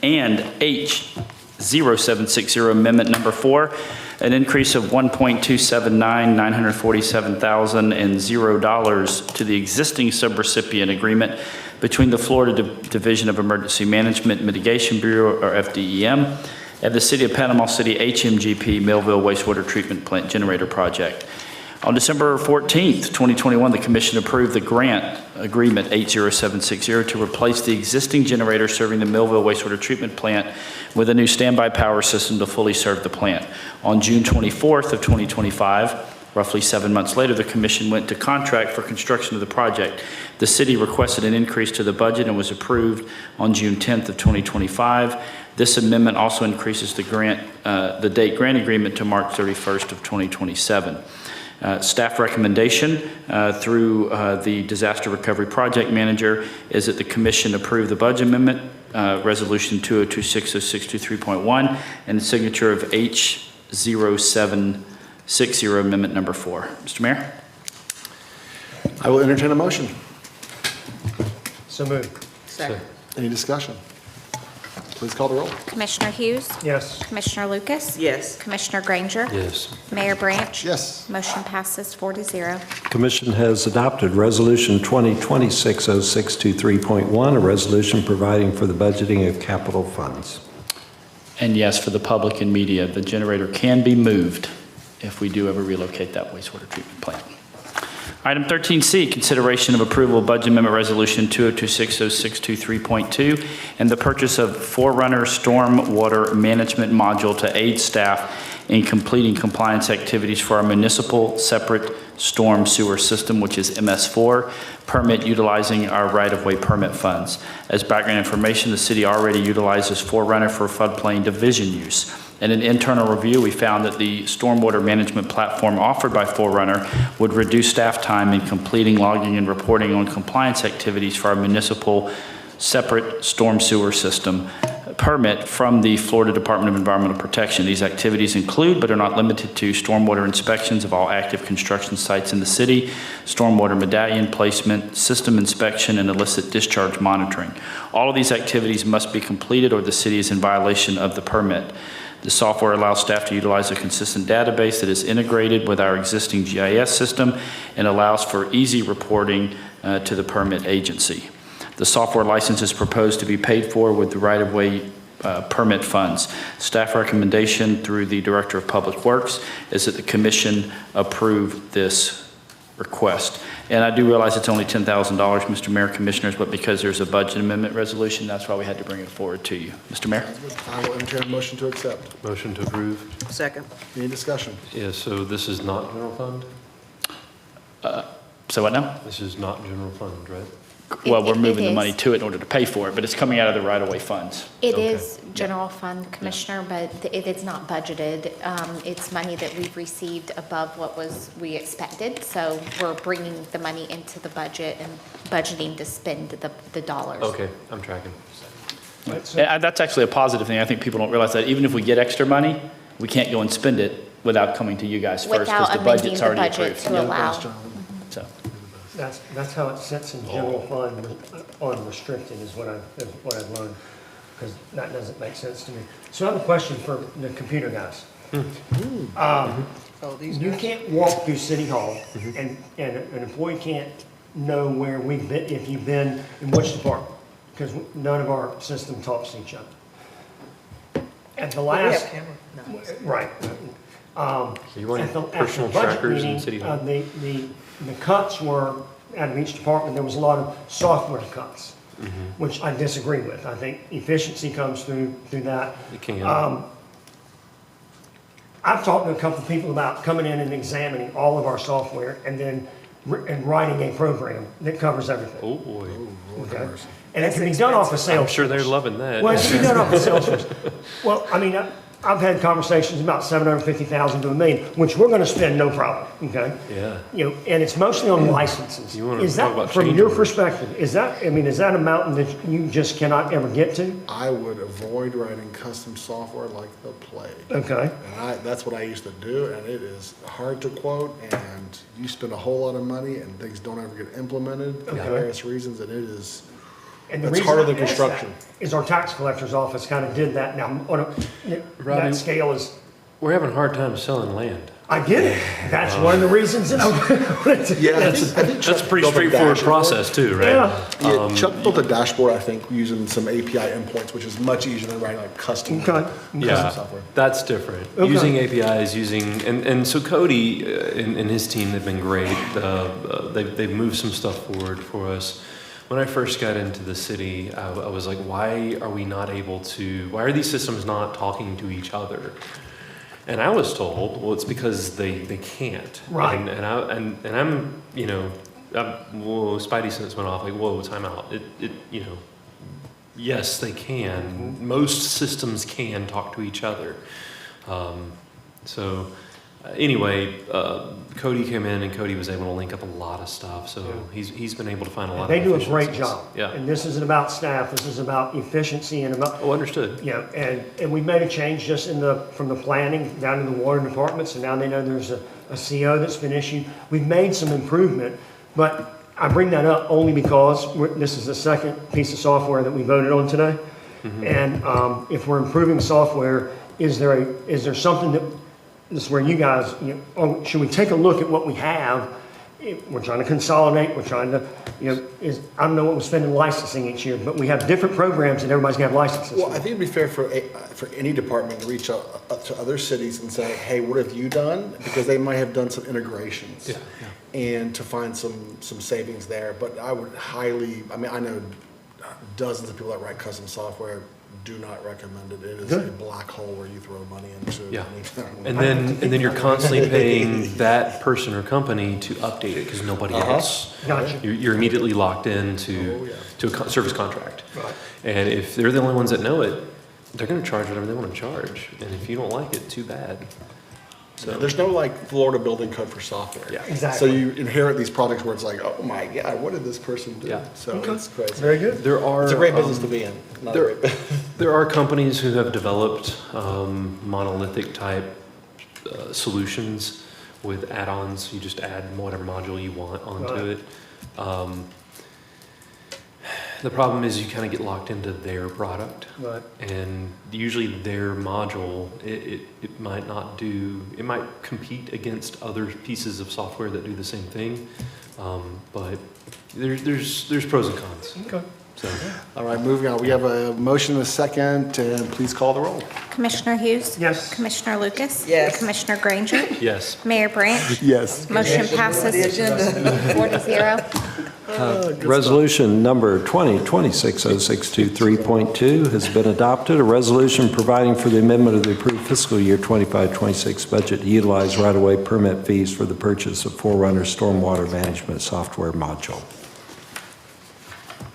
and H0760 amendment number 4, an increase of $1.279,947,000 to the existing subrecipient agreement between the Florida Division of Emergency Management Mitigation Bureau, or FDEM, and the City of Panama City HMGP Millville Wastewater Treatment Plant Generator Project. On December 14th, 2021, the Commission approved the grant agreement 80760 to replace the existing generator serving the Millville Wastewater Treatment Plant with a new standby power system to fully serve the plant. On June 24th of 2025, roughly 7 months later, the Commission went to contract for construction of the project. The city requested an increase to the budget and was approved on June 10th of 2025. This amendment also increases the date grant agreement to March 31st of 2027. Staff recommendation through the Disaster Recovery Project Manager is that the Commission approve the budget amendment, Resolution 2026-0623.1, and the signature of H0760 amendment number 4. Mr. Mayor? I will entertain a motion. So moved. Second. Any discussion? Please call the roll. Commissioner Hughes, Yes. Commissioner Lucas, Yes. Commissioner Granger, Yes. Mayor Branch. Yes. Motion passes 4-0. Commission has adopted Resolution 2026-0623.1, a resolution providing for the budgeting of capital funds. And yes, for the public and media, the generator can be moved if we do ever relocate that wastewater treatment plant. Item 13C, consideration of approval of budget amendment resolution 2026-0623.2 and the purchase of Forerunner Stormwater Management Module to aid staff in completing compliance activities for our municipal separate storm sewer system, which is MS4, permit utilizing our right-of-way permit funds. As background information, the city already utilizes Forerunner for floodplain division use. In an internal review, we found that the stormwater management platform offered by Forerunner would reduce staff time in completing, logging, and reporting on compliance activities for our municipal separate storm sewer system permit from the Florida Department of Environmental Protection. These activities include, but are not limited to, stormwater inspections of all active construction sites in the city, stormwater medallion placement, system inspection, and illicit discharge monitoring. All of these activities must be completed or the city is in violation of the permit. The software allows staff to utilize a consistent database that is integrated with our existing GIS system and allows for easy reporting to the permit agency. The software license is proposed to be paid for with the right-of-way permit funds. Staff recommendation through the Director of Public Works is that the Commission approve this request. And I do realize it's only $10,000, Mr. Mayor, Commissioners, but because there's a budget amendment resolution, that's why we had to bring it forward to you. Mr. Mayor? I will entertain a motion to accept. Motion to approve. Second. Any discussion? Yeah, so this is not general fund? So what now? This is not general fund, right? Well, we're It moving the is. money to it in order to pay for it, but it's coming out of the right-of-way funds. It Okay. is general fund, Commissioner, but it is not budgeted. It's money that we've received above what we expected, so we're bringing the money into the budget and budgeting to spend the dollars. Okay, I'm tracking. And that's actually a positive thing. I think people don't realize that even if we get extra money, we can't go and spend it without coming to you guys first because Without the amending budget's the already budget approved. to Yeah. allow. So, That's how it sits in general fund on restricted is what I've learned, because that doesn't make sense to me. So I have a question for the computer guys. Oh, these You guys? can't walk through City Hall and an employee can't know where we've been, if you've been in which department, because none of our system talks to each other. At the Well, we have last, camera. No. right. You want at the personal budget trackers in meeting, City Hall? The cuts were, out of each department, there was a lot of software cuts, which I disagree with. I think efficiency comes through that. It can. I've talked to a couple of people about coming in and examining all of our software and then writing a program that covers everything. Oh, boy. Okay? And it can be done off of Salesforce. I'm sure they're loving that. Well, it can be done off of Salesforce. Well, I mean, I've had conversations about $750,000 to $1 million, which we're going to spend no problem, okay? Yeah. You know, and it's mostly on licenses. You wanna Is talk that, about from change your orders. perspective, is that a mountain that you just cannot ever get to? I would avoid writing custom software like the plague. Okay. And that's what I used to do, and it is hard to quote, and you spend a whole lot of money, and things don't ever get implemented for Okay. various reasons, and it is, And the it's reason harder I than ask construction. that is our tax collector's office kind of did that. Now, on Robbie, that scale is, We're having a hard time selling land. I get it. That's one of the reasons that I wanted to. Yeah, I think That's a Chuck pretty built straightforward dashboard. process too, right? Yeah. Yeah, Chuck built a dashboard, I think, using some API endpoints, which is much easier than writing like custom Yeah, software. that's different. Okay. Using APIs, and so Cody and his team, they've been great. They've moved some stuff forward for us. When I first got into the city, I was like, why are these systems not talking to each other? And I was told, well, it's because they can't. Right. And I'm, whoa, Spidey sense went off, like, whoa, time out. Yes, they can. Most systems can talk to each other. Anyway, Cody came in and Cody was able to link up a lot of stuff. So he's been able to find a lot They of do a great efficiencies. job. Yeah. And this isn't about staff, this is about efficiency and about, Oh, understood. you know, and we made a change just from the planning down to the water department, so now they know there's a CO that's been issued. We've made some improvement, but I bring that up only because this is the second piece of software that we voted on today. And if we're improving software, is there something that, this is where you guys, should we take a look at what we have? We're trying to consolidate, we're trying to, I don't know what we're spending licensing each year, but we have different programs and everybody's gonna have licenses. Well, I think it'd be fair for any department to reach out to other cities and say, hey, what have you done? Because they might have done some integrations. Yeah. And to find some savings there. But I would I know dozens of people that write custom software do not recommend it. It is a black hole where you throw money into. Yeah. anything. And then you're constantly paying that person or company to update it because nobody else. Gotcha. You're immediately locked into to a service contract. Right. And if they're the only ones that know it, they're going to charge whatever they want to charge. And if you don't like it, too bad. So There's no Florida building code for software. Yeah. Exactly. So you inherit these projects where it's like, oh my God, what did this person do? Yeah. So it's crazy. Very good. there are It's a great business to be in. Not a there- great There are companies who have developed monolithic type solutions with add-ons. You just add whatever module you want onto Right. it. The problem is you kind of get locked into their product. Right. And usually their module, it might not do, it might compete against other pieces of software that do the same thing. But there's pros and cons. Okay. So, All right, moving on. We have a motion and a second, and please call the roll. Commissioner Hughes? Yes. Commissioner Lucas? Yes. Commissioner Granger? yes. Mayor Branch? Yes. Motion passes The agenda. 4-0. Resolution number 2026-0623.2 has been adopted. A resolution providing for the amendment of the approved fiscal year 25-26 budget to utilize right-of-way permit fees for the purchase of Forerunner Stormwater Management Software Module.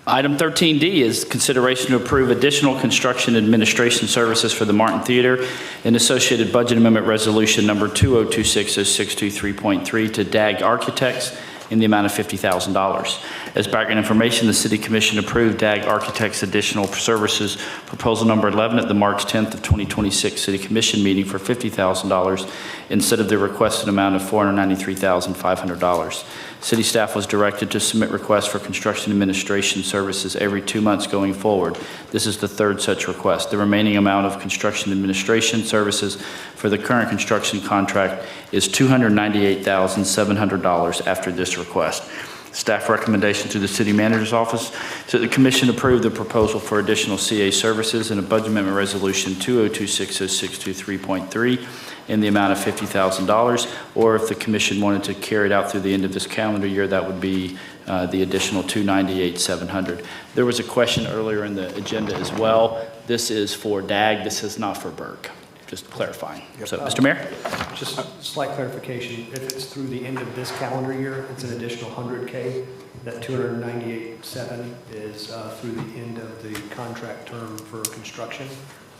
Item 13D is consideration to approve additional construction administration services for the Martin Theater and associated budget amendment resolution number 2026-0623.3 to DAG Architects in the amount of $50,000. As background information, the City Commission approved DAG Architects additional services proposal number 11 at the March 10th of 2026 City Commission meeting for $50,000 instead of the requested amount of $493,500. City staff was directed to submit requests for construction administration services every 2 months going forward. This is the third such request. The remaining amount of construction administration services for the current construction contract is $298,700 after this request. Staff recommendation to the city manager's office, so the commission approve the proposal for additional CA services in a budget amendment resolution 202-60623.3 in the amount of $50,000, or if the commission wanted to carry it out through the end of this calendar year, that would be the additional $298,700. There was a question earlier in the agenda as well. This is for DAG, this is not for Burke, just clarifying. So, Mr. Mayor? Just a slight clarification, if it's through the end of this calendar year, it's an additional 100K. That 298.7 is through the end of the contract term for construction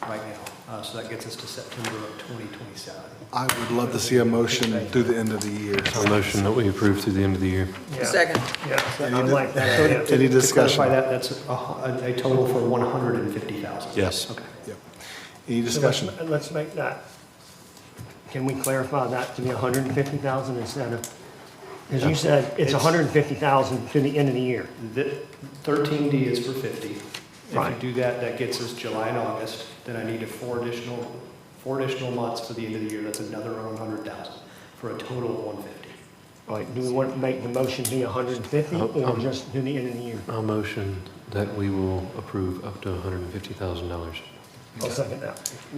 right now. So that gets us to September of 2027. I would love to see a motion through the end of the year. A motion that we approve through the end of the year. Yeah. Second. Yeah, I like that. So Yeah. Any discussion? To clarify that, that's a total for 150,000. Yes. Okay. Yep. Any So discussion? let's make that, can we clarify that to be 150,000 instead of, as you said, it's 150,000 to the end of the year. The 13D is for 50. If you Right. do that, that gets us July and August. Then I need four additional months for the end of the year. That's another 100,000 for a total of 150. All right, do we want to make the motion be 150 or just to the end of the year? I'll motion that we will approve up to $150,000. I'll second that.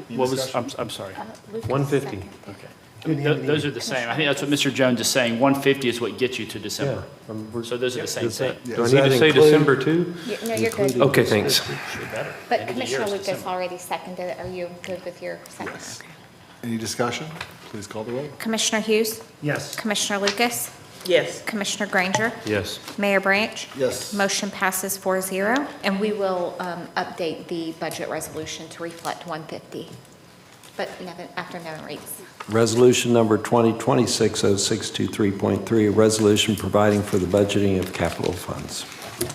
What was, I'm sorry. 150. Okay. To the end of the Those year. are the same. I think that's what Mr. Jones is saying. 150 is what gets you to December. So those are the same thing. Yeah. Do I Does need that to say include- December too? No, you're good. Okay, thanks. But Commissioner Lucas already seconded it. Are you good with your second? Yes. Any discussion? Please call the roll. Commissioner Hughes? Yes. Commissioner Lucas? Yes. Commissioner Granger? Yes. Mayor Branch? Yes. Motion passes 4-0, and we will update the budget resolution to reflect 150, but after Nevin reads. Resolution number 2026-0623.3, a resolution providing for the budgeting of capital funds.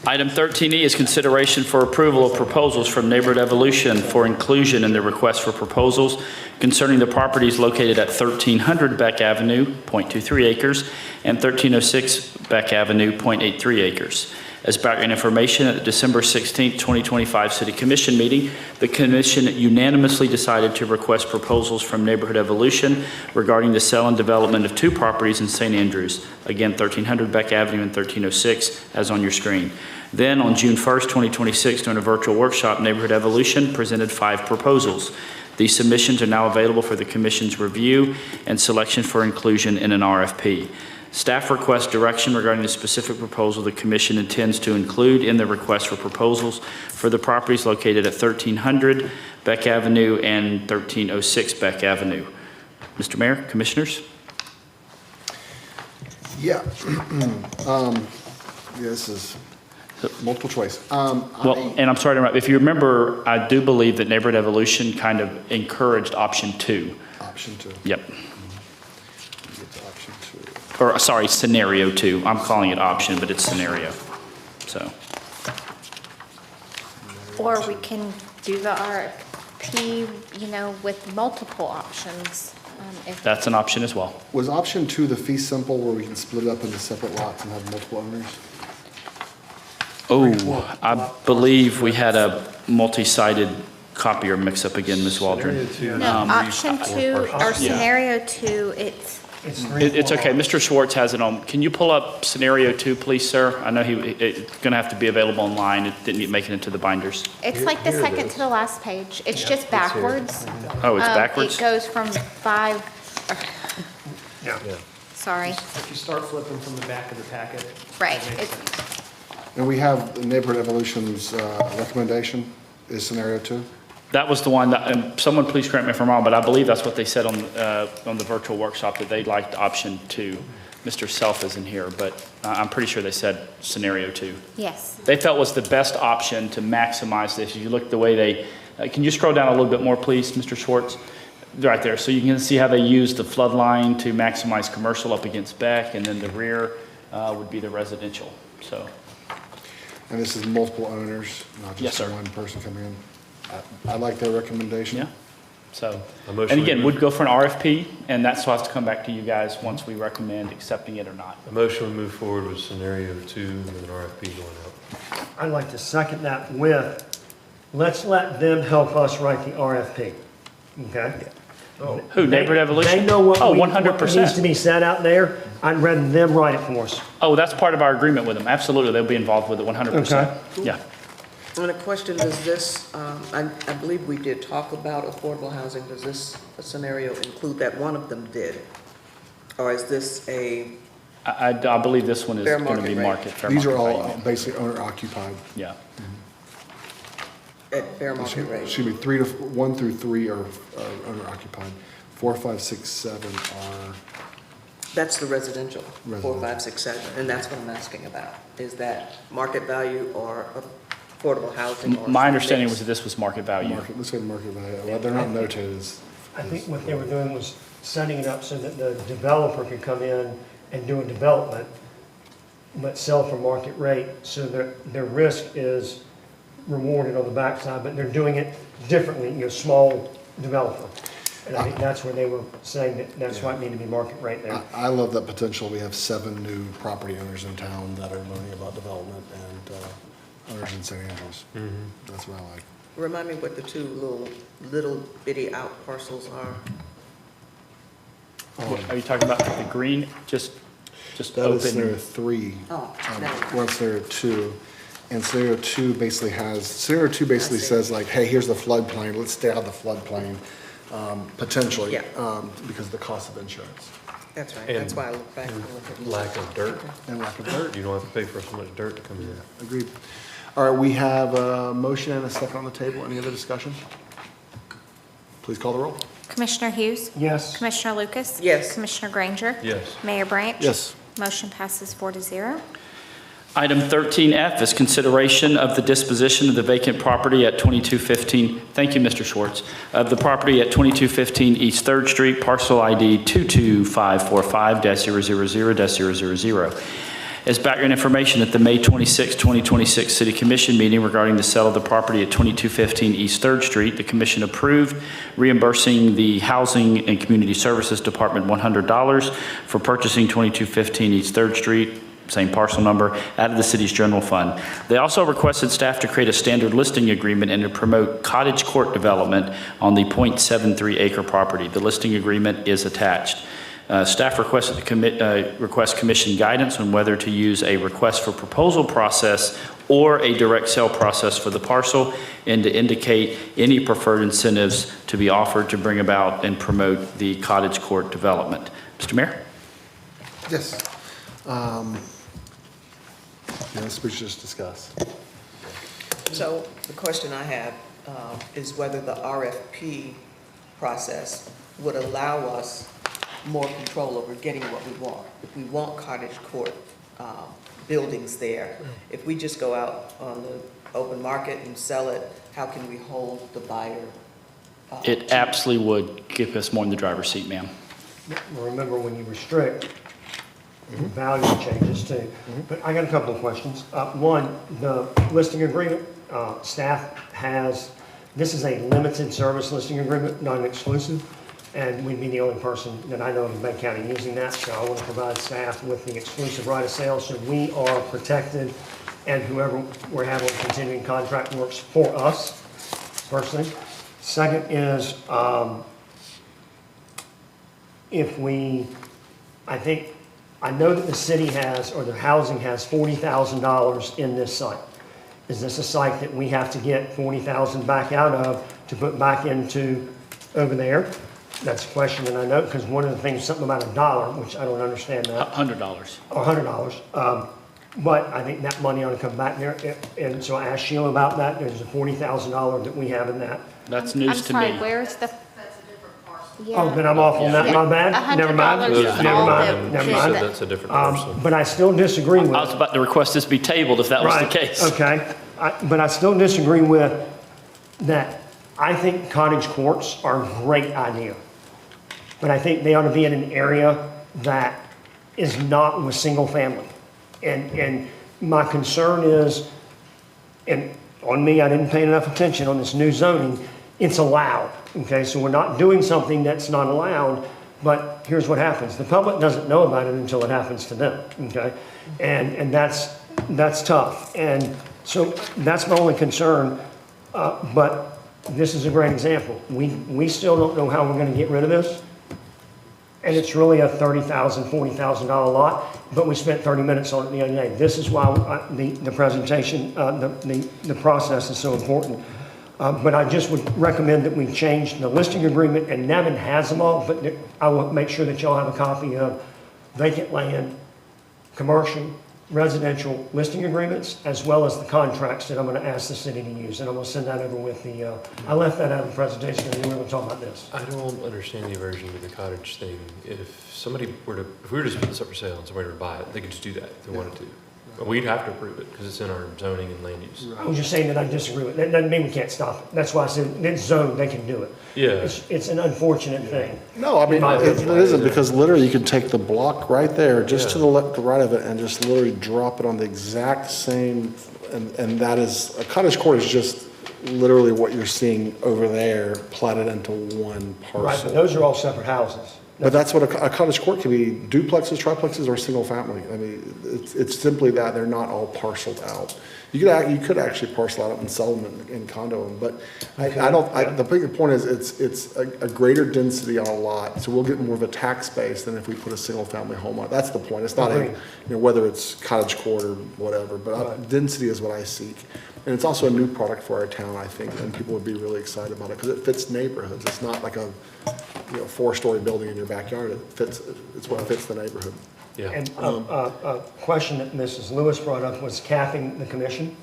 Item 13E is consideration for approval of proposals from Neighborhood Evolution for inclusion in the request for proposals concerning the properties located at 1300 Beck Avenue, .23 acres, and 1306 Beck Avenue, .83 acres. As background information, at the December 16, 2025 City Commission meeting, the Commission unanimously decided to request proposals from Neighborhood Evolution regarding the sale and development of two properties in St. Andrews, again, 1300 Beck Avenue and 1306, as on your screen. Then, on June 1st, 2026, during a virtual workshop, Neighborhood Evolution presented 5 proposals. These submissions are now available for the Commission's review and selection for inclusion in an RFP. Staff requests direction regarding the specific proposal the Commission intends to include in the request for proposals for the properties located at 1300 Beck Avenue and 1306 Beck Avenue. Mr. Mayor, Commissioners? Yeah. This is multiple choice. Well, and I'm sorry to interrupt. If you remember, I do believe that Neighborhood Evolution kind of encouraged option 2. Option 2. Yep. Get to option 2. Or, sorry, scenario 2. I'm calling it option, but it's scenario. So, Or we can do the RFP, with multiple options. If that's an option as well. Was option 2 the fee simple where we can split it up into separate lots and have multiple owners? Oh, I believe we had a multi-sided copier mix-up again, Ms. Waldron. No, option 2 or scenario 2, it's It's okay. Mr. Schwartz has it on. Can you pull up scenario 2, please, sir? I know it's going to have to be available online. It didn't make it into the binders. It's like the second to the last page. It's just backwards. Oh, it's backwards? It goes from 5, Yeah. sorry, If you start flipping from the back of the packet. right. it makes It's- sense. And we have the Neighborhood Evolution's recommendation is scenario 2? That was the one that, and someone please correct me if I'm wrong, but I believe that's what they said on the virtual workshop, that they liked option 2. Mr. Self isn't here, but I'm pretty sure they said scenario 2. Yes. They felt was the best option to maximize this. If you look at the way they, can you scroll down a little bit more, please, Mr. Schwartz? Right there. So you can see how they use the flood line to maximize commercial up against Beck, and then the rear would be the residential. So, And this is multiple owners, not Yes, just sir. one person coming in. I like their recommendation. yeah. So, A motion and we again, move- would go for an RFP, and that's supposed to come back to you guys once we recommend accepting it or not. A motion will move forward with scenario 2 with an RFP going out. I'd like to second that with, let's let them help us write the RFP, okay? Who, Neighborhood Evolution? They know what Oh, we- what 100%. needs to be said out there. I'd rather them write it for us. Oh, that's part of our agreement with them. Absolutely, they'll be involved with it 100%. Yeah. And a question, does this, I believe we did talk about affordable housing, does this scenario include that? One of them did? Or is this I believe this one is Fair going to be market rate. fair These are market all rate. basically owner occupied. Yeah. at fair market rate? Excuse me, 1 through 3 are owner occupied. 4, 5, 6, 7 are, That's the residential, 4, Residential. 5, 6, 7, and that's what I'm asking about. Is that market value or affordable housing? or My understanding was mix? that this was market value. let's go to market value. Well, they're not notated as. I think what they were doing was setting it up so that the developer could come in and do a development, but sell for market rate, so their risk is rewarded on the backside, but they're doing it differently, small developer. And I think that's where they were saying that's why it needed to be market rate there. I love that potential. We have 7 new property owners in town that are learning about development and owners in St. Andrews. That's what I like. Remind me what the two little bitty out parcels are. Are you talking about the green, just That is scenario open? 3. Oh, never mind. We're on scenario 2. And scenario 2 basically says like, hey, here's the floodplain, let's stay out of the floodplain, potentially. Yeah. Because of the cost of insurance That's right, And- that's why I look back and look at. Lack of dirt. and lack of dirt. You don't have to pay for so much dirt to come in. Agreed. All right, we have a motion and a second on the table. Any other discussion? Please call the roll. Commissioner Hughes? Yes. Commissioner Lucas? Yes. Commissioner Granger? Yes. Mayor Branch? Yes. Motion passes 4-0. Item 13F is consideration of the disposition of the vacant property at 2215, thank you, Mr. Schwartz, of the property at 2215 East 3rd Street, parcel ID 22545-000-000. As background information, at the May 26, 2026 City Commission meeting regarding the sale of the property at 2215 East 3rd Street, the commission approved reimbursing the Housing and Community Services Department $100 for purchasing 2215 East 3rd Street, same parcel number, out of the city's general fund. They also requested staff to create a standard listing agreement and to promote cottage court development on the .73 acre property. The listing agreement is attached. Staff requested request commission guidance on whether to use a request for proposal process or a direct sale process for the parcel, and to indicate any preferred incentives to be offered to bring about and promote the cottage court development. Mr. Mayor? Yes. Yes, we should just discuss. So the question I have is whether the RFP process would allow us more control over getting what we want. If we want cottage court buildings there, if we just go out on the open market and sell it, how can we hold the buyer? It absolutely would give us more in the driver's seat, ma'am. Remember, when you restrict, the value changes too. But I got a couple of questions. One, the listing agreement, staff has, this is a limited service listing agreement, not an exclusive, and we'd be the only person that I know of in Bay County using that, so I want to provide staff with the exclusive right of sale, so we are protected, and whoever we're having a continuing contract works for us, personally. Second is, I know that the city has, or the housing has $40,000 in this site. Is this a site that we have to get $40,000 back out of to put back into over there? That's a question that I know, because one of the things, something about $1, which I don't understand that, $100. or $100. But I think that money ought to come back there, and so I asked Sheila about that. There's a $40,000 that we have in that. That's news to I'm me. sorry, where's the? Oh, then I'm off on that, my bad, never mind, $100 is never all mind, that- never She mind. said that's a different parcel. But I still disagree with. I was about to request this be tabled if that was the Right, case. okay. But I still disagree with that. I think cottage courts are a great idea. But I think they ought to be in an area that is not with single family. And my concern is, and on me, I didn't pay enough attention on this new zoning, it's allowed, okay? So we're not doing something that's not allowed, but here's what happens. The public doesn't know about it until it happens to them, okay? And that's tough. And so that's my only concern. But this is a great example. We still don't know how we're gonna get rid of this. And it's really a $30,000, $40,000 lot, but we spent 30 minutes on it the other day. This is why the presentation, the process is so important. But I just would recommend that we change the listing agreement, and Nevin has them all, but I will make sure that y'all have a copy of vacant land, commercial, residential listing agreements, as well as the contracts that I'm gonna ask the city to use. And I'm gonna send that over with the, I left that out of the presentation because we were gonna talk about this. I don't understand the aversion to the cottage thing. If we were just putting this up for sale and somebody were to buy it, they could just do that if they wanted to. But we'd have to approve it because it's in our zoning and land use. I was just saying that I disagree with it. That doesn't mean we can't stop it. That's why I said, it's zoned, they can do it. Yeah. It's an unfortunate thing. No, I mean, it isn't, because literally you can take the block right there, just to Yeah. the left, the right of it, and just literally drop it on the exact same, and that is, a cottage court is just literally what you're seeing over there platted into one Right, but parcel. those are all separate houses. But that's what a cottage court can be, duplexes, triplexes, or single family. I mean, it's simply that, they're not all parceled out. You could actually parcel out and sell them in condo them, but the bigger point is, it's a greater density on a lot, so we'll get more of a tax base than if we put a single family home on it. That's the point. It's not Agreed. whether it's cottage court or whatever, but density is what I seek. And it's also a new product for our town, I think, and people would be really excited about it, because it fits neighborhoods. It's not like a, 4-story building in your backyard. It's what fits the neighborhood. Yeah. And a question that Mrs. Lewis brought up was capping the commission.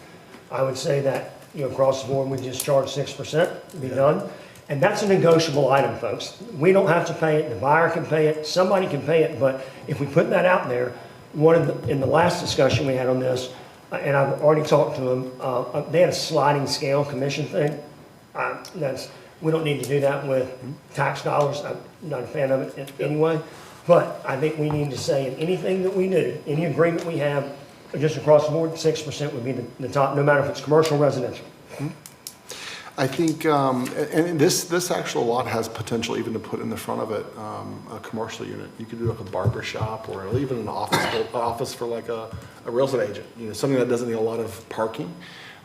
I would say that, across the board, we just charge 6%, be done. And that's a negotiable item, folks. We don't have to pay it, the buyer can pay it, somebody can pay it, but if we put that out there, in the last discussion we had on this, and I've already talked to them, they had a sliding scale commission thing. We don't need to do that with tax dollars. I'm not a fan of it anyway. But I think we need to say in anything that we do, any agreement we have, just across the board, 6% would be the top, no matter if it's commercial or residential. I think, and this actual lot has potential even to put in the front of it, a commercial unit. You could do like a barber shop or even an office for like a real estate agent, something that doesn't need a lot of parking.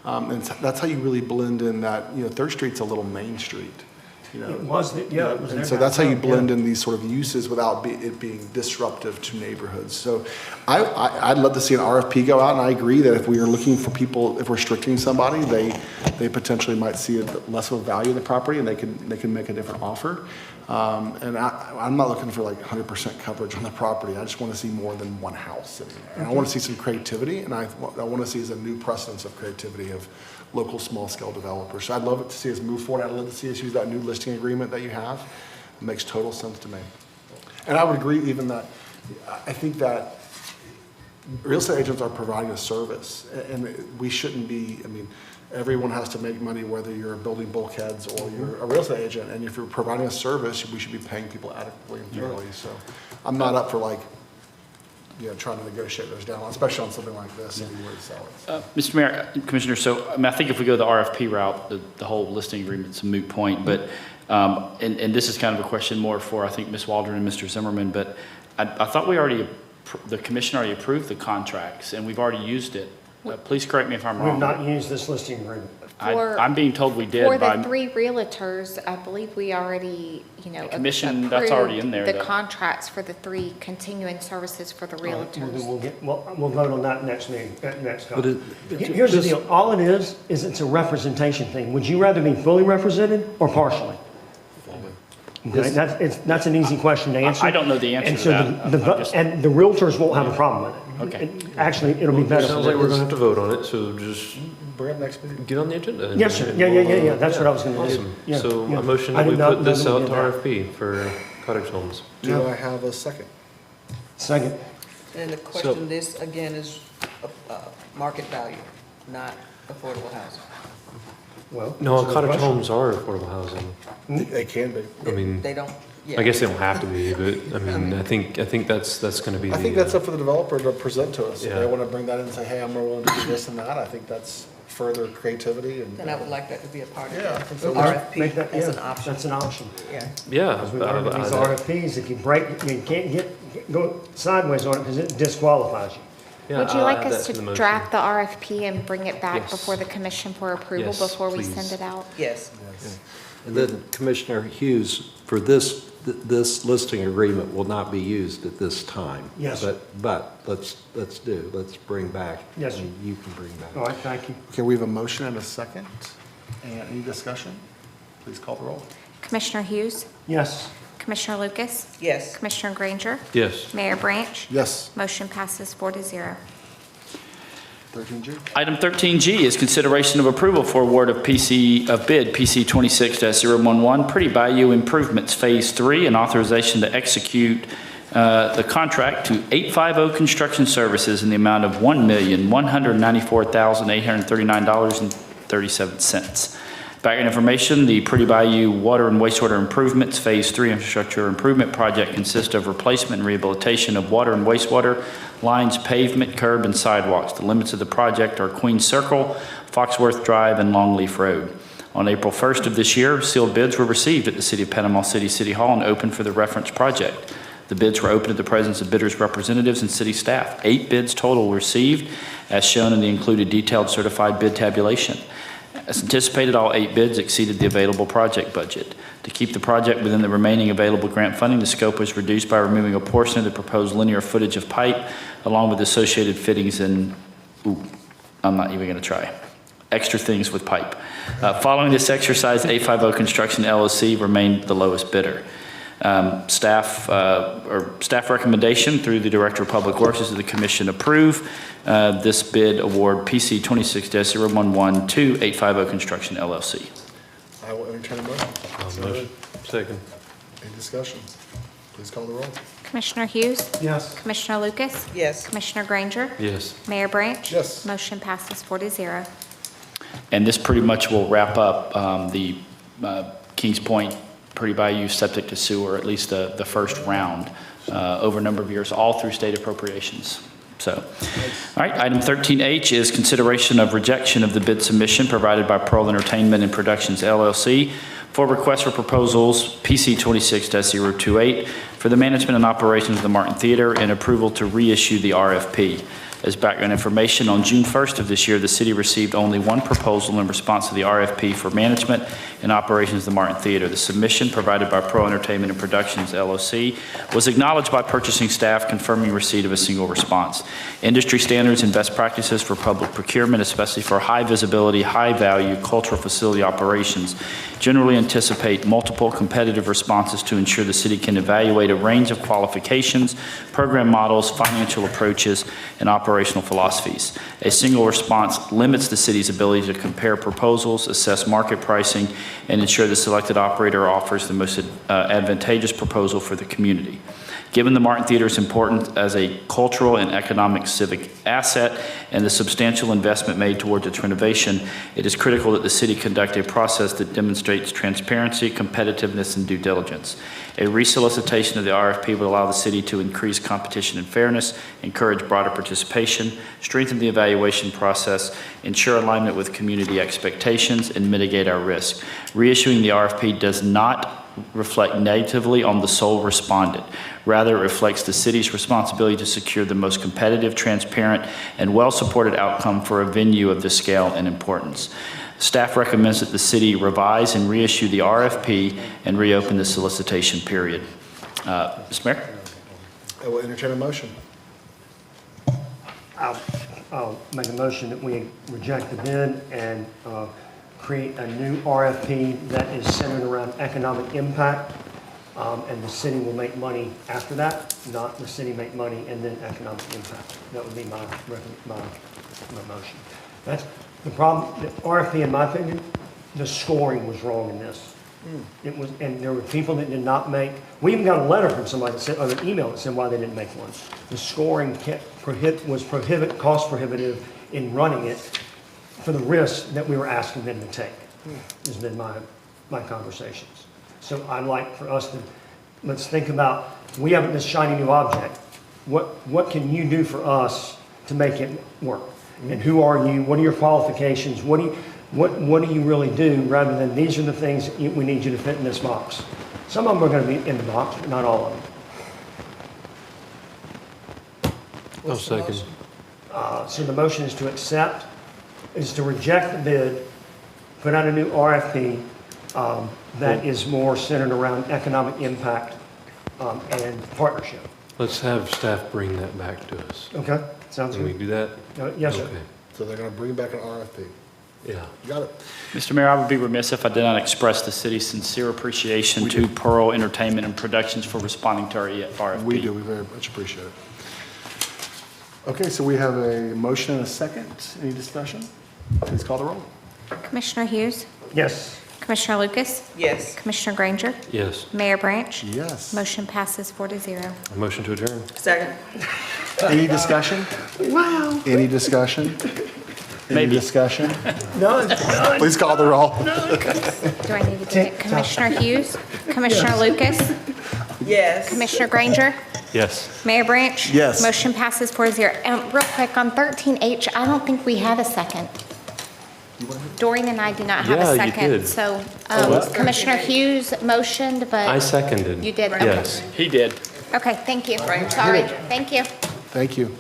And that's how you really blend in that, 3rd Street's a little main street. It was, yeah. It was And so that's how you blend in these sort of uses without it being disruptive to neighborhoods. So I'd love to see an RFP go out, and I agree that if we are looking for people, if we're restricting somebody, they potentially might see less of a value of the property, and they can make a different offer. And I'm not looking for like 100% coverage on the property. I just want to see more than one house sitting there. And I want to see some creativity, and I want to see as a new precedence of creativity of local small-scale developers. So I'd love to see us move forward. I'd love to see us use that new listing agreement that you have. It makes total sense to me. And I would agree even that, I think that real estate agents are providing a service, and we shouldn't be, everyone has to make money, whether you're building bulkheads or you're a real estate agent. And if you're providing a service, we should be paying people adequately and fairly. So I'm not up for trying to negotiate those down, especially on something like this, if you were to sell it. Mr. Mayor, Commissioner, so I think if we go the RFP route, the whole listing agreement's a moot point, but, and this is kind of a question more for, I think, Ms. Waldron and Mr. Zimmerman, but I thought the commission already approved the contracts, and we've already used it. Please correct me if I'm We've wrong. not used this listing agreement. I'm being told we did For by. the 3 realtors, I believe we already, commission, that's already in there, the though. contracts for the 3 continuing services for the Well, then realtors. we'll vote on that next meeting, next time. Here's the deal, all it is it's a representation thing. Would you rather be fully represented or partially? Okay, that's an easy question to answer. I don't know the answer And to so that. and the realtors won't have a problem with it. Okay. Actually, it'll be better. Sounds like we're gonna have to vote on it, so just Bring it next meeting. get on the agenda. Yes, sir. Yeah, that's what I was gonna do. Awesome. Yeah, So yeah. a motion I that we did not put this know out we to did that. RFP for cottage homes. Do I have a second? Second. And the question, this again is market value, not affordable housing. Well. No, that's a good cottage question. homes are affordable housing. They can be. I mean, They don't, I guess they don't have to be, but I think that's gonna be. I think that's up for the developer to present to us. If they Yeah. want to bring that in and say, hey, I'm more willing to do this and that, I think that's further creativity and. then I would like that to be a part of Yeah, I the think so. Make RFP that- as yeah, an option. That's an option. Yeah. Yeah. Because we learned with these RFPs, if you break, you can't go sideways on it because it disqualifies you. Yeah, Would you I'll like add us that to the to motion. draft the RFP and bring it back Yes. before the commission for approval Yes, before we please. send it out? Yes. And then Commissioner Hughes, for this listing agreement will not be used at this time. Yes. But let's bring back. Yes, sir. and you can bring back. All right, thank you. Okay, we have a motion and a second. And any discussion? Please call the roll. Commissioner Hughes? Yes. Commissioner Lucas? Yes. Commissioner Granger? Yes. Mayor Branch? Yes. Motion passes 4-0. 13G. Item 13G is consideration of approval for award of bid PC 26-011 Pretty Bayou Improvements Phase 3 and authorization to execute the contract to 850 Construction Services in the amount of $1,194,839.37. Background information, the Pretty Bayou Water and Wastewater Improvements Phase 3 Infrastructure Improvement Project consists of replacement and rehabilitation of water and wastewater lines, pavement, curb, and sidewalks. The limits of the project are Queens Circle, Foxworth Drive, and Longleaf Road. On April 1st of this year, sealed bids were received at the City of Panama City Hall and opened for the reference project. The bids were opened in the presence of bidders' representatives and city staff. 8 bids total were received, as shown in the included detailed certified bid tabulation. As anticipated, all 8 bids exceeded the available project budget. To keep the project within the remaining available grant funding, the scope was reduced by removing a portion of the proposed linear footage of pipe, along with associated fittings and, I'm not even going to try, extra things with pipe. Following this exercise, 850 Construction LLC remained the lowest bidder. Staff recommendation through the Director of Public Works is that the Commission approve this bid award PC 26-011 to 850 Construction LLC. I will entertain a motion. Motion. Second. Any discussion? Please call the roll. Commissioner Hughes? Yes. Commissioner Lucas? Yes. Commissioner Granger? Yes. Mayor Branch? Yes. Motion passes 4-0. And this pretty much will wrap up the Kings Point Pretty Bayou septic to sewer, at least the first round, over a number of years, all through state appropriations. So, all right, item 13H is consideration of rejection of the bid submission provided by Pearl Entertainment and Productions LLC for request for proposals PC 26-028 for the management and operations of the Martin Theater and approval to reissue the RFP. As background information, on June 1st of this year, the city received only one proposal in response to the RFP for management and operations of the Martin Theater. The submission provided by Pro Entertainment and Productions LLC was acknowledged by purchasing staff, confirming receipt of a single response. Industry standards and best practices for public procurement, especially for high visibility, high value cultural facility operations, generally anticipate multiple competitive responses to ensure the city can evaluate a range of qualifications, program models, financial approaches, and operational philosophies. A single response limits the city's ability to compare proposals, assess market pricing, and ensure the selected operator offers the most advantageous proposal for the community. Given the Martin Theater's importance as a cultural and economic civic asset and the substantial investment made towards its renovation, it is critical that the city conduct a process that demonstrates transparency, competitiveness, and due diligence. A resolicitation of the RFP would allow the city to increase competition and fairness, encourage broader participation, strengthen the evaluation process, ensure alignment with community expectations, and mitigate our risk. Reissuing the RFP does not reflect negatively on the sole respondent. Rather, it reflects the city's responsibility to secure the most competitive, transparent, and well-supported outcome for a venue of this scale and importance. Staff recommends that the city revise and reissue the RFP and reopen the solicitation period. Mr. Mayor? I will entertain a motion. I'll make a motion that we reject the bid and create a new RFP that is centered around economic impact, and the city will make money after that, not the city make money and then economic impact. That would be my motion. That's the problem. The RFP, in my opinion, the scoring was wrong in this. It was, and there were people that did not make. We even got a letter from somebody that said, or an email that said why they didn't make one. The scoring was cost prohibitive in running it for the risk that we were asking them to take. Has been my conversations. So I'd like for us to let's think about, we have this shiny new object. What can you do for us to make it work? And who are you? What are your qualifications? What do you really do, rather than these are the things we need you to fit in this box? Some of them are going to be in the box, but not all of them. I'll second. So the motion is to accept, is to reject the bid, put out a new RFP that is more centered around economic impact and partnership. Let's have staff bring that back to us. Okay, sounds Can we good. do that? Yes, sir. Okay. So they're going to bring back an RFP. Yeah. You got it. Mr. Mayor, I would be remiss if I did not express the city's sincere appreciation to Pearl Entertainment and Productions for responding to our RFP. We do, we very much appreciate it. Okay, so we have a motion and a second. Any discussion? Please call the roll. Commissioner Hughes, Yes. Commissioner Lucas, Yes. Commissioner Granger, Yes. Mayor Branch. Yes. Motion passes 4-0. A motion to adjourn. Second. Any discussion? Wow. Any discussion? Any Maybe. discussion? No, Please call the roll. Do I need to do it? Commissioner Hughes, Commissioner Lucas, Yes. Commissioner Granger, Yes. Mayor Branch. Yes. Motion passes 4-0. Real quick, on 13H, I don't think we had a second. Doreen and I do not have Yeah, a you second. did. So what? Commissioner Hughes motioned, but. I seconded. You did? Okay. Yes. He did. Okay, thank you. Sorry. Thank you. Thank you.